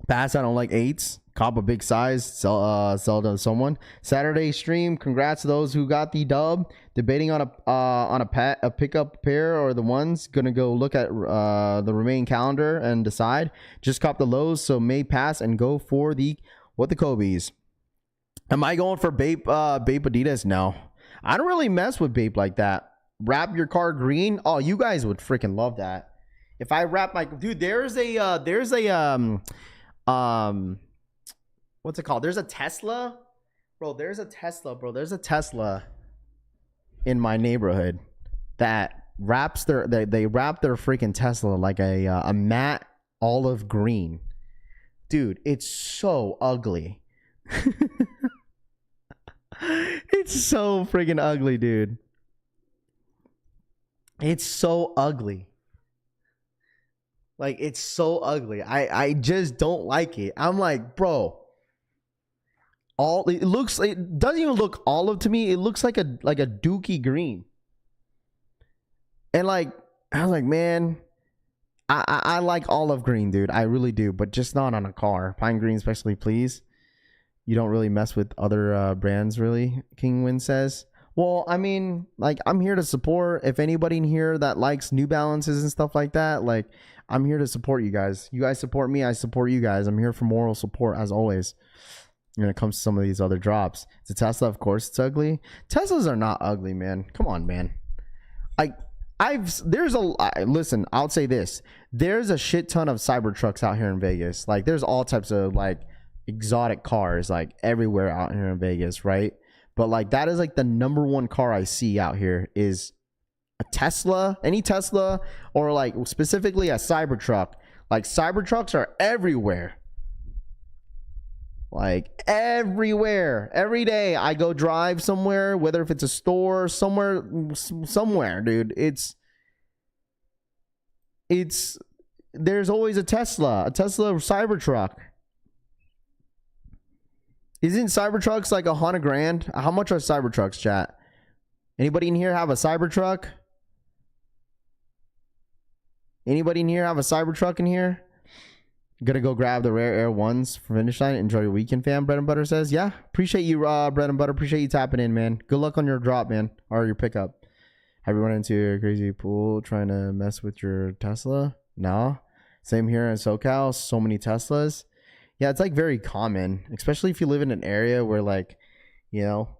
Pass. I don't like 8s. Cop a big size. Sell to someone. Saturday stream. Congrats to those who got the dub. Debating on a pickup pair or the ones. Gonna go look at the remaining calendar and decide. Just cop the lows, so may pass and go for the Kobe's. Am I going for Bape Adidas? No, I don't really mess with Bape like that. Wrap your car green. Oh, you guys would freaking love that. If I wrap my dude, there's a what's it called? There's a Tesla, bro. There's a Tesla in my neighborhood that wraps they wrap their freaking Tesla like a matte olive green. Dude, it's so ugly. It's so freaking ugly, dude. It's so ugly. Like, it's so ugly. I just don't like it. I'm like, bro. It doesn't even look olive to me. It looks like a dookie green. And like, I was like, man, I like olive green, dude. I really do, but just not on a car. Pine green, especially, please. You don't really mess with other brands, really, King Win says. Well, I mean, like, I'm here to support. If anybody in here that likes New Balances and stuff like that, like, I'm here to support you guys. You guys support me, I support you guys. I'm here for moral support, as always. When it comes to some of these other drops. It's a Tesla, of course, it's ugly. Teslas are not ugly, man. Come on, man. Listen, I'll say this. There's a shit ton of Cybertrucks out here in Vegas. Like, there's all types of, like, exotic cars, like, everywhere out here in Vegas, right? But, like, that is, like, the number one car I see out here is a Tesla, any Tesla, or, like, specifically a Cybertruck. Like, Cybertrucks are everywhere. Like, everywhere. Every day I go drive somewhere, whether if it's a store, somewhere, dude. There's always a Tesla Cybertruck. Isn't Cybertrucks like $100,000? How much are Cybertrucks, chat? Anybody in here have a Cybertruck? Anybody in here have a Cybertruck in here? Gonna go grab the rare air ones for finish line. Enjoy your weekend, fam. Bread and Butter says, yeah. Appreciate you, Bread and Butter. Appreciate you tapping in, man. Good luck on your drop, man. Or your pickup. Have you run into a crazy pool trying to mess with your Tesla? No. Same here in SoCal. So many Teslas. Yeah, it's like very common, especially if you live in an area where, like, you know,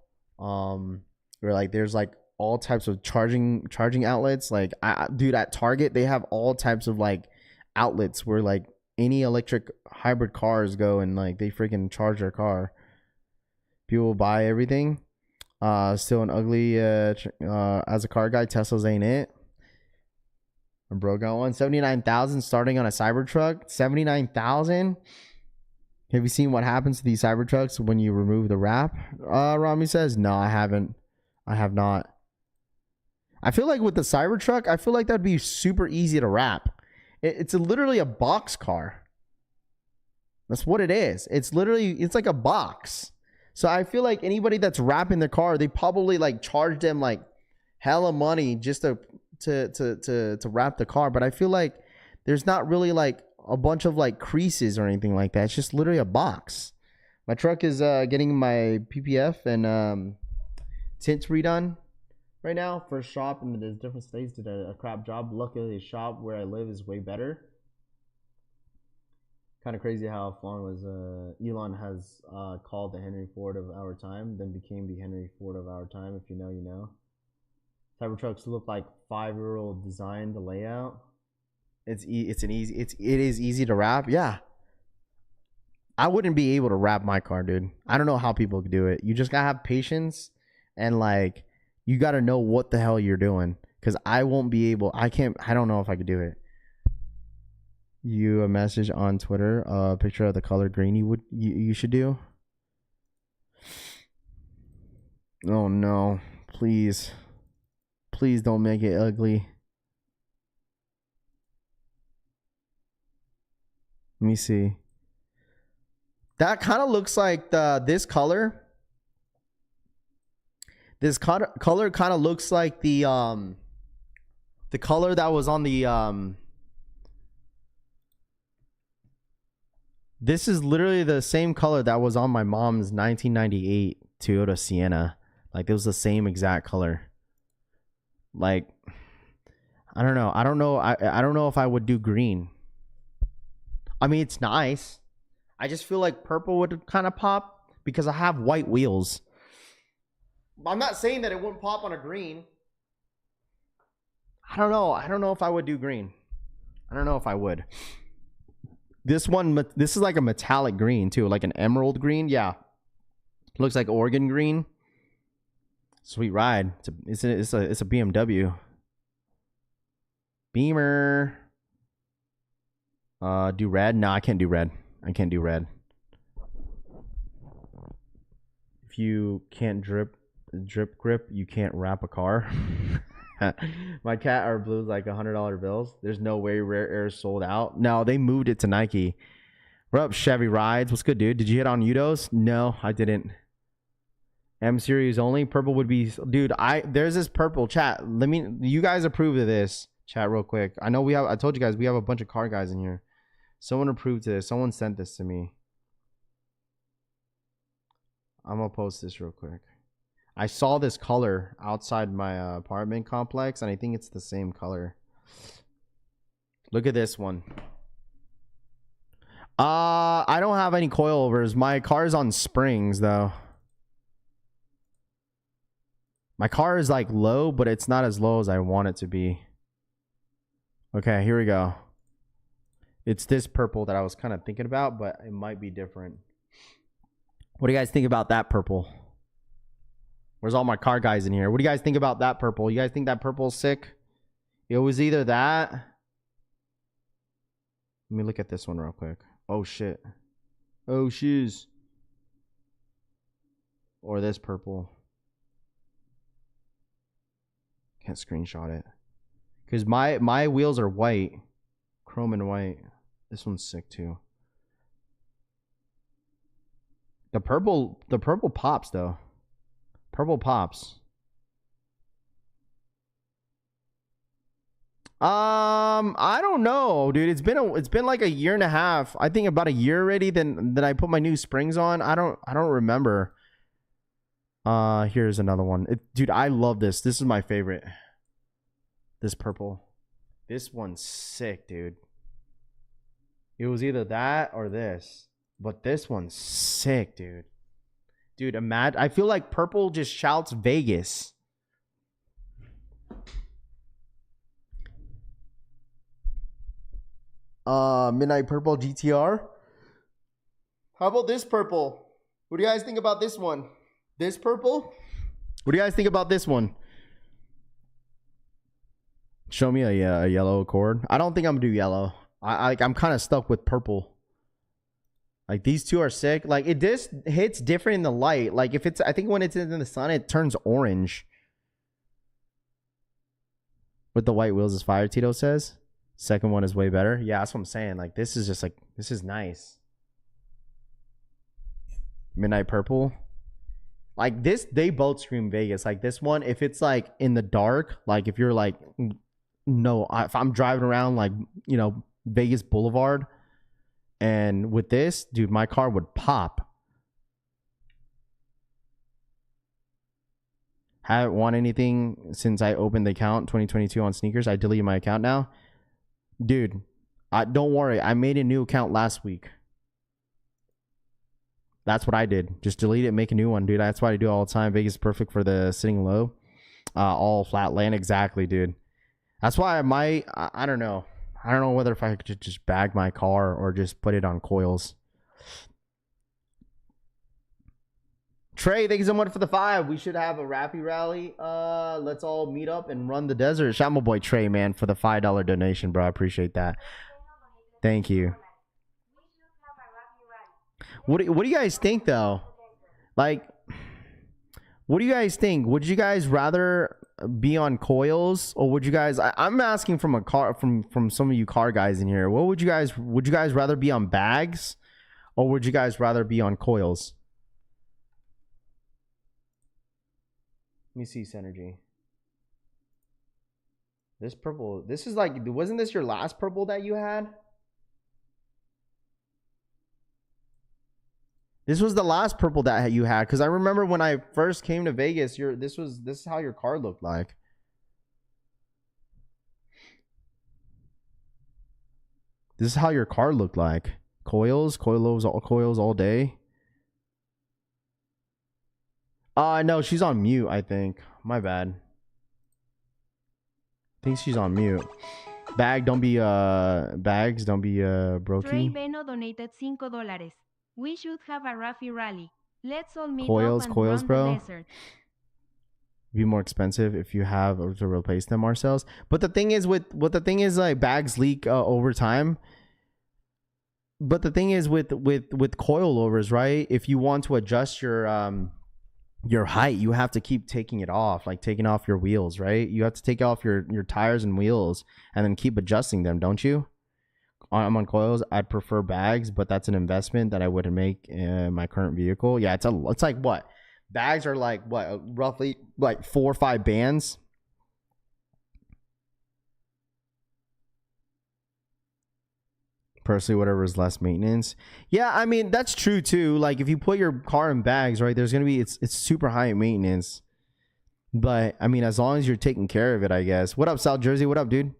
where like there's like all types of charging outlets. Like, dude, at Target they have all types of like outlets where like any electric hybrid cars go and like they freaking charge their car. People buy everything. Still an ugly as a car guy, Teslas ain't it. A bro got one. 79,000 starting on a Cybertruck. 79,000. Have you seen what happens to these Cybertrucks when you remove the wrap? Rami says, no, I haven't. I have not. I feel like with the Cybertruck, I feel like that'd be super easy to wrap. It's literally a box car. That's what it is. It's literally, it's like a box. So I feel like anybody that's wrapping their car, they probably like charge them like hella money just to wrap the car. But I feel like there's not really like a bunch of like creases or anything like that. It's just literally a box. My truck is getting my PPF and tints redone right now. First shop in the different states did a crap job. Luckily, the shop where I live is way better. Kind of crazy how Elon has called the Henry Ford of our time, then became the Henry Ford of our time. If you know, you know. Cybertrucks look like 5-year-old design. The layout. It is easy to wrap. Yeah. I wouldn't be able to wrap my car, dude. I don't know how people do it. You just gotta have patience and like you gotta know what the hell you're doing. Cause I won't be able. I don't know if I could do it. You a message on Twitter, a picture of the color green you should do. Oh no, please don't make it ugly. Let me see. That kind of looks like this color. This color kind of looks like the color that was on the This is literally the same color that was on my mom's 1998 Toyota Sienna. Like it was the same exact color. Like I don't know. I don't know if I would do green. I mean, it's nice. I just feel like purple would kind of pop because I have white wheels. I'm not saying that it wouldn't pop on a green. I don't know. I don't know if I would do green. I don't know if I would. This is like a metallic green too, like an emerald green. Yeah, looks like Oregon green. Sweet ride. It's a BMW. Beamer. Do red? No, I can't do red. I can't do red. If you can't drip grip, you can't wrap a car. My cat are blues like $100 bills. There's no way Rare Air sold out. No, they moved it to Nike. What up, Chevy Rides? What's good, dude? Did you hit on Yutos? No, I didn't. M series only. Purple would be, dude. There's this purple chat. You guys approve of this chat real quick. I know I told you guys we have a bunch of car guys in here. Someone approved of this. Someone sent this to me. I'm gonna post this real quick. I saw this color outside my apartment complex, and I think it's the same color. Look at this one. I don't have any coilovers. My car's on springs, though. My car is like low, but it's not as low as I want it to be. Okay, here we go. It's this purple that I was kind of thinking about, but it might be different. What do you guys think about that purple? Where's all my car guys in here? What do you guys think about that purple? You guys think that purple's sick? It was either that. Let me look at this one real quick. Oh, shit. Oh, shoes. Or this purple. Can't screenshot it. Because my wheels are white. Chrome and white. This one's sick, too. The purple pops, though. Purple pops. I don't know, dude. It's been like a year and a half. I think about a year already. Then I put my new springs on. I don't remember. Here's another one. Dude, I love this. This is my favorite. This purple. This one's sick, dude. It was either that or this, but this one's sick, dude. Dude, imagine. I feel like purple just shouts Vegas. Midnight Purple GTR. How about this purple? What do you guys think about this one? This purple? What do you guys think about this one? Show me a yellow Accord. I don't think I'm gonna do yellow. I'm kind of stuck with purple. Like these two are sick. Like it just hits different in the light. Like if it's, I think when it's in the sun, it turns orange. With the white wheels is fire, Tito says. Second one is way better. Yeah, that's what I'm saying. Like this is just like, this is nice. Midnight Purple. Like this, they both scream Vegas. Like this one, if it's like in the dark, like if you're like, no, if I'm driving around like, you know, Vegas Boulevard, and with this, dude, my car would pop. Haven't won anything since I opened the account 2022 on sneakers. I deleted my account now. Dude, don't worry. I made a new account last week. That's what I did. Just delete it, make a new one, dude. That's what I do all the time. Vegas is perfect for the sitting low. All flat land. Exactly, dude. That's why I don't know. I don't know whether if I could just bag my car or just put it on coils. Trey, thank you so much for the 5. We should have a Rappy rally. Let's all meet up and run the desert. Shout out my boy Trey, man, for the $5 donation, bro. I appreciate that. Thank you. What do you guys think though? Like, what do you guys think? Would you guys rather be on coils, or would you guys? I'm asking from from some of you car guys in here. What would you guys rather be on bags, or would you guys rather be on coils? Let me see Synergy. This purple. This is like, wasn't this your last purple that you had? This was the last purple that you had, because I remember when I first came to Vegas, this is how your car looked like. This is how your car looked like. Coils all day. No, she's on mute, I think. My bad. I think she's on mute. Bags, don't be brokey. Trey Beno donated $5. We should have a Raffy rally. Let's all meet Coils, up and coils, run bro. the desert. Be more expensive if you have to replace them ourselves. But the thing is like bags leak over time. But the thing is with coilovers, right? If you want to adjust your height, you have to keep taking it off, like taking off your wheels, right? You have to take off your tires and wheels and then keep adjusting them, don't you? I'm on coils. I'd prefer bags, but that's an investment that I wouldn't make in my current vehicle. Yeah, it's like what? Bags are like what? Roughly like 4 or 5 bands. Personally, whatever is less maintenance. Yeah, I mean that's true too. Like if you put your car in bags, right? There's gonna be it's super high maintenance. But I mean, as long as you're taking care of it, I guess. What up, South Jersey? What up, dude?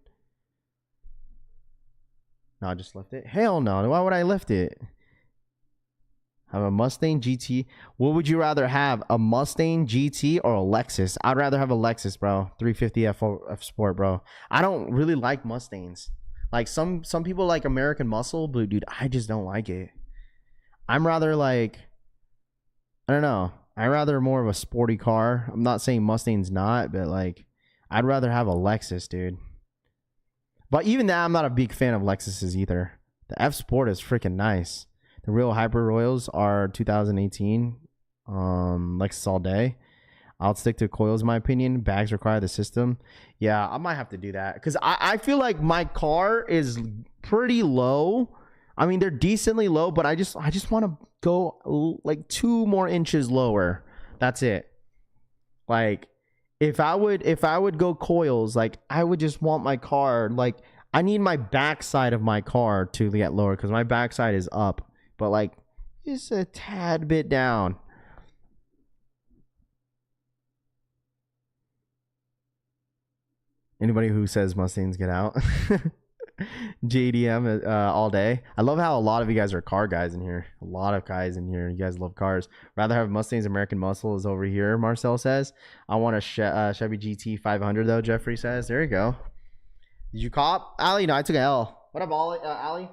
No, I just left it. Hell no. Why would I lift it? Have a Mustang GT. What would you rather have? A Mustang GT or a Lexus? I'd rather have a Lexus, bro. 350 F Sport, bro. I don't really like Mustangs. Like some people like American Muscle, but dude, I just don't like it. I'm rather like, I don't know. I'd rather more of a sporty car. I'm not saying Mustang's not, but like, I'd rather have a Lexus, dude. But even that, I'm not a big fan of Lexuses either. The F Sport is freaking nice. The real Hyper Royals are 2018. Lexus all day. I'll stick to coils in my opinion. Bags require the system. Yeah, I might have to do that. Because I feel like my car is pretty low. I mean, they're decently low, but I just want to go like 2 more inches lower. That's it. Like, If I would go coils, like I would just want my car, like I need my backside of my car to get lower because my backside is up, but like just a tad bit down. Anybody who says Mustangs get out. JDM all day. I love how a lot of you guys are car guys in here. A lot of guys in here. You guys love cars. Rather have Mustangs. American Muscle is over here, Marcel says. I want a Chevy GT 500 though, Jeffrey says. There you go. Did you cop? Ali? No, I took an L. What up, Ali?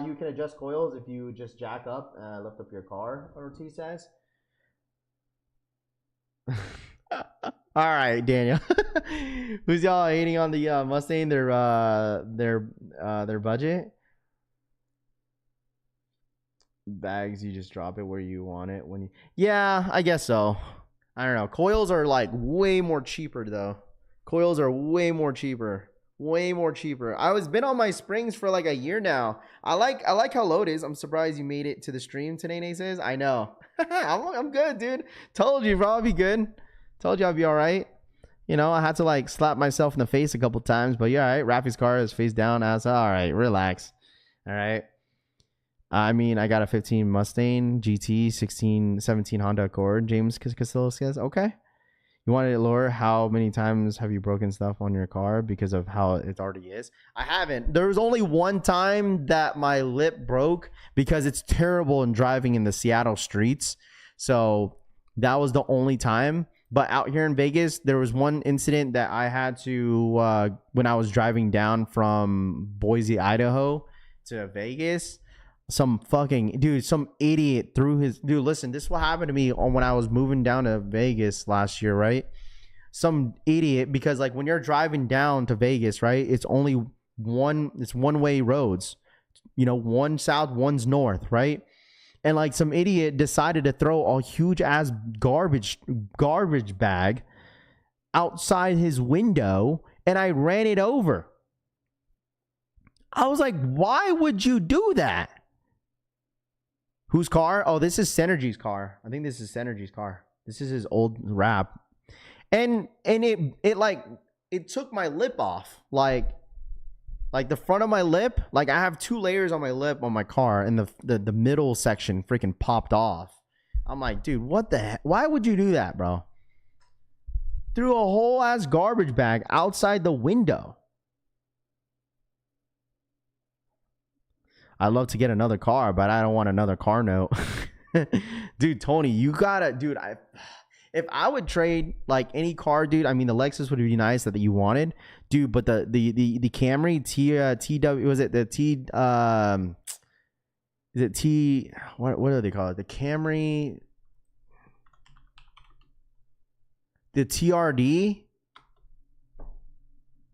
You can adjust coils if you just jack up, lift up your car, Ortiz says. All right, Daniel. Who's y'all hating on the Mustang? Their budget. Bags, you just drop it where you want it when you. Yeah, I guess so. I don't know. Coils are like way more cheaper though. Coils are way more cheaper. Way more cheaper. I was been on my springs for like a year now. I like how low it is. I'm surprised you made it to the stream today, Nate says. I know. I'm good, dude. Told you, bro. I'll be good. Told you I'll be all right. You know, I had to like slap myself in the face a couple times, but yeah, all right. Rafi's car is face down. I was all right. Relax. All right. I mean, I got a 15 Mustang GT, 17 Honda Accord. James Castillo says, okay. You wanted it lower. How many times have you broken stuff on your car because of how it already is? I haven't. There was only one time that my lip broke because it's terrible in driving in the Seattle streets. So that was the only time. But out here in Vegas, there was one incident that I had to, when I was driving down from Boise, Idaho to Vegas. Some fucking dude, some idiot threw his dude. Listen, this is what happened to me when I was moving down to Vegas last year, right? Some idiot, because like when you're driving down to Vegas, right? It's only one-way roads, you know, one south, one's north, right? And like some idiot decided to throw a huge ass garbage bag outside his window, and I ran it over. I was like, why would you do that? Whose car? Oh, this is Synergy's car. I think this is Synergy's car. This is his old rap. And it took my lip off. Like the front of my lip. Like I have 2 layers on my lip on my car, and the middle section freaking popped off. I'm like, dude, what the heck? Why would you do that, bro? Threw a whole ass garbage bag outside the window. I'd love to get another car, but I don't want another car note. Dude, Tony, you gotta, dude, if I would trade like any car, dude, I mean the Lexus would be nice that you wanted, dude, but the Camry TW, was it the T is it T, what do they call it? The Camry, the TRD,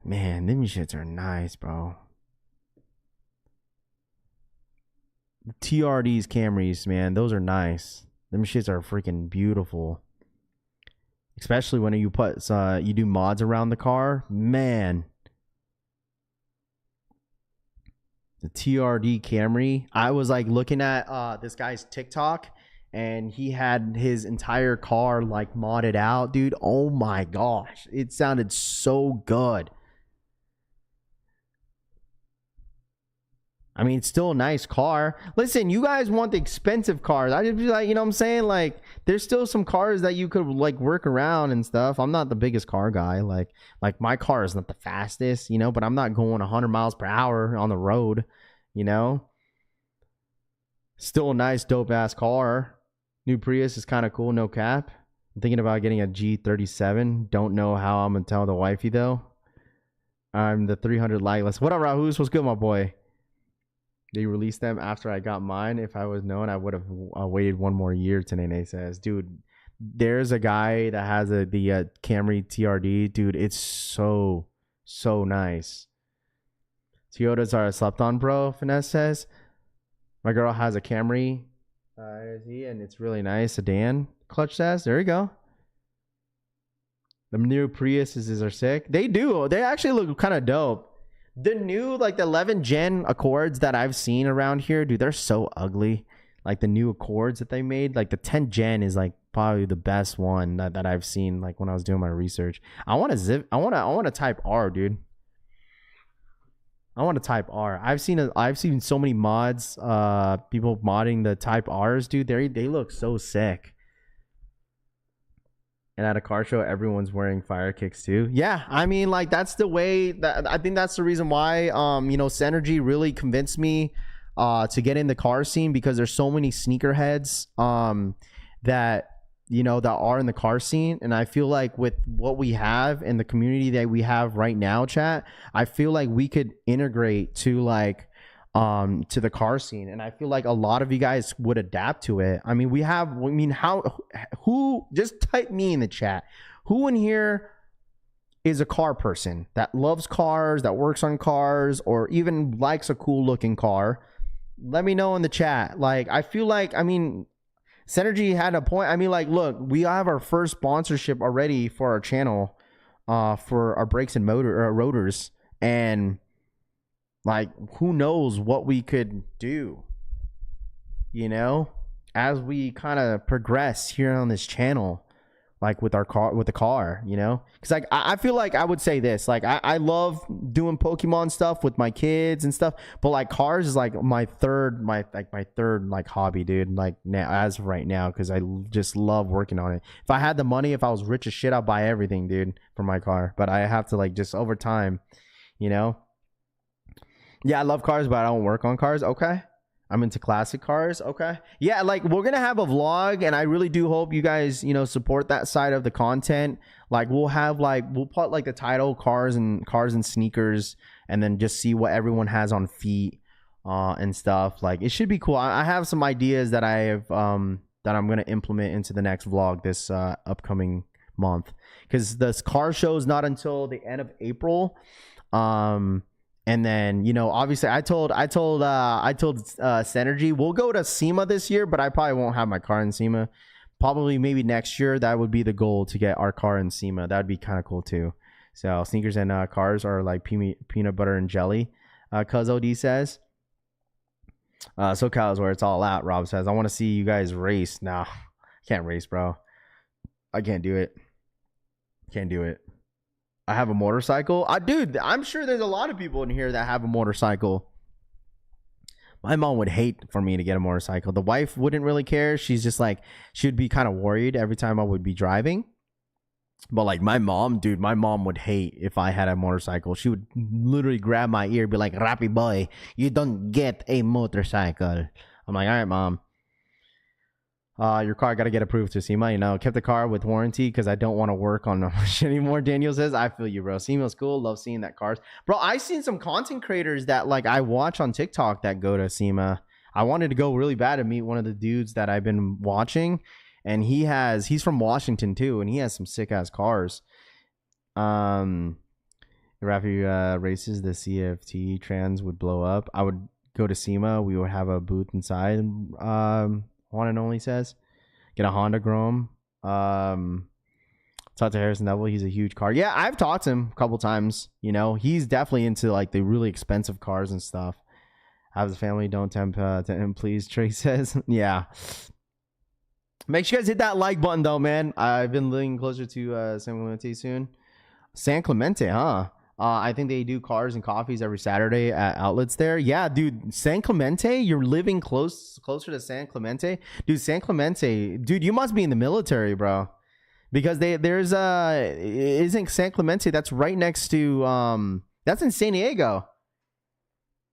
man, them shits are nice, bro. TRD's Camrys, man, those are nice. Them shits are freaking beautiful. Especially when you put you do mods around the car, man. The TRD Camry. I was like looking at this guy's TikTok, and he had his entire car like modded out, dude. Oh my gosh, it sounded so good. I mean, it's still a nice car. Listen, you guys want the expensive cars. I just be like, you know what I'm saying? Like, there's still some cars that you could like work around and stuff. I'm not the biggest car guy. Like my car is not the fastest, you know, but I'm not going 100 miles per hour on the road, you know. Still a nice, dope ass car. New Prius is kind of cool, no cap. I'm thinking about getting a G37. Don't know how I'm gonna tell the wifey though. I'm the 300 lightless. What up, Rahus? What's good, my boy? They released them after I got mine. If I was known, I would have waited one more year. Tanene says, dude, there's a guy that has the Camry TRD. Dude, it's so nice. Toyotas are slept on, bro. Finesse says, my girl has a Camry, and it's really nice. Sedan. Clutch says, there you go. The new Priuses are sick. They do. They actually look kind of dope. The new, like the 11 Gen Accords that I've seen around here, dude, they're so ugly. Like the new Accords that they made, like the 10 Gen is like probably the best one that I've seen. Like when I was doing my research, I want to Type R, dude. I want to Type R. I've seen so many mods, people modding the Type R's, dude. They look so sick. And at a car show, everyone's wearing fire kicks too. Yeah, I mean, like that's the way that I think that's the reason why you know, Synergy really convinced me to get in the car scene, because there's so many sneakerheads that, you know, that are in the car scene. And I feel like with what we have in the community that we have right now, chat, I feel like we could integrate to like to the car scene, and I feel like a lot of you guys would adapt to it. I mean, who just type me in the chat, who in here is a car person that loves cars, that works on cars, or even likes a cool looking car? Let me know in the chat. Like, I feel like, I mean, Synergy had a point. I mean, like, look, we have our first sponsorship already for our channel, for our brakes and rotors, and like, who knows what we could do, you know? as we kind of progress here on this channel, like with the car, you know, because like I feel like I would say this, like I love doing Pokemon stuff with my kids and stuff, but like cars is like my third like hobby, dude, like now, as of right now, because I just love working on it. If I had the money, if I was rich as shit, I'd buy everything, dude, for my car, but I have to like just over time, you know. Yeah, I love cars, but I don't work on cars. Okay. I'm into classic cars. Okay. Yeah, like we're going to have a vlog, and I really do hope you guys, you know, support that side of the content. Like we'll put like the title cars and sneakers, and then just see what everyone has on feet and stuff. Like it should be cool. I have some ideas that I have that I'm going to implement into the next vlog this upcoming month, cuz this car show is not until the end of April. And then, you know, obviously I told Synergy we'll go to SEMA this year, but I probably won't have my car in SEMA. Probably maybe next year. That would be the goal, to get our car in SEMA. That'd be kind of cool too. So sneakers and cars are like peanut butter and jelly. Cuz OD says. SoCal is where it's all at. Rob says, I want to see you guys race. Nah, I can't race, bro. I can't do it. Can't do it. I have a motorcycle. Dude, I'm sure there's a lot of people in here that have a motorcycle. My mom would hate for me to get a motorcycle. The wife wouldn't really care. She's just like, she'd be kind of worried every time I would be driving. But like my mom, dude, my mom would hate if I had a motorcycle. She would literally grab my ear, be like, Rappy boy, you don't get a motorcycle. I'm like, all right, mom. Your car got to get approved to SEMA. You know, kept the car with warranty because I don't want to work on shit anymore. Daniel says, I feel you, bro. SEMA's cool. Love seeing that cars. Bro, I've seen some content creators that like I watch on TikTok that go to SEMA. I wanted to go really bad to meet one of the dudes that I've been watching. And he's from Washington too. And he has some sick ass cars. Rafi races, the CFT trans would blow up. I would go to SEMA. We would have a booth inside. One and only says, get a Honda Grom. Talk to Harrison Neville. He's a huge car. Yeah, I've talked to him a couple times. You know, he's definitely into like the really expensive cars and stuff. Have the family, don't tempt to him, please. Trey says, yeah. Make sure you guys hit that like button though, man. I've been living closer to San Clemente soon. San Clemente, huh? I think they do cars and coffees every Saturday at outlets there. Yeah, dude, San Clemente, you're living closer to San Clemente. Dude, San Clemente, dude, you must be in the military, bro. Because there's isn't San Clemente, that's right next to that's in San Diego.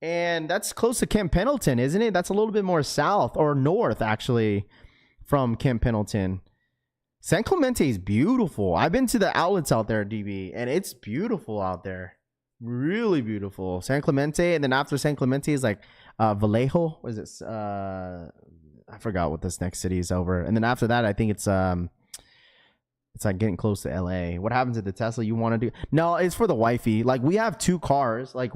And that's close to Camp Pendleton, isn't it? That's a little bit more south or north actually from Camp Pendleton. San Clemente is beautiful. I've been to the outlets out there, DB, and it's beautiful out there. Really beautiful. San Clemente, and then after San Clemente is like Vallejo. What is it? I forgot what this next city is over. And then after that, I think it's like getting close to LA. What happens at the Tesla you want to do? No, it's for the wifey. Like we have two cars. Like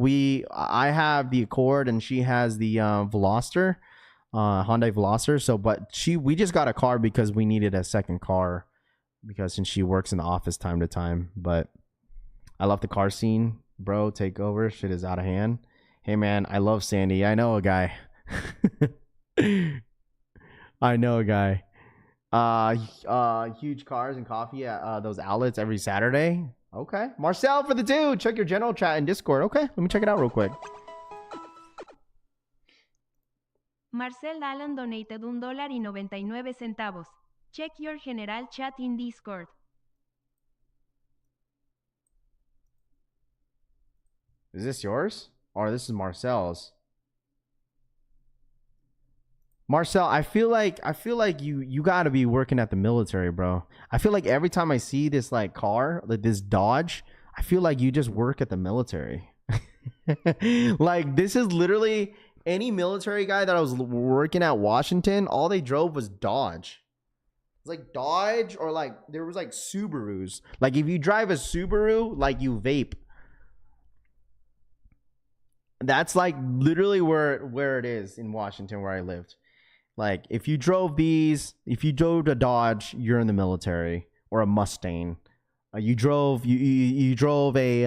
I have the Accord and she has the Veloster. Hyundai Veloster. So but we just got a car because we needed a second car, because since she works in the office time to time. But I love the car scene, bro. Take over. Shit is out of hand. Hey man, I love Sandy. I know a guy. I know a guy. Huge cars and coffee at those outlets every Saturday. Okay. Marcel for the 2. Check your general chat in Discord. Okay, let me check it out real quick. Marcel Allen donated $1.99. Check your general chat in Discord. Is this yours? Or this is Marcel's? Marcel, I feel like you gotta be working at the military, bro. I feel like every time I see this like car, like this Dodge, I feel like you just work at the military. Like this is literally any military guy that I was working at Washington, all they drove was Dodge. It's like Dodge, or like there was like Subarus. Like if you drive a Subaru, like you vape. That's like literally where it is in Washington where I lived. Like if you drove a Dodge, you're in the military, or a Mustang. You drove a if you drove a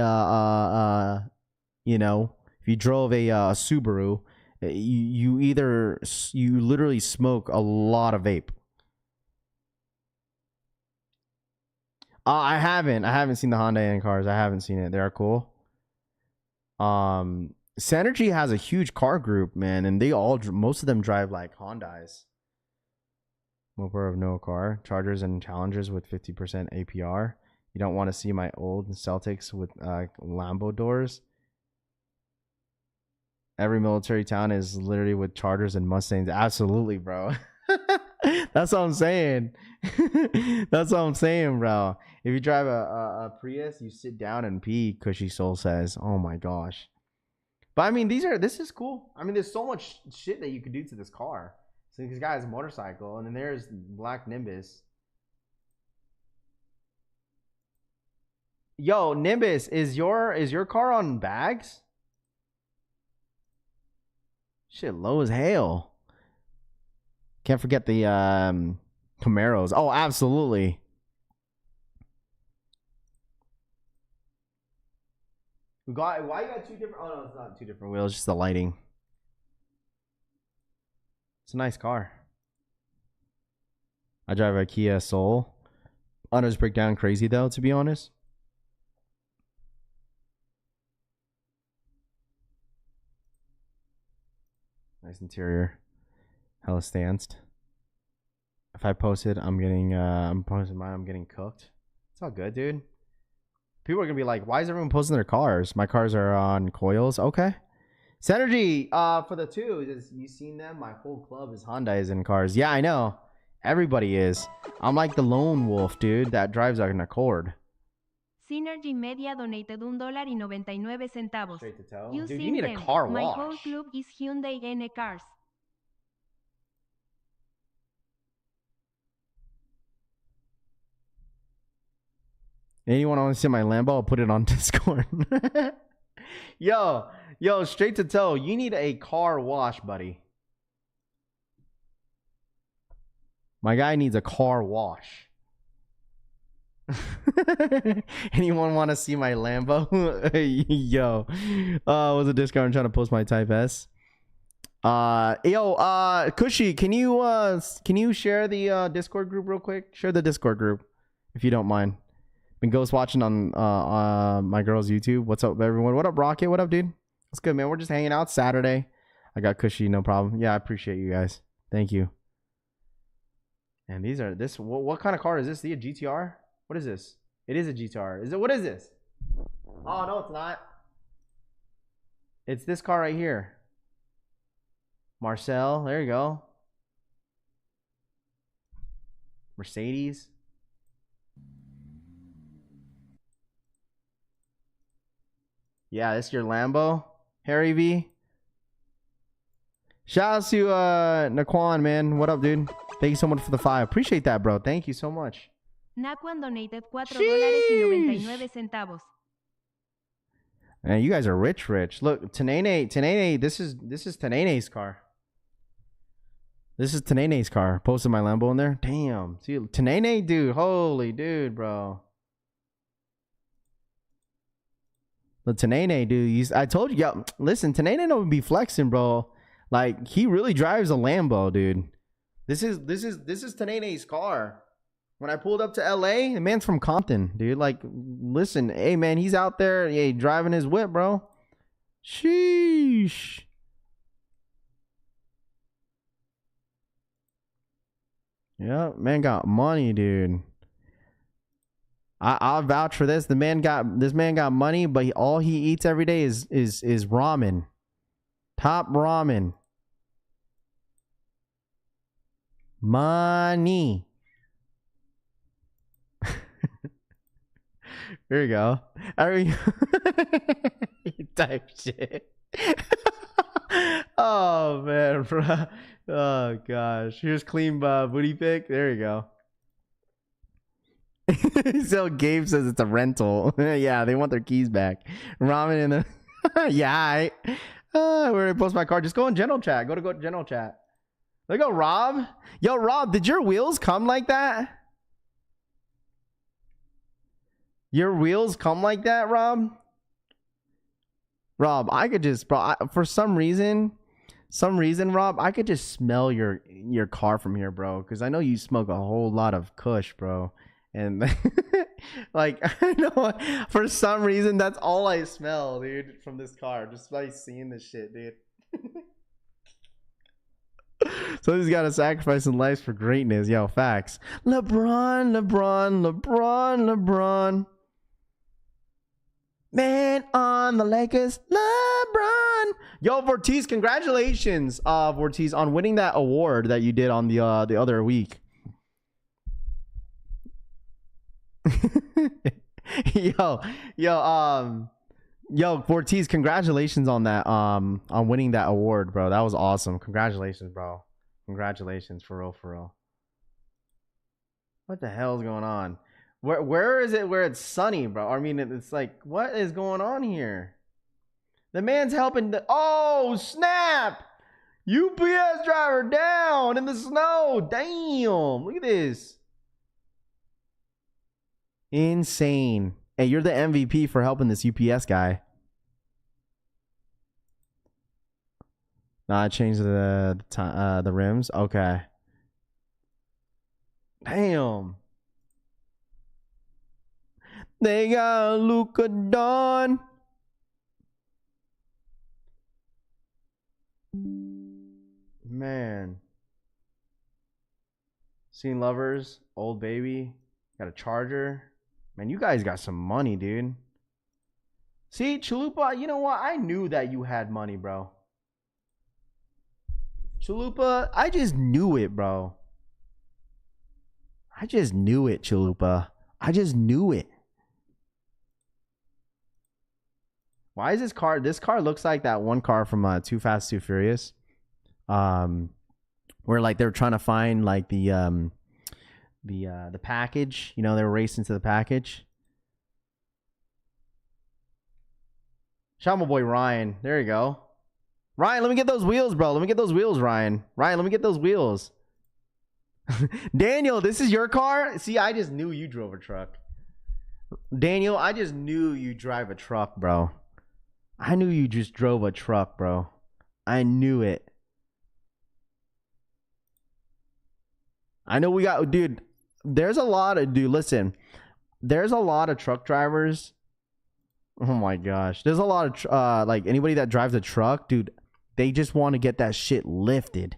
Subaru, You literally smoke a lot of vape. I haven't seen the Hyundai in cars. I haven't seen it. They are cool. Synergy has a huge car group, man, and most of them drive like Hondas. Moper of no car, Chargers and Challengers with 50% APR. You don't want to see my old Celtics with Lambo doors. Every military town is literally with Chargers and Mustangs. Absolutely, bro. That's what I'm saying. That's what I'm saying, bro. If you drive a Prius, you sit down and pee, Cushy Soul says. Oh my gosh. But I mean, this is cool. I mean, there's so much shit that you could do to this car. So this guy has a motorcycle, and then there's Black Nimbus. Yo, Nimbus, is your car on bags? Shit, low as hell. Can't forget the Camaros. Oh, absolutely. Why you got two different? Oh no, it's not two different wheels. Just the lighting. It's a nice car. I drive a Kia Soul. Autos break down crazy though, to be honest. Nice interior. Hella stanced. If I posted, I'm posting mine, I'm getting cooked. It's all good, dude. People are gonna be like, why is everyone posting their cars? My cars are on coils. Okay. Synergy, for the two, you seen them? My whole club is Hyundais in cars. Yeah, I know. Everybody is. I'm like the lone wolf, dude, that drives an Accord. Synergy Media donated $1.99. Straight to toe. You Dude, you seen need a them. car My wash. whole club is Hyundai N cars. Anyone want to see my Lambo? I'll put it on Discord. Yo, straight to toe. You need a car wash, buddy. My guy needs a car wash. Anyone want to see my Lambo? Yo, was a Discord. I'm trying to post my Type S. Cushy, can you share the Discord group real quick? Share the Discord group if you don't mind. Been ghost watching on my girl's YouTube. What's up, everyone? What up, Rocket? What up, dude? What's good, man? We're just hanging out Saturday. I got Cushy, no problem. Yeah, I appreciate you guys. Thank you. And what kind of car is this? Is it a GTR? What is this? It is a GTR. What is this? Oh, no, it's not. It's this car right here. Marcel, there you go. Mercedes. Yeah, this is your Lambo, Harry V. Shout out to Naquan, man. What up, dude? Thank you so much for the 5. Appreciate that, bro. Thank you so much. Naquan donated $4.99. Man, you guys are rich. Look, Tanene, this is Tanene's car. This is Tanene's car. Posted my Lambo in there. Damn. See, Tanene, dude. Holy dude, bro. The Tanene, dude. I told you, yo, listen, Tanene don't be flexing, bro. Like, he really drives a Lambo, dude. This is Tanene's car. When I pulled up to LA, the man's from Compton, dude. Like, listen, hey man, he's out there, yeah, driving his whip, bro. Sheesh. Yeah, man got money, dude. I'll vouch for this. This man got money, but all he eats every day is ramen. Top ramen. Money. There you go. Type shit. Oh man, bro. Oh gosh. Here's clean booty pic. There you go. So Gabe says it's a rental. Yeah, they want their keys back. Ramen in the yeah. Where I post my card. Just go in general chat. Go to general chat. There you go, Rob. Yo, Rob, did your wheels come like that? Your wheels come like that, Rob? Rob, I could just, bro, for some reason, some reason, Rob, I could just smell your car from here, bro. Because I know you smoke a whole lot of Kush, bro. And like, I know for some reason that's all I smell, dude, from this car. Just by seeing this shit, dude. Somebody's got to sacrifice some lives for greatness. Yo, facts. LeBron. Man on the Lakers, LeBron. Yo, Vortiz, congratulations, Vortiz, on winning that award that you did on the other week. yo, Vortiz, congratulations on that, on winning that award, bro. That was awesome. Congratulations, bro. Congratulations, for real. What the hell is going on? Where is it where it's sunny, bro? I mean, it's like, what is going on here? The man's helping the... Oh, snap! UPS driver down in the snow. Damn. Look at this. Insane. Hey, you're the MVP for helping this UPS guy. Nah, I changed the rims. Okay. Damn. They got Luka Dawn. Man. Seen Lovers, Old Baby, got a Charger. Man, you guys got some money, dude. See, Chalupa, you know what? I knew that you had money, bro. Chalupa, I just knew it, bro. I just knew it, Chalupa. I just knew it. Why is this car? This car looks like that one car from Too Fast, Too Furious. Where like they're trying to find like the package. You know, they were racing to the package. Shout out my boy Ryan. There you go. Ryan, let me get those wheels, bro. Let me get those wheels, Ryan. Ryan, let me get those wheels. Daniel, this is your car? See, I just knew you drove a truck. Daniel, I just knew you drive a truck, bro. I knew you just drove a truck, bro. I knew it. I know we got, dude, there's a lot of, dude, listen, there's a lot of truck drivers. Oh my gosh. There's a lot of, like, anybody that drives a truck, dude, they just want to get that shit lifted.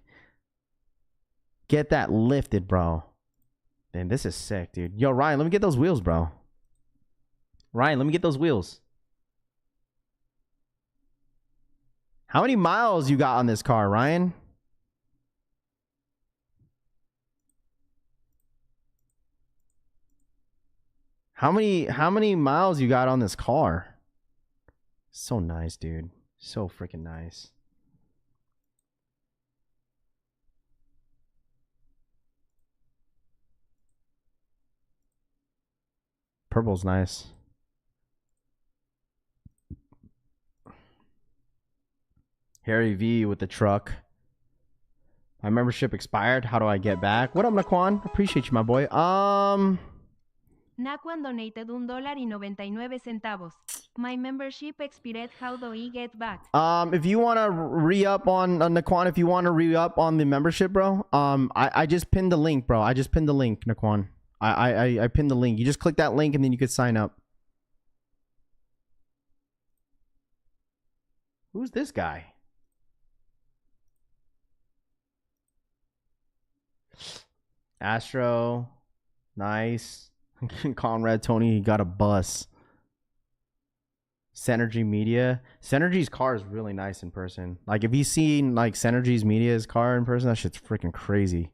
Get that lifted, bro. Man, this is sick, dude. Yo, Ryan, let me get those wheels, bro. Ryan, let me get those wheels. How many miles you got on this car, Ryan? How many miles you got on this car? So nice, dude. So freaking nice. Purple's nice. Harry V with the truck. My membership expired. How do I get back? What up, Naquan? Appreciate you, my boy. Naquan donated $1.99. My membership expired. How do I get back? If you want to re-up on Naquan, if you want to re-up on the membership, bro, I just pinned the link, bro. I just pinned the link, Naquan. I pinned the link. You just click that link and then you could sign up. Who's this guy? Astro. Nice. Conrad Tony, he got a bus. Synergy Media. Synergy's car is really nice in person. Like, if you've seen, like, Synergy's Media's car in person, that shit's freaking crazy.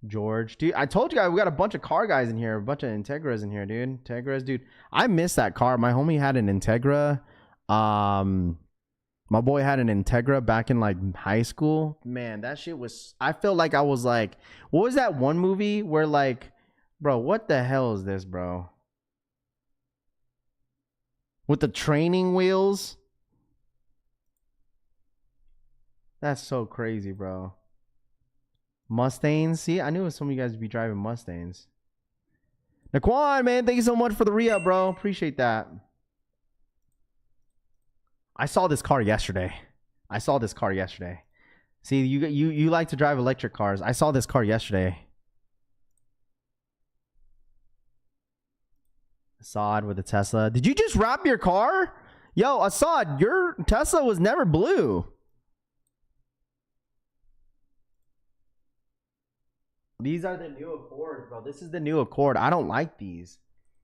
George. Dude, I told you guys we got a bunch of car guys in here. A bunch of Integras in here, dude. Integras, dude. I miss that car. My homie had an Integra. My boy had an Integra back in, like, high school. Man, that shit was... I felt like I was, like... What was that one movie where, like... Bro, what the hell is this, bro? With the training wheels? That's so crazy, bro. Mustangs? See, I knew some of you guys would be driving Mustangs. Naquan, man, thank you so much for the re-up, bro. Appreciate that. I saw this car yesterday. See, you like to drive electric cars. I saw this car yesterday. Assad with a Tesla. Did you just wrap your car? Yo, Assad, your Tesla was never blue. These are the new Accords, bro. This is the new Accord. I don't like these.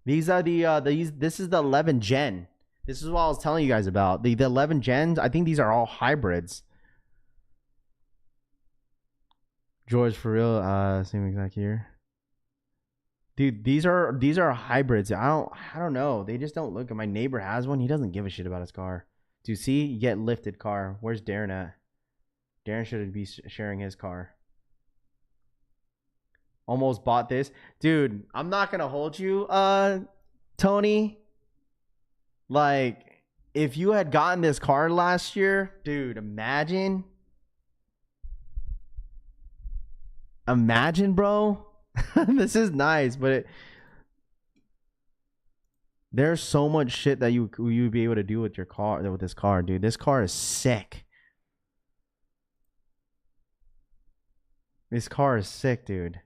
These are this is the 11 Gen. This is what I was telling you guys about. The 11 Gens, I think these are all hybrids. George, for real, same exact year. Dude, these are hybrids. I don't know. They just don't look. My neighbor has one. He doesn't give a shit about his car. Dude, see? You get lifted car. Where's Darren at? Darren should be sharing his car. Almost bought this. Dude, I'm not gonna hold you, Tony. Like, if you had gotten this car last year, dude, imagine, bro. This is nice, but there's so much shit that you'd be able to do with your car, with this car, dude. This car is sick. This car is sick, dude.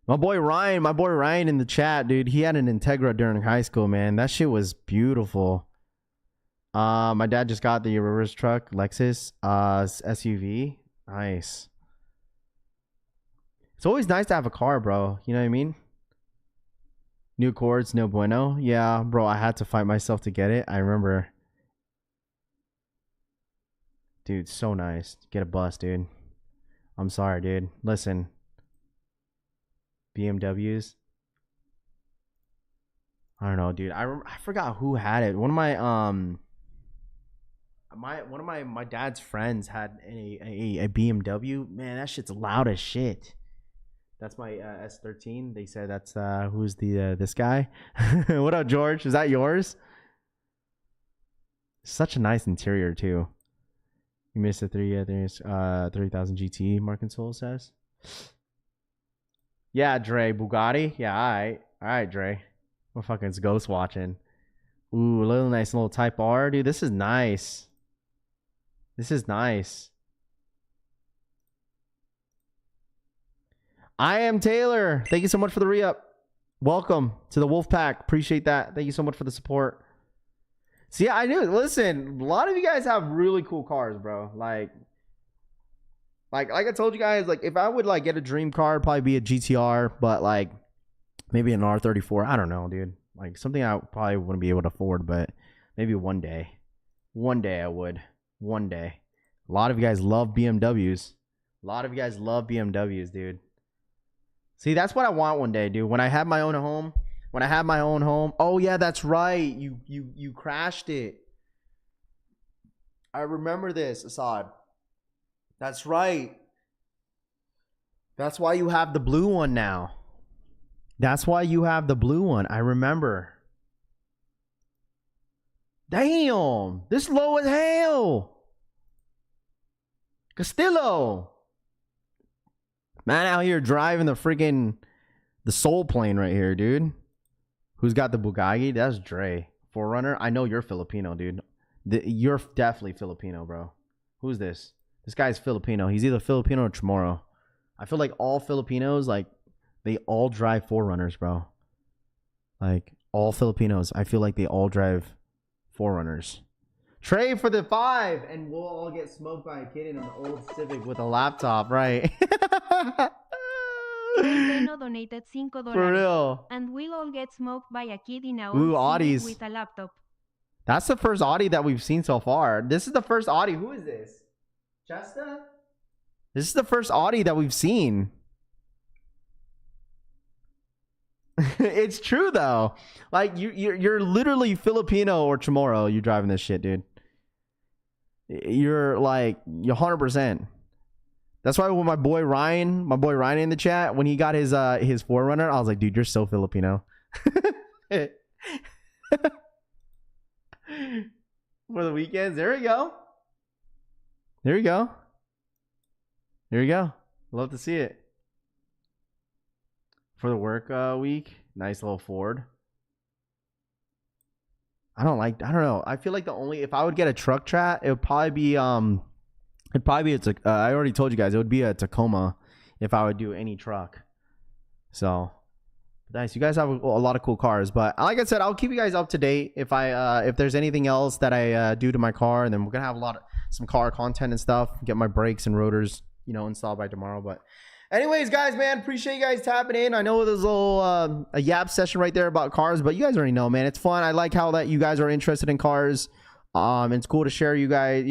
My boy Ryan in the chat, dude. He had an Integra during high school, man. That shit was beautiful. My dad just got the reverse truck, Lexus, SUV. Nice. It's always nice to have a car, bro. You know what I mean? New Accords, no bueno. Yeah, bro, I had to fight myself to get it. I remember. Dude, so nice. Get a bus, dude. I'm sorry, dude. Listen. BMWs. I don't know, dude. I forgot who had it. One of my dad's friends had a BMW. Man, that shit's loud as shit. That's my S13. They said that's who's the this guy. What up, George? Is that yours? Such a nice interior too. You missed the 30,000 GT. Mark Soul says. Yeah, Dre. Bugatti. Yeah, all right, Dre. We're fucking ghost watching. Ooh, a little nice little Type R, dude. This is nice. This is nice. I am Taylor. Thank you so much for the re-up. Welcome to the Wolf Pack. Appreciate that. Thank you so much for the support. See, I knew. Listen, a lot of you guys have really cool cars, bro. Like I told you guys, like if I would like get a dream car, it'd probably be a GTR, but like maybe an R34. I don't know, dude. Like something I probably wouldn't be able to afford, but maybe one day. One day I would. One day. A lot of you guys love BMWs. A lot of you guys love BMWs, dude. See, that's what I want one day, dude. When I have my own home. When I have my own home. Oh yeah, that's right. You crashed it. I remember this, Assad. That's right. That's why you have the blue one now. That's why you have the blue one. I remember. Damn. This low as hell. Castillo. Man out here driving the soul plane right here, dude. Who's got the Bugatti? That's Dre. Forerunner. I know you're Filipino, dude. You're definitely Filipino, bro. Who's this? This guy's Filipino. He's either Filipino or Chamorro. I feel like all Filipinos, like, they all drive Forerunners, bro. Like, all Filipinos, I feel like they all drive Forerunners. Trey for the 5, and we'll all get smoked by a kid in an old Civic with a laptop, right? Leno donated $5. For real. And we'll all get smoked by a kid in a Ooh, old Civic Audis. with a laptop. That's the first Audi that we've seen so far. This is the first Audi. Who is this? Chesta? This is the first Audi that we've seen. It's true though. Like you're literally Filipino or Chamorro. You driving this shit, dude. You're 100%. That's why when my boy Ryan in the chat, when he got his Forerunner, I was like, dude, you're so Filipino. For the weekends, there we go. There you go. There you go. Love to see it. for the work week. Nice little Ford. I don't know. I feel like if I would get a truck chat, it would probably be I already told you guys it would be a Tacoma if I would do any truck. So nice. You guys have a lot of cool cars, but like I said, I'll keep you guys up to date if there's anything else that I do to my car, and then we're gonna have some car content and stuff. Get my brakes and rotors, installed by tomorrow. But anyways, guys, man, appreciate you guys tapping in. I know there's a little a yap session right there about cars, but you guys already know, man. It's fun. I like how that you guys are interested in cars. It's cool to share you guys,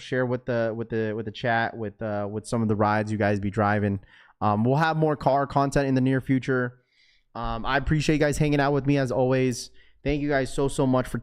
share with the chat with some of the rides you guys be driving. We'll have more car content in the near future. I appreciate you guys hanging out with me as always. Thank you guys so much for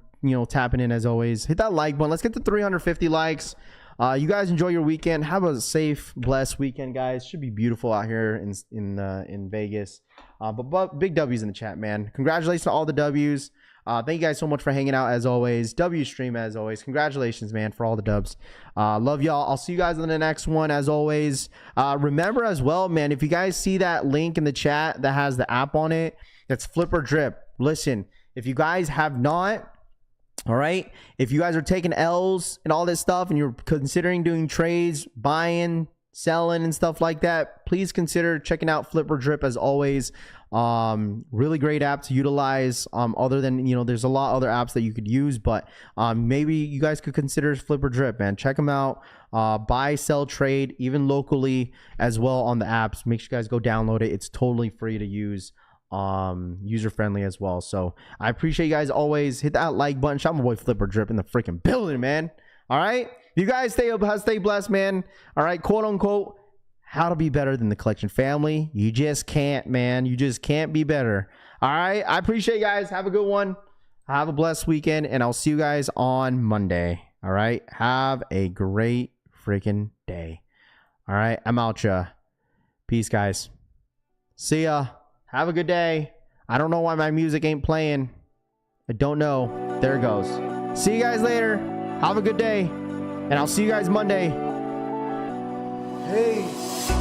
tapping in as always. Hit that like button. Let's get to 350 likes. You guys enjoy your weekend. Have a safe, blessed weekend, guys. Should be beautiful out here in Vegas. But big W's in the chat, man. Congratulations to all the W's. Thank you guys so much for hanging out as always. W stream as always. Congratulations, man, for all the dubs. Love y'all. I'll see you guys in the next one as always. Remember as well, man, if you guys see that link in the chat that has the app on it, that's Flip or Drip. Listen, if you guys have not, all right, if you guys are taking L's and all this stuff and you're considering doing trades, buying, selling and stuff like that, please consider checking out Flip or Drip as always. Really great app to utilize. Other than, there's a lot of other apps that you could use, but maybe you guys could consider Flip or Drip, man. Check them out. Buy, sell, trade, even locally as well on the apps. Make sure you guys go download it. It's totally free to use. User friendly as well. So I appreciate you guys always. Hit that like button. Shout out my boy Flip or Drip in the freaking building, man. All right, you guys stay blessed, man. All right, quote unquote, how to be better than the collection family. You just can't, man. You just can't be better. All right, I appreciate you guys. Have a good one. Have a blessed weekend, and I'll see you guys on Monday. All right, have a great freaking day. All right, I'm out, ya. Peace, guys. See ya. Have a good day. I don't know why my music ain't playing. I don't know. There it goes. See you guys later. Have a good day. And I'll see you guys Monday. Hey.